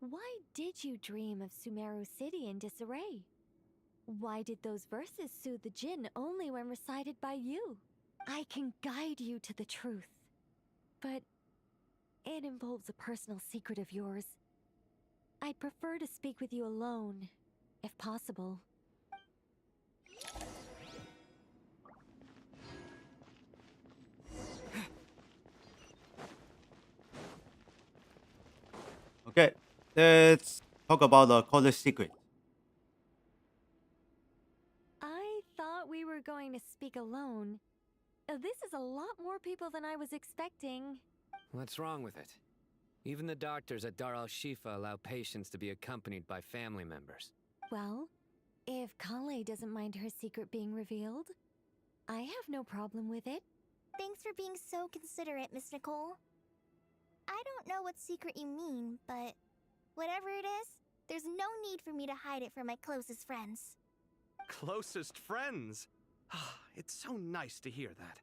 Why did you dream of Sumeru City in disarray? Why did those verses soothe the djinn only when recited by you? I can guide you to the truth, but it involves a personal secret of yours. I'd prefer to speak with you alone, if possible. Okay. let's talk about the college secret. I thought we were going to speak alone. This is a lot more people than I was expecting. What's wrong with it? Even the doctors at Dar al-Shifa allow patients to be accompanied by family members. Well, if Kale doesn't mind her secret being revealed, I have no problem with it. Thanks for being so considerate, Miss Nicole. I don't know what secret you mean, but whatever it is, there's no need for me to hide it from my closest friends. Closest friends? It's so nice to hear that.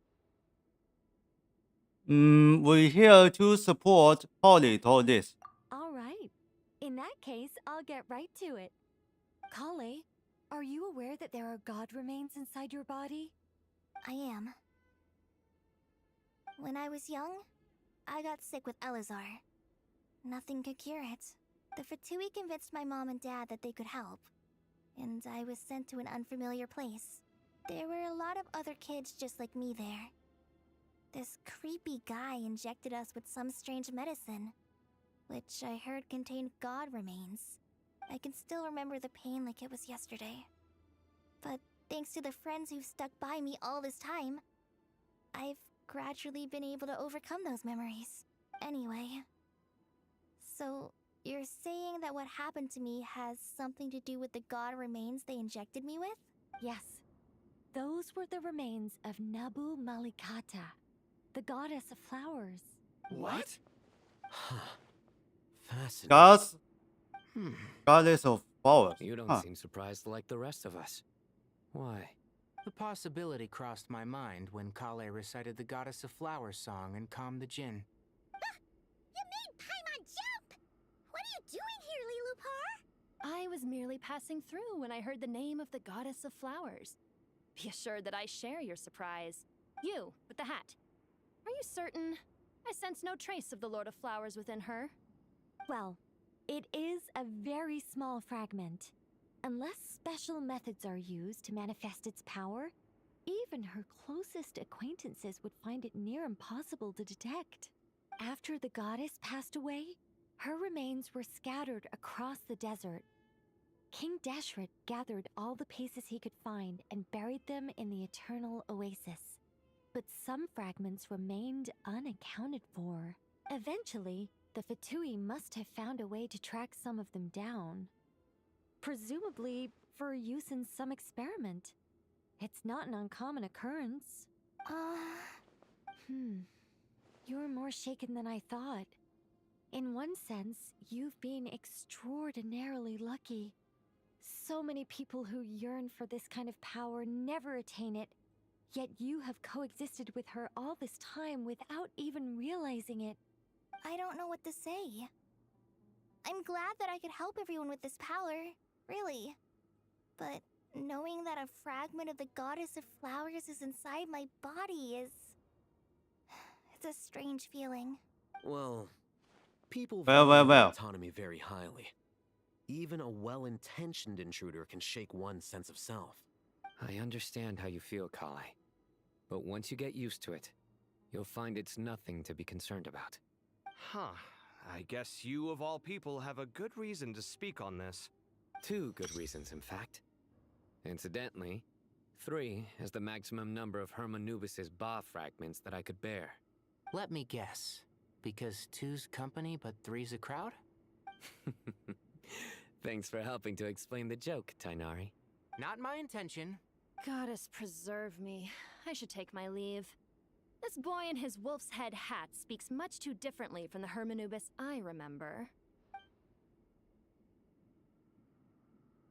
We're here to support Polly told this. All right. In that case, I'll get right to it. Kale, are you aware that there are god remains inside your body? I am. When I was young, I got sick with Elazar. Nothing could cure it. The Fatui convinced my mom and dad that they could help, and I was sent to an unfamiliar place. There were a lot of other kids just like me there. This creepy guy injected us with some strange medicine, which I heard contained god remains. I can still remember the pain like it was yesterday. But thanks to the friends who've stuck by me all this time, I've gradually been able to overcome those memories. Anyway, so you're saying that what happened to me has something to do with the god remains they injected me with? Yes. Those were the remains of Nabu Malikata, the goddess of flowers. What? Fascinating. Gods? Goddess of flowers. You don't seem surprised like the rest of us. Why? The possibility crossed my mind when Kale recited the Goddess of Flowers song and calmed the Jinn. You made Paimon jump! What are you doing here, Lilupar? I was merely passing through when I heard the name of the Goddess of Flowers. Be assured that I share your surprise. You, with the hat. Are you certain? I sense no trace of the Lord of Flowers within her. Well, it is a very small fragment. Unless special methods are used to manifest its power, even her closest acquaintances would find it near impossible to detect. After the goddess passed away, her remains were scattered across the desert. King Deshret gathered all the pieces he could find and buried them in the Eternal Oasis. But some fragments remained unaccounted for. Eventually, the Fatui must have found a way to track some of them down. Presumably for use in some experiment. It's not an uncommon occurrence. You're more shaken than I thought. In one sense, you've been extraordinarily lucky. So many people who yearn for this kind of power never attain it, yet you have coexisted with her all this time without even realizing it. I don't know what to say. I'm glad that I could help everyone with this power, really. But knowing that a fragment of the Goddess of Flowers is inside my body is... it's a strange feeling. Well, people Well. value autonomy very highly. Even a well-intentioned intruder can shake one's sense of self. I understand how you feel, Kale. But once you get used to it, you'll find it's nothing to be concerned about. Huh. I guess you, of all people, have a good reason to speak on this. 2 good reasons, in fact. Incidentally, 3 is the maximum number of Hermanubis' Ba fragments that I could bear. Let me guess. Because 2's company, but 3's a crowd? Thanks for helping to explain the joke, Tainari. Not my intention. Goddess preserve me. I should take my leave. This boy in his wolf's head hat speaks much too differently from the Hermanubis I remember.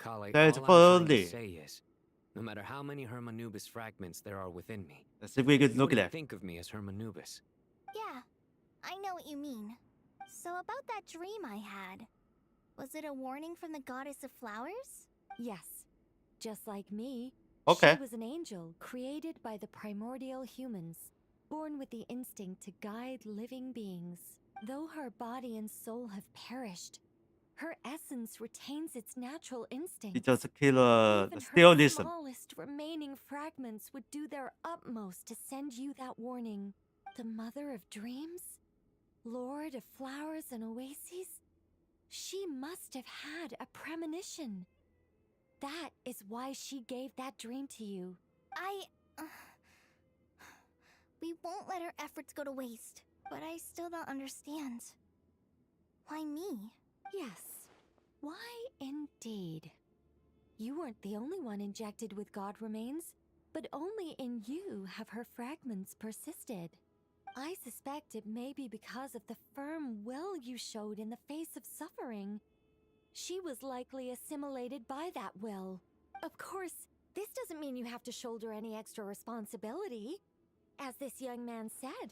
Kale, That's all I'm trying fully. to say is, no matter how many Hermanubis fragments there are within me, Let's see if we could look at you that. think of me as Hermanubis. Yeah, I know what you mean. So about that dream I had, was it a warning from the Goddess of Flowers? Yes. Just like me, Okay. she was an angel created by the primordial humans, born with the instinct to guide living beings. Though her body and soul have perished, her essence retains its natural instinct. He just kill the Even still her listen. smallest remaining fragments would do their utmost to send you that warning. The mother of dreams? Lord of flowers and oases? She must have had a premonition. That is why she gave that dream to you. We won't let our efforts go to waste. But I still don't understand. Why me? Yes. Why indeed? You weren't the only one injected with God remains, but only in you have her fragments persisted. I suspect it may be because of the firm will you showed in the face of suffering. She was likely assimilated by that will. Of course, this doesn't mean you have to shoulder any extra responsibility. As this young man said,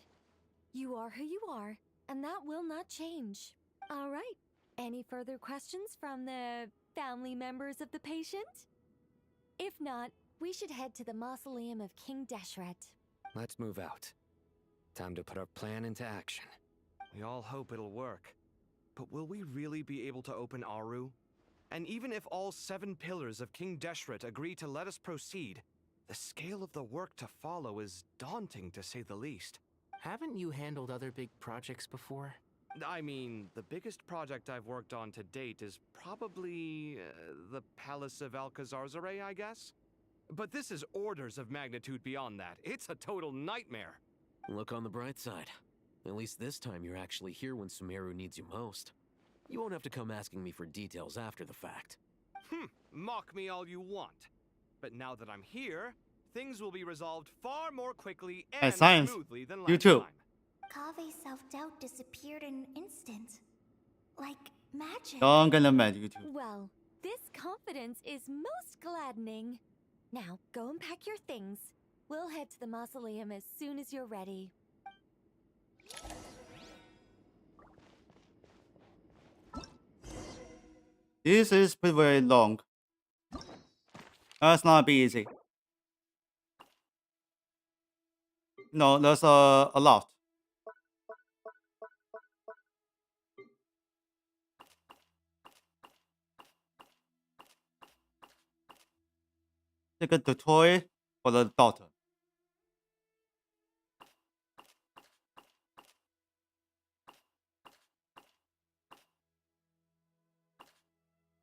you are who you are, and that will not change. All right. Any further questions from the family members of the patient? If not, we should head to the mausoleum of King Deshret. Let's move out. Time to put our plan into action. We all hope it'll work. But will we really be able to open Aru? And even if all 7 pillars of King Deshret agree to let us proceed, the scale of the work to follow is daunting, to say the least. Haven't you handled other big projects before? I mean, the biggest project I've worked on to date is probably the Palace of Alcazarzaray, I guess? But this is orders of magnitude beyond that. It's a total nightmare. Look on the bright side. At least this time you're actually here when Sumeru needs you most. You won't have to come asking me for details after the fact. Mock me all you want. But now that I'm here, things will be resolved far more quickly and smoothly than last time. Kave's self-doubt disappeared in an instant. Like magic. Don't get mad, YouTube. Well, this confidence is most gladdening. Now, go and pack your things. We'll head to the mausoleum as soon as you're ready. This is pretty very long. That's not be easy. No, there's a lot. Take the toy for the daughter.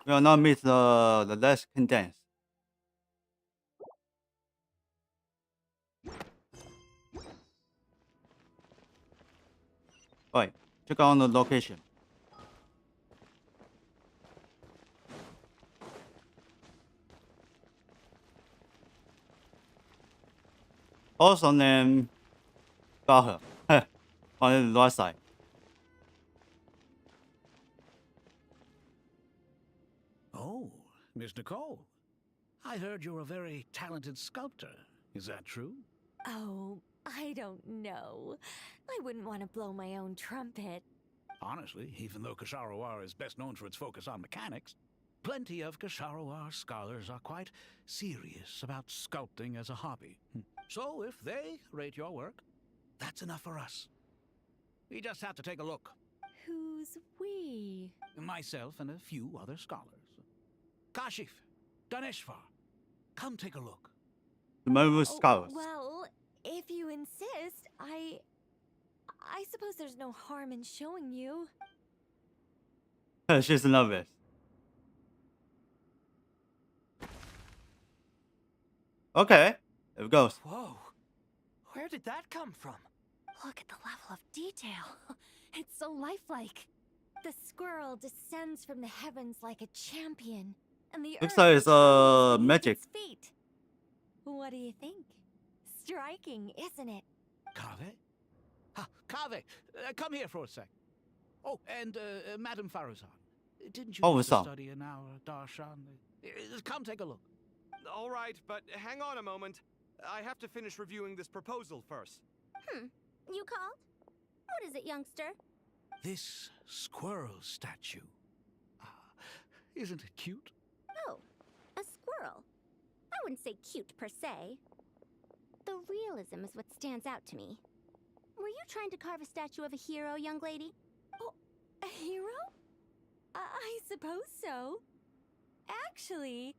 We will not miss the last condense. Alright, check out the location. Also named got her on the right side. Oh, Miss Nicole. I heard you're a very talented sculptor. Is that true? Oh, I don't know. I wouldn't want to blow my own trumpet. Honestly, even though Kasharawar is best known for its focus on mechanics, plenty of Kasharawar scholars are quite serious about sculpting as a hobby. So if they rate your work, that's enough for us. We just have to take a look. Who's we? Myself and a few other scholars. Kashif, Daneshvar, come take a look. The Marvel Scholars. Well, if you insist, I suppose there's no harm in showing you. She's in love with. Okay, there it goes. Whoa, where did that come from? Look at the level of detail. It's so lifelike. The squirrel descends from the heavens like a champion, and the Looks earth like it's trembles beneath magic. its feet. What do you think? Striking, isn't it? Kave? Kave, come here for a sec. Oh, and Madam Farazan, didn't you Oh, need what's to up? study in our darshan? Come take a look. All right, but hang on a moment. I have to finish reviewing this proposal first. You called? What is it, youngster? This squirrel statue. Isn't it cute? Oh, a squirrel. I wouldn't say cute per se. The realism is what stands out to me. Were you trying to carve a statue of a hero, young lady? Oh, a hero? I suppose so. Actually,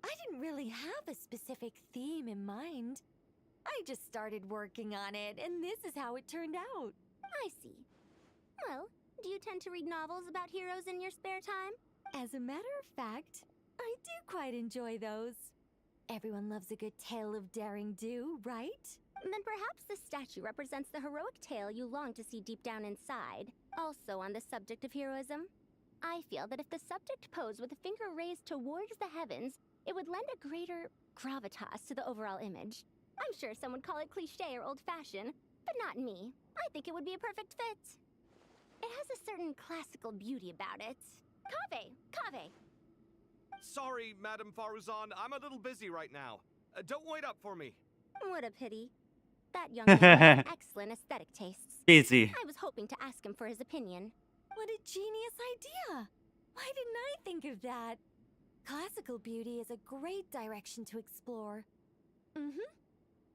I didn't really have a specific theme in mind. I just started working on it, and this is how it turned out. I see. Well, Do you tend to read novels about heroes in your spare time? As a matter of fact, I do quite enjoy those. Everyone loves a good tale of daring do, right? Then perhaps this statue represents the heroic tale you long to see deep down inside. Also on the subject of heroism, I feel that if the subject posed with a finger raised towards the heavens, it would lend a greater gravitas to the overall image. I'm sure some would call it cliché or old-fashioned, but not me. I think it would be a perfect fit. It has a certain classical beauty about it. Kaveh! Sorry, Madame Faruzan, I'm a little busy right now. Don't wait up for me. What a pity. That young man has excellent aesthetic tastes. Busy. I was hoping to ask him for his opinion. What a genius idea! Why didn't I think of that? Classical beauty is a great direction to explore.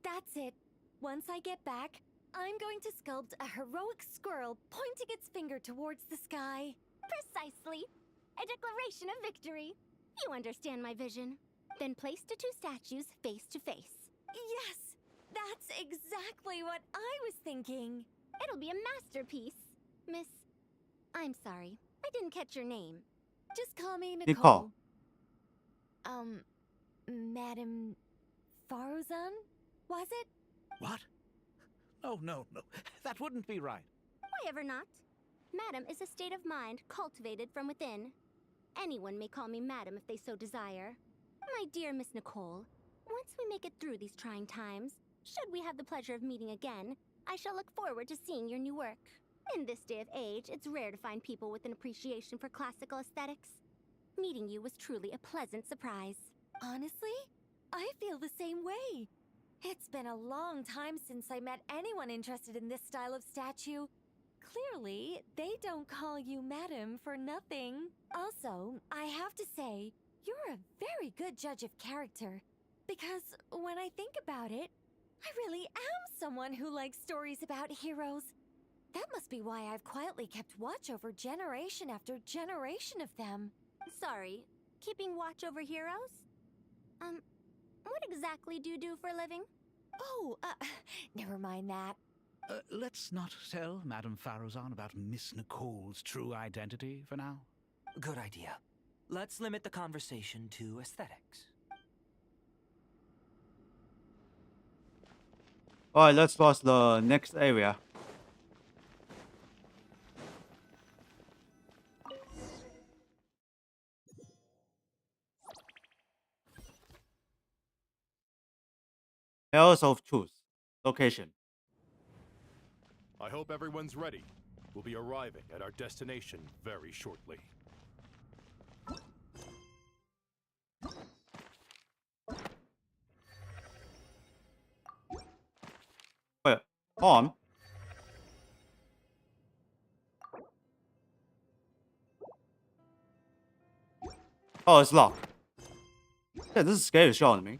That's it. Once I get back, I'm going to sculpt a heroic squirrel pointing its finger towards the sky. Precisely. A declaration of victory. You understand my vision. Then place the two statues face to face. Yes! That's exactly what I was thinking. It'll be a masterpiece. Miss... I'm sorry. I didn't catch your name. Just call me Nicole. Madame Faruzan? Was it? What? Oh, no. That wouldn't be right. Why ever not? Madam is a state of mind cultivated from within. Anyone may call me Madam if they so desire. My dear Miss Nicole, once we make it through these trying times, should we have the pleasure of meeting again, I shall look forward to seeing your new work. In this day of age, it's rare to find people with an appreciation for classical aesthetics. Meeting you was truly a pleasant surprise. Honestly, I feel the same way. It's been a long time since I met anyone interested in this style of statue. Clearly, they don't call you Madam for nothing. Also, I have to say, you're a very good judge of character. Because when I think about it, I really am someone who likes stories about heroes. That must be why I've quietly kept watch over generation after generation of them. Sorry, keeping watch over heroes? What exactly do you do for a living? Oh, never mind that. Let's not tell Madame Faruzan about Miss Nicole's true identity for now. Good idea. Let's limit the conversation to aesthetics. Alright, let's watch the next area. Hells of Truth. Location. I hope everyone's ready. We'll be arriving at our destination very shortly. Wait, hold on. Oh, it's locked. Yeah, this is scary as shit to me.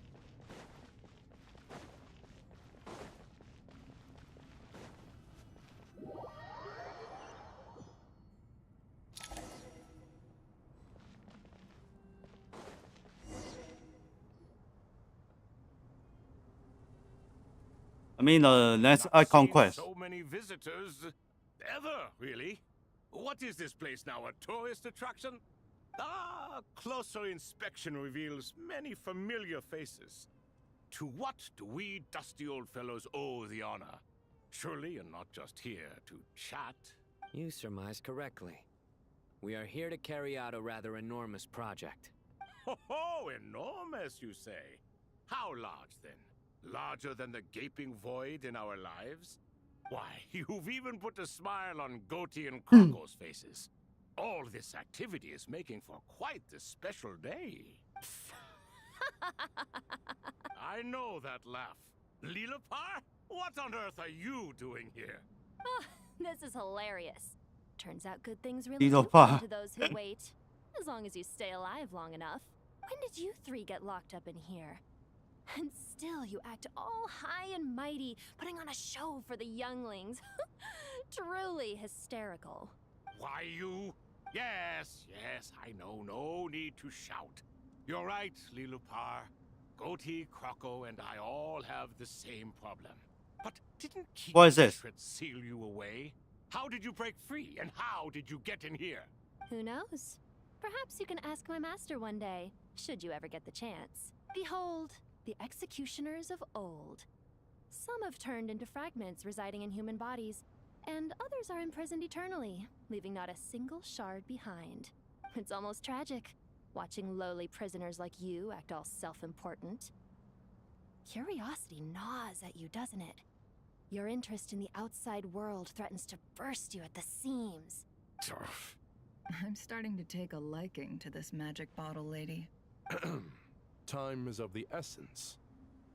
I mean, that's Archon quest. So many visitors ever, really? What is this place now, a tourist attraction? Ah, closer inspection reveals many familiar faces. To what do we dusty old fellows owe the honor? Surely you're not just here to chat. You surmise correctly. We are here to carry out a rather enormous project. Ho, enormous, you say? How large, then? Larger than the gaping void in our lives? Why, you've even put a smile on Goatee and Kroko's faces. All this activity is making for quite the special day. I know that laugh. Lilipar? What on earth are you doing here? Oh, this is hilarious. Turns out good things really do Lilipar. come to those who wait. As long as you stay alive long enough. When did you three get locked up in here? And still you act all high and mighty, putting on a show for the younglings. Truly hysterical. Why, you? Yes, I know. No need to shout. You're right, Lilipar. Goatee, Kroko, and I all have the same problem. But didn't King What is this? Deshret seal you away? How did you break free, and how did you get in here? Who knows? Perhaps you can ask my master one day, should you ever get the chance. Behold, the executioners of old. Some have turned into fragments residing in human bodies, and others are imprisoned eternally, leaving not a single shard behind. It's almost tragic, watching lowly prisoners like you act all self-important. Curiosity gnaws at you, doesn't it? Your interest in the outside world threatens to burst you at the seams. I'm starting to take a liking to this magic bottle lady. Time is of the essence.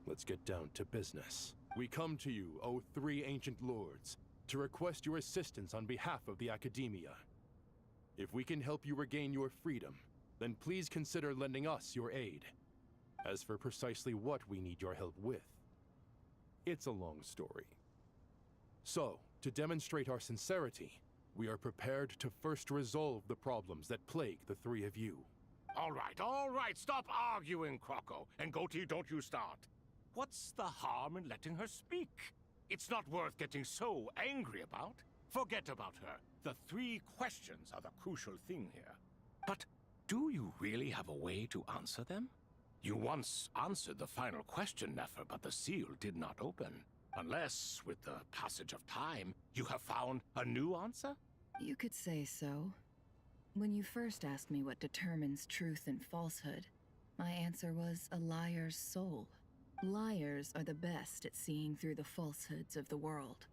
Let's get down to business. We come to you, O three ancient lords, to request your assistance on behalf of the Academia. If we can help you regain your freedom, then please consider lending us your aid. As for precisely what we need your help with, it's a long story. So, to demonstrate our sincerity, we are prepared to first resolve the problems that plague the three of you. All right, stop arguing, Croco, and Goatee, don't you start. What's the harm in letting her speak? It's not worth getting so angry about. Forget about her. The three questions are the crucial thing here. But do you really have a way to answer them? You once answered the final question, Nefer, but the seal did not open. Unless, with the passage of time, you have found a new answer? You could say so. When you first asked me what determines truth and falsehood, my answer was a liar's soul. Liars are the best at seeing through the falsehoods of the world.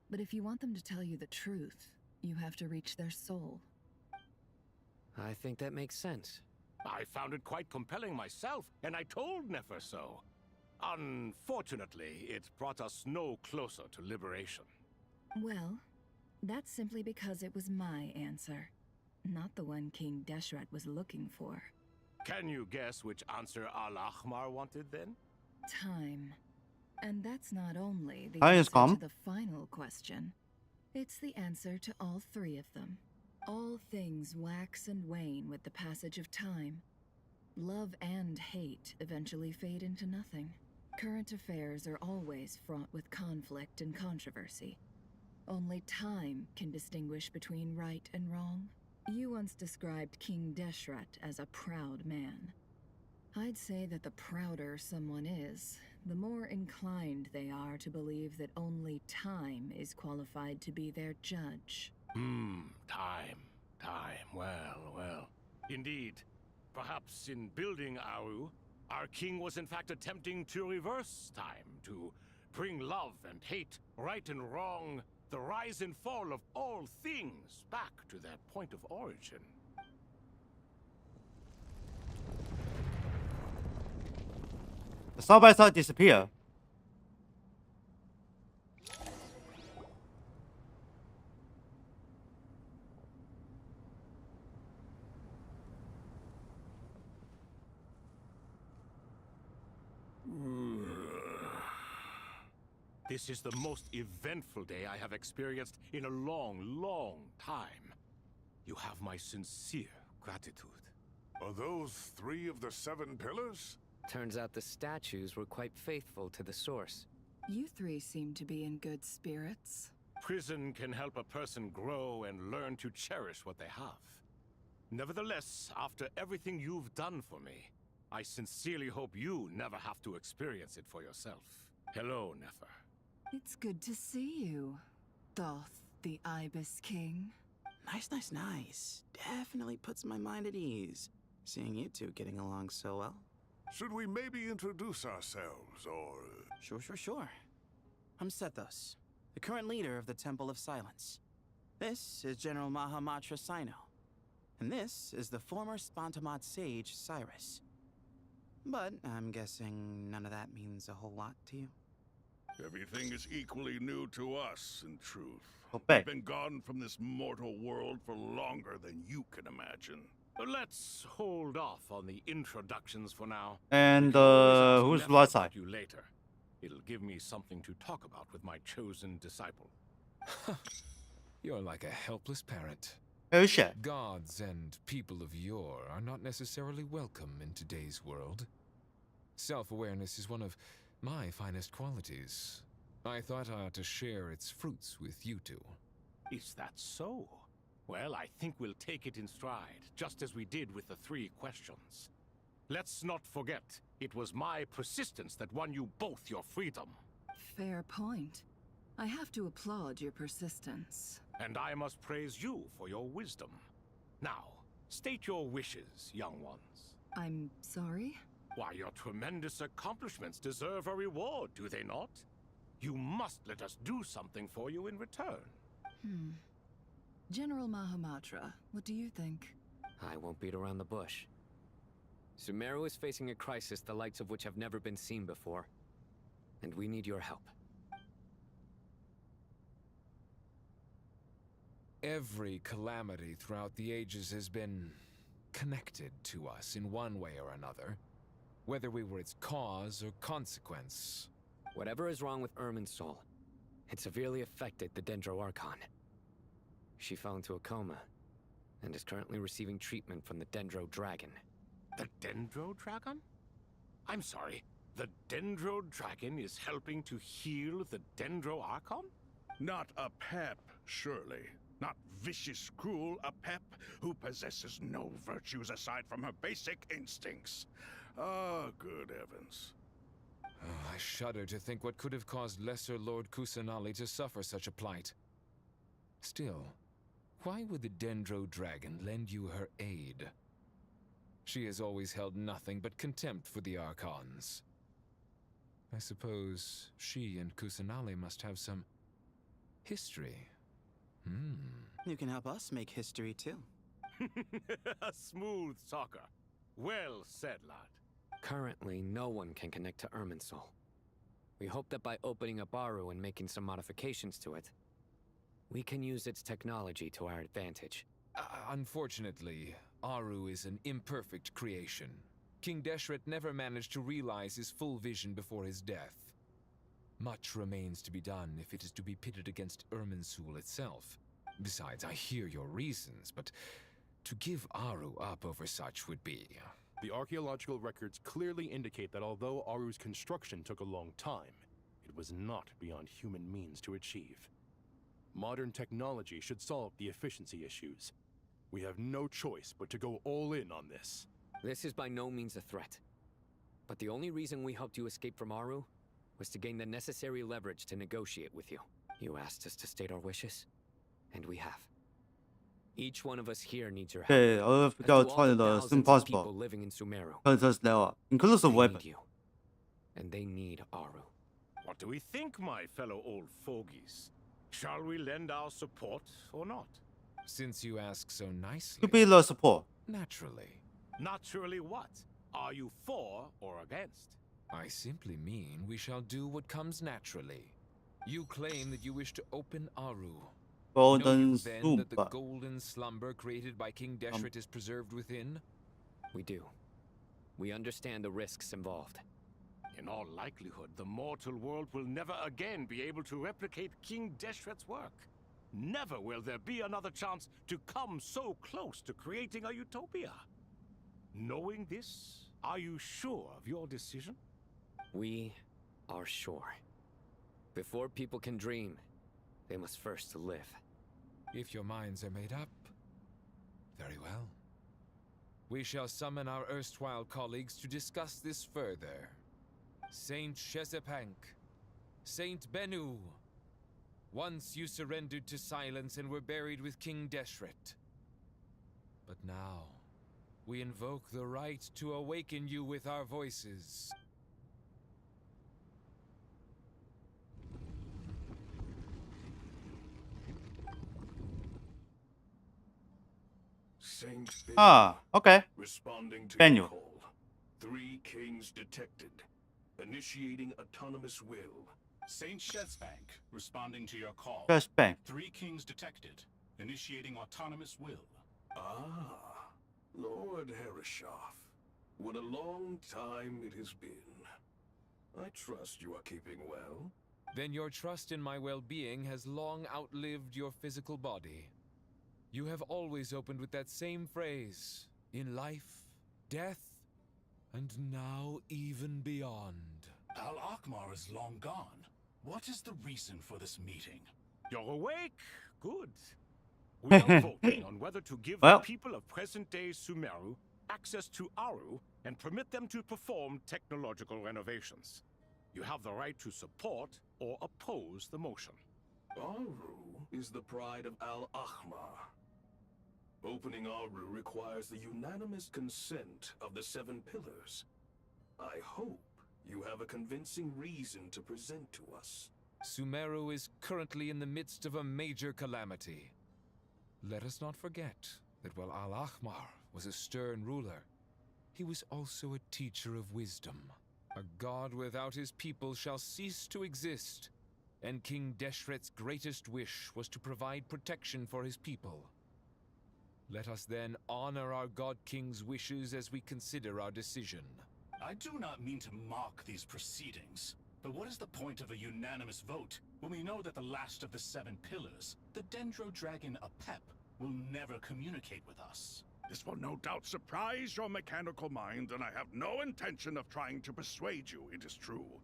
But if you want them to tell you the truth, you have to reach their soul. I think that makes sense. I found it quite compelling myself, and I told Nefer so. Unfortunately, it brought us no closer to liberation. Well, that's simply because it was my answer, not the one King Deshret was looking for. Can you guess which answer Al-Ahmar wanted then? Time. And that's not only the Hi, answer Scum. to the final question. It's the answer to all three of them. All things wax and wane with the passage of time. Love and hate eventually fade into nothing. Current affairs are always fraught with conflict and controversy. Only time can distinguish between right and wrong. You once described King Deshret as a proud man. I'd say that the prouder someone is, the more inclined they are to believe that only time is qualified to be their judge. Time. Well. Indeed. Perhaps in building Aru, our king was in fact attempting to reverse time, to bring love and hate, right and wrong, the rise and fall of all things back to their point of origin. The side by side disappear. This is the most eventful day I have experienced in a long time. You have my sincere gratitude. Are those 3 of the 7 pillars? Turns out the statues were quite faithful to the source. You three seem to be in good spirits. Prison can help a person grow and learn to cherish what they have. Nevertheless, after everything you've done for me, I sincerely hope you never have to experience it for yourself. Hello, Nefer. It's good to see you, Thoth, the Ibis King. Nice. Definitely puts my mind at ease, seeing you two getting along so well. Should we maybe introduce ourselves, or... Sure. I'm Sethos, the current leader of the Temple of Silence. This is General Mahamatra Sino. And this is the former Spantamad sage, Cyrus. But I'm guessing none of that means a whole lot to you. Everything is equally new to us, in truth. Okay. We've been gone from this mortal world for longer than you can imagine. Let's hold off on the introductions for now. And who's Nefer right side? about you later. It'll give me something to talk about with my chosen disciple. You're like a helpless parent. Oh shit. Gods and people of yore are not necessarily welcome in today's world. Self-awareness is one of my finest qualities. I thought I ought to share its fruits with you two. Is that so? Well, I think we'll take it in stride, just as we did with the 3 questions. Let's not forget, it was my persistence that won you both your freedom. Fair point. I have to applaud your persistence. And I must praise you for your wisdom. Now, state your wishes, young ones. I'm sorry? Why, your tremendous accomplishments deserve a reward, do they not? You must let us do something for you in return. General Mahamatra, what do you think? I won't beat around the bush. Sumeru is facing a crisis the likes of which have never been seen before. And we need your help. Every calamity throughout the ages has been connected to us in one way or another, whether we were its cause or consequence. Whatever is wrong with Irminsul, it severely affected the Dendro Archon. She fell into a coma, and is currently receiving treatment from the Dendro Dragon. The Dendro Dragon? I'm sorry, the Dendro Dragon is helping to heal the Dendro Archon? Not a pep, surely. Not vicious, cruel, a pep who possesses no virtues aside from her basic instincts. Ah, good heavens. Oh, I shudder to think what could have caused Lesser Lord Kusanali to suffer such a plight. Still, why would the Dendro Dragon lend you her aid? She has always held nothing but contempt for the Archons. I suppose she and Kusanali must have some history. You can help us make history too. A smooth talker. Well said, lad. Currently, no one can connect to Irminsul. We hope that by opening up Aru and making some modifications to it, we can use its technology to our advantage. Unfortunately, Aru is an imperfect creation. King Deshret never managed to realize his full vision before his death. Much remains to be done if it is to be pitted against Irminsul itself. Besides, I hear your reasons, but to give Aru up over such would be... The archaeological records clearly indicate that although Aru's construction took a long time, it was not beyond human means to achieve. Modern technology should solve the efficiency issues. We have no choice but to go all in on this. This is by no means a threat. But the only reason we helped you escape from Aru was to gain the necessary leverage to negotiate with you. You asked us to state our wishes, and we have. Each one of us here needs your help. Okay, I'll figure out the impossible. Living in Sumeru. Inclusive weapon. You, and they need Aru. What do we think, my fellow old fogies? Shall we lend our support or not? Since you ask so nicely... To be the support. Naturally. Naturally what? Are you for or against? I simply mean we shall do what comes naturally. You claim that you wish to open Aru. Golden know you then that the Super. golden slumber created by King Deshret is preserved within? We do. We understand the risks involved. In all likelihood, the mortal world will never again be able to replicate King Deshret's work. Never will there be another chance to come so close to creating a utopia. Knowing this, are you sure of your decision? We are sure. Before people can dream, they must first live. If your minds are made up, very well. We shall summon our erstwhile colleagues to discuss this further. Saint Shezepank, Saint Bennu, once you surrendered to silence and were buried with King Deshret. But now, we invoke the right to awaken you with our voices. Saint Okay. Responding to Bennu. your call. 3 kings detected. Initiating autonomous will. Saint Shezbank, responding to your call. Shezbank. 3 kings detected. Initiating autonomous will. Ah, Lord Herreshoff. What a long time it has been. I trust you are keeping well. Then your trust in my well-being has long outlived your physical body. You have always opened with that same phrase, in life, death, and now even beyond. Al Akmar is long gone. What is the reason for this meeting? You're awake? Good. We are voting on whether to give Well. the people of present-day Sumeru access to Aru and permit them to perform technological renovations. You have the right to support or oppose the motion. Aru is the pride of Al-Ahmar. Opening Aru requires the unanimous consent of the 7 pillars. I hope you have a convincing reason to present to us. Sumeru is currently in the midst of a major calamity. Let us not forget that while Al-Ahmar was a stern ruler, he was also a teacher of wisdom. A god without his people shall cease to exist, and King Deshret's greatest wish was to provide protection for his people. Let us then honor our God King's wishes as we consider our decision. I do not mean to mock these proceedings, but what is the point of a unanimous vote when we know that the last of the 7 pillars, the Dendro Dragon Apep, will never communicate with us? This will no doubt surprise your mechanical mind, and I have no intention of trying to persuade you it is true.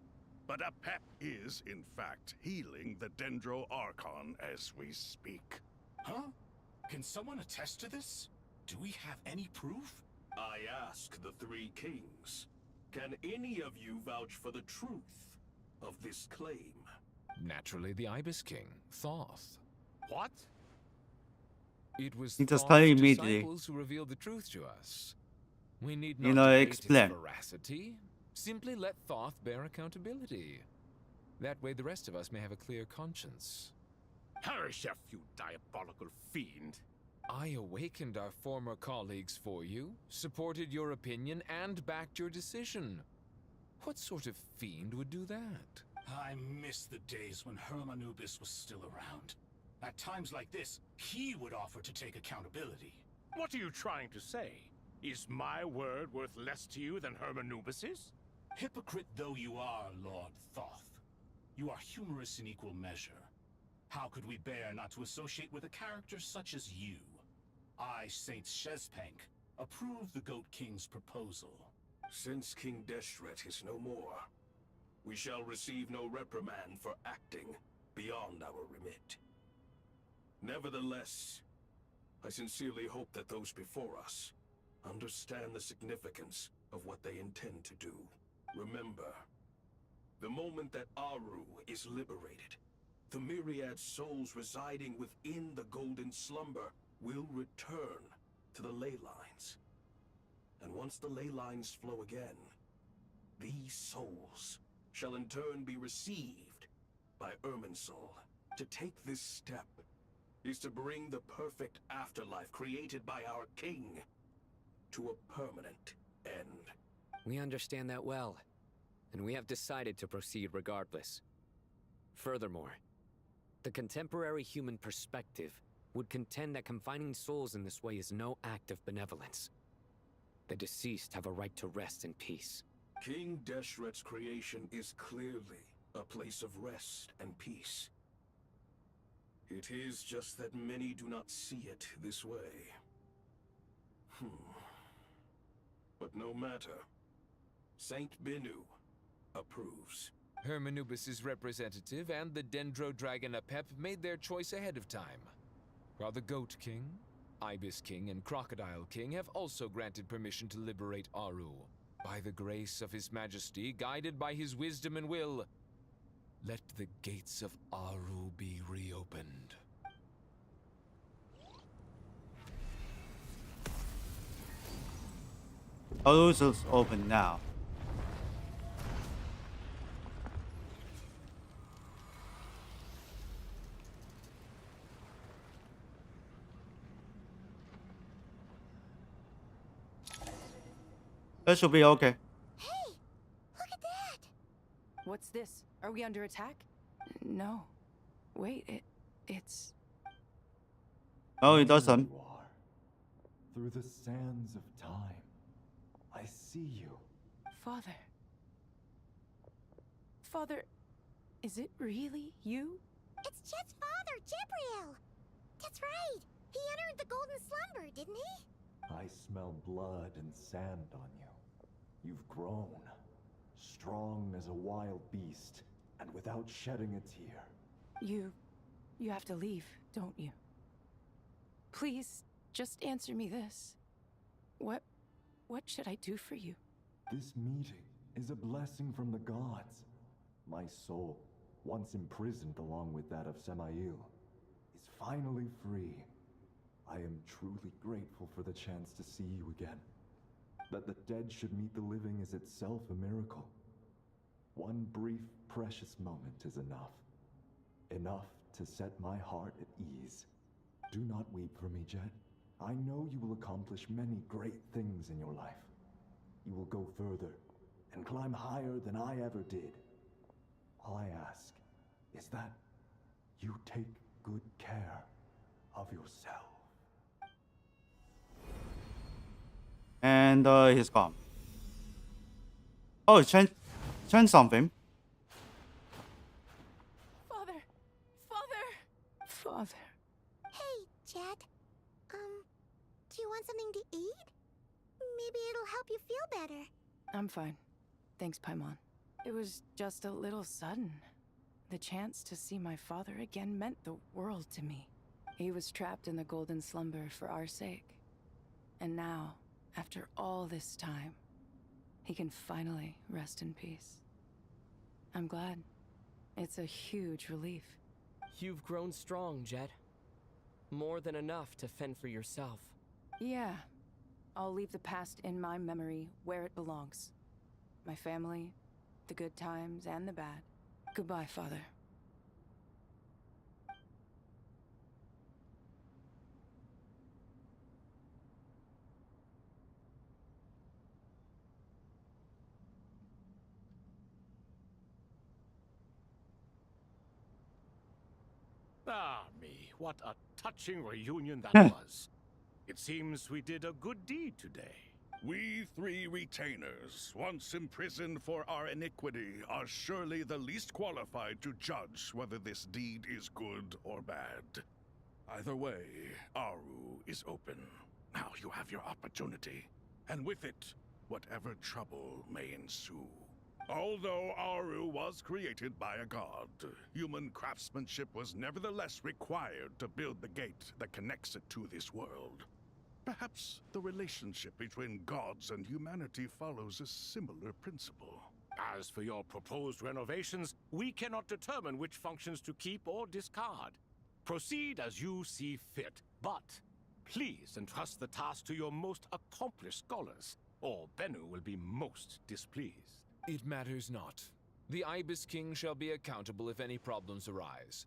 But Apep is, in fact, healing the Dendro Archon as we speak. Huh? Can someone attest to this? Do we have any proof? I ask the 3 kings. Can any of you vouch for the truth of this claim? Naturally, the Ibis King, Thoth. What? It was He just Thoth's tell you immediately. disciples who revealed the truth to us. We need You not know, debate explain. its veracity. Simply let Thoth bear accountability. That way the rest of us may have a clear conscience. Harishef, you diabolical fiend. I awakened our former colleagues for you, supported your opinion, and backed your decision. What sort of fiend would do that? I miss the days when Hermanubis was still around. At times like this, he would offer to take accountability. What are you trying to say? Is my word worth less to you than Hermanubis's? Hypocrite though you are, Lord Thoth, you are humorous in equal measure. How could we bear not to associate with a character such as you? I, Saint Shezpank, approve the Goat King's proposal. Since King Deshret is no more, we shall receive no reprimand for acting beyond our remit. Nevertheless, I sincerely hope that those before us understand the significance of what they intend to do. Remember, the moment that Aru is liberated, the myriad souls residing within the Golden Slumber will return to the ley lines. And once the ley lines flow again, these souls shall in turn be received by Irminsul. To take this step is to bring the perfect afterlife created by our king to a permanent end. We understand that well, and we have decided to proceed regardless. Furthermore, the contemporary human perspective would contend that confining souls in this way is no act of benevolence. The deceased have a right to rest in peace. King Deshret's creation is clearly a place of rest and peace. It is just that many do not see it this way. But no matter. Saint Binu approves. Hermanubis' representative and the Dendro Dragon Apep made their choice ahead of time, while the Goat King, Ibis King, and Crocodile King have also granted permission to liberate Aru. By the grace of His Majesty, guided by his wisdom and will, let the gates of Aru be reopened. Aru's open now. That should be okay. What's this? Are we under attack? No. Wait, it's... Oh, it doesn't. Through the sands of time, I see you. Father. Father, is it really you? It's Jet's father, Jibriel! That's right! He entered the Golden Slumber, didn't he? I smell blood and sand on you. You've grown, strong as a wild beast, and without shedding a tear. You have to leave, don't you? Please, just answer me this. What should I do for you? This meeting is a blessing from the gods. My soul, once imprisoned along with that of Samael, is finally free. I am truly grateful for the chance to see you again. That the dead should meet the living is itself a miracle. One brief, precious moment is enough. Enough to set my heart at ease. Do not weep for me, Jet. I know you will accomplish many great things in your life. You will go further and climb higher than I ever did. All I ask is that you take good care of yourself. And he's gone. Oh, change something. Father. Hey, Jet. Do you want something to eat? Maybe it'll help you feel better. I'm fine. Thanks, Paimon. It was just a little sudden. The chance to see my father again meant the world to me. He was trapped in the golden slumber for our sake. And now, after all this time, he can finally rest in peace. I'm glad. It's a huge relief. You've grown strong, Jet. More than enough to fend for yourself. Yeah. I'll leave the past in my memory where it belongs. My family, the good times and the bad. Goodbye, Father. Ah, me, what a touching reunion that was. It seems we did a good deed today. We three retainers, once imprisoned for our iniquity, are surely the least qualified to judge whether this deed is good or bad. Either way, Aru is open. Now you have your opportunity, and with it, whatever trouble may ensue. Although Aru was created by a god, human craftsmanship was nevertheless required to build the gate that connects it to this world. Perhaps the relationship between gods and humanity follows a similar principle. As for your proposed renovations, we cannot determine which functions to keep or discard. Proceed as you see fit, but please entrust the task to your most accomplished scholars, or Bennu will be most displeased. It matters not. The Ibis King shall be accountable if any problems arise.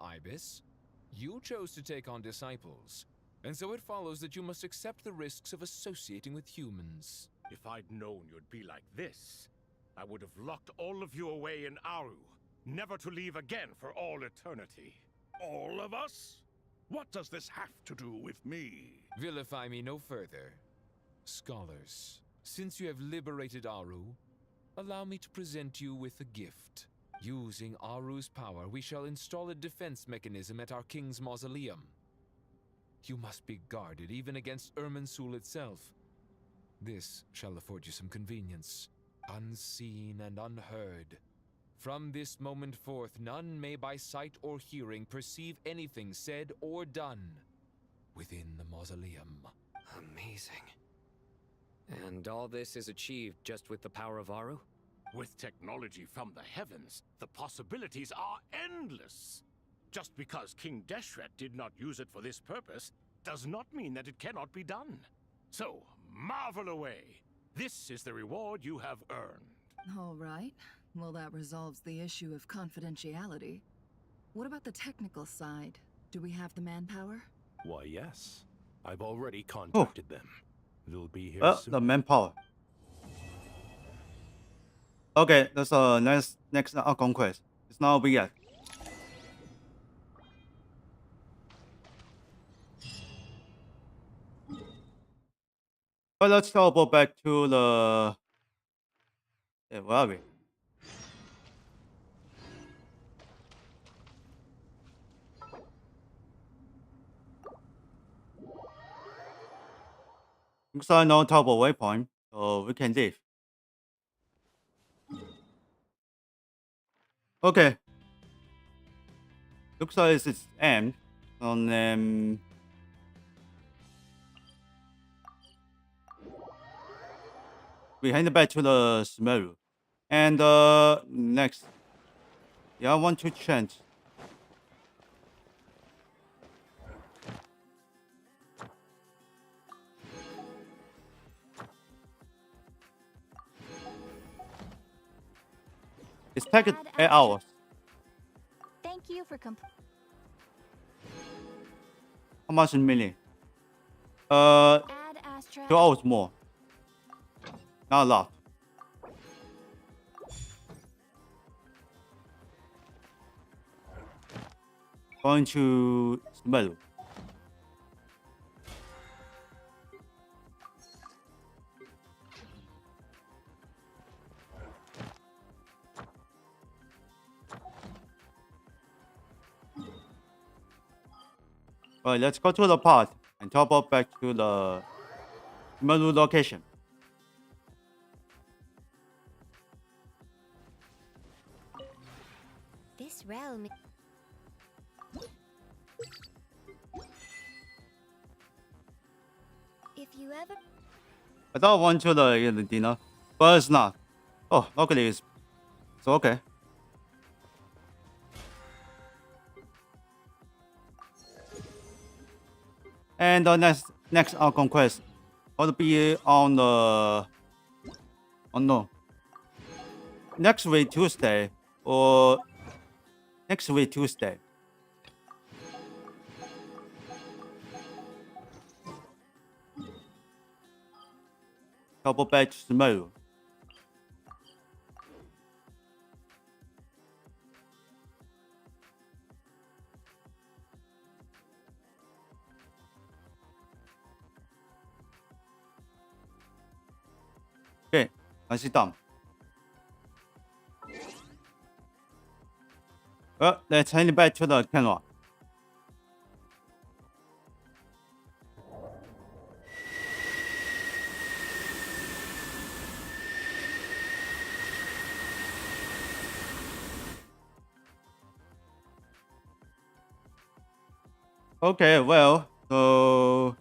Ibis, you chose to take on disciples, and so it follows that you must accept the risks of associating with humans. If I'd known you'd be like this, I would have locked all of you away in Aru, never to leave again for all eternity. All of us? What does this have to do with me? Vilify me no further. Scholars, since you have liberated Aru, allow me to present you with a gift. Using Aru's power, we shall install a defense mechanism at our king's mausoleum. You must be guarded even against Irminsul itself. This shall afford you some convenience, unseen and unheard. From this moment forth, none may by sight or hearing perceive anything said or done within the mausoleum. Amazing. And all this is achieved just with the power of Aru? With technology from the heavens, the possibilities are endless. Just because King Deshret did not use it for this purpose does not mean that it cannot be done. So, marvel away. This is the reward you have earned. All right. Well, that resolves the issue of confidentiality. What about the technical side? Do we have the manpower? Why, yes. I've already contacted them. They'll be here soon. The manpower. Okay, that's next Archon quest. It's not over yet. But let's teleport back to the... where are we? Looks like no teleport waypoint, so we can leave. Okay. looks like it's end. On we hand it back to the Smeru. And next, yeah, I want to change. It's taken 8 hours. Thank you for How much in million? Add 2 hours more. Not a lot. Going to Smeru. Alright, let's go to the pod and teleport back to the Smeru location. This realm. If you ever. I thought I went to the dinner, but it's not. Oh, luckily it's okay. And the next Archon quest will be on the no, next week Tuesday or next week Tuesday. Couple batch tomorrow. Okay, I sit down. Well, let's hand it back to the camera. Okay, well, so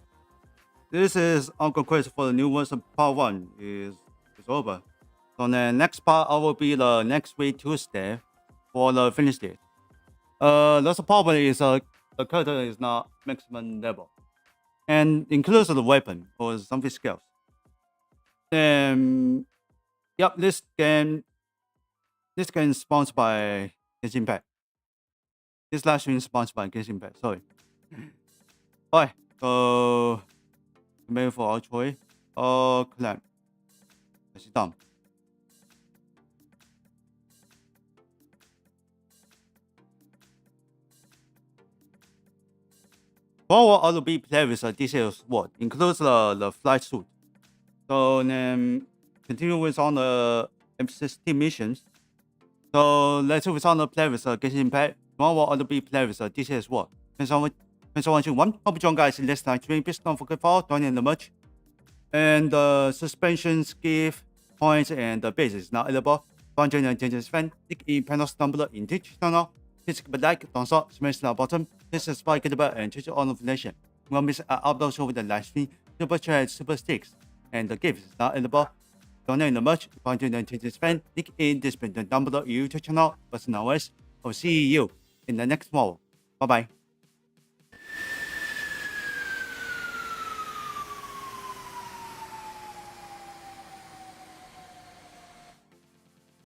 this is Uncle Chris for the new ones. Part 1 is over. So the next part I will be the next week Tuesday for the finish date. That's problem is the character is not maximum level, and includes the weapon or something skills. Yep, this game is sponsored by Genshin Impact. This live stream is sponsored by Genshin Impact. Sorry. Alright, so maybe for our choice or clan. Let's sit down. For other B players, this is what includes the flight suit. So continue with on the M16 missions. So let's with on the players Genshin Impact. For other B players, this is what. Thanks so much, everyone. Hope you join guys in this time stream. Please don't forget for donating the merch. And suspensions, gift, points, and the base is now available. Join the Genshin fan. Click in panels down below in Twitch channel. Please give a like, thumbs up, smash the button. Please subscribe to the bell and check all notifications. We will miss an upload show with the live stream, super chat, super sticks, and the gifts is now available. Donate the merch. Join the Genshin fan. Click in description down below YouTube channel. But now, I'll see you in the next one. Bye bye.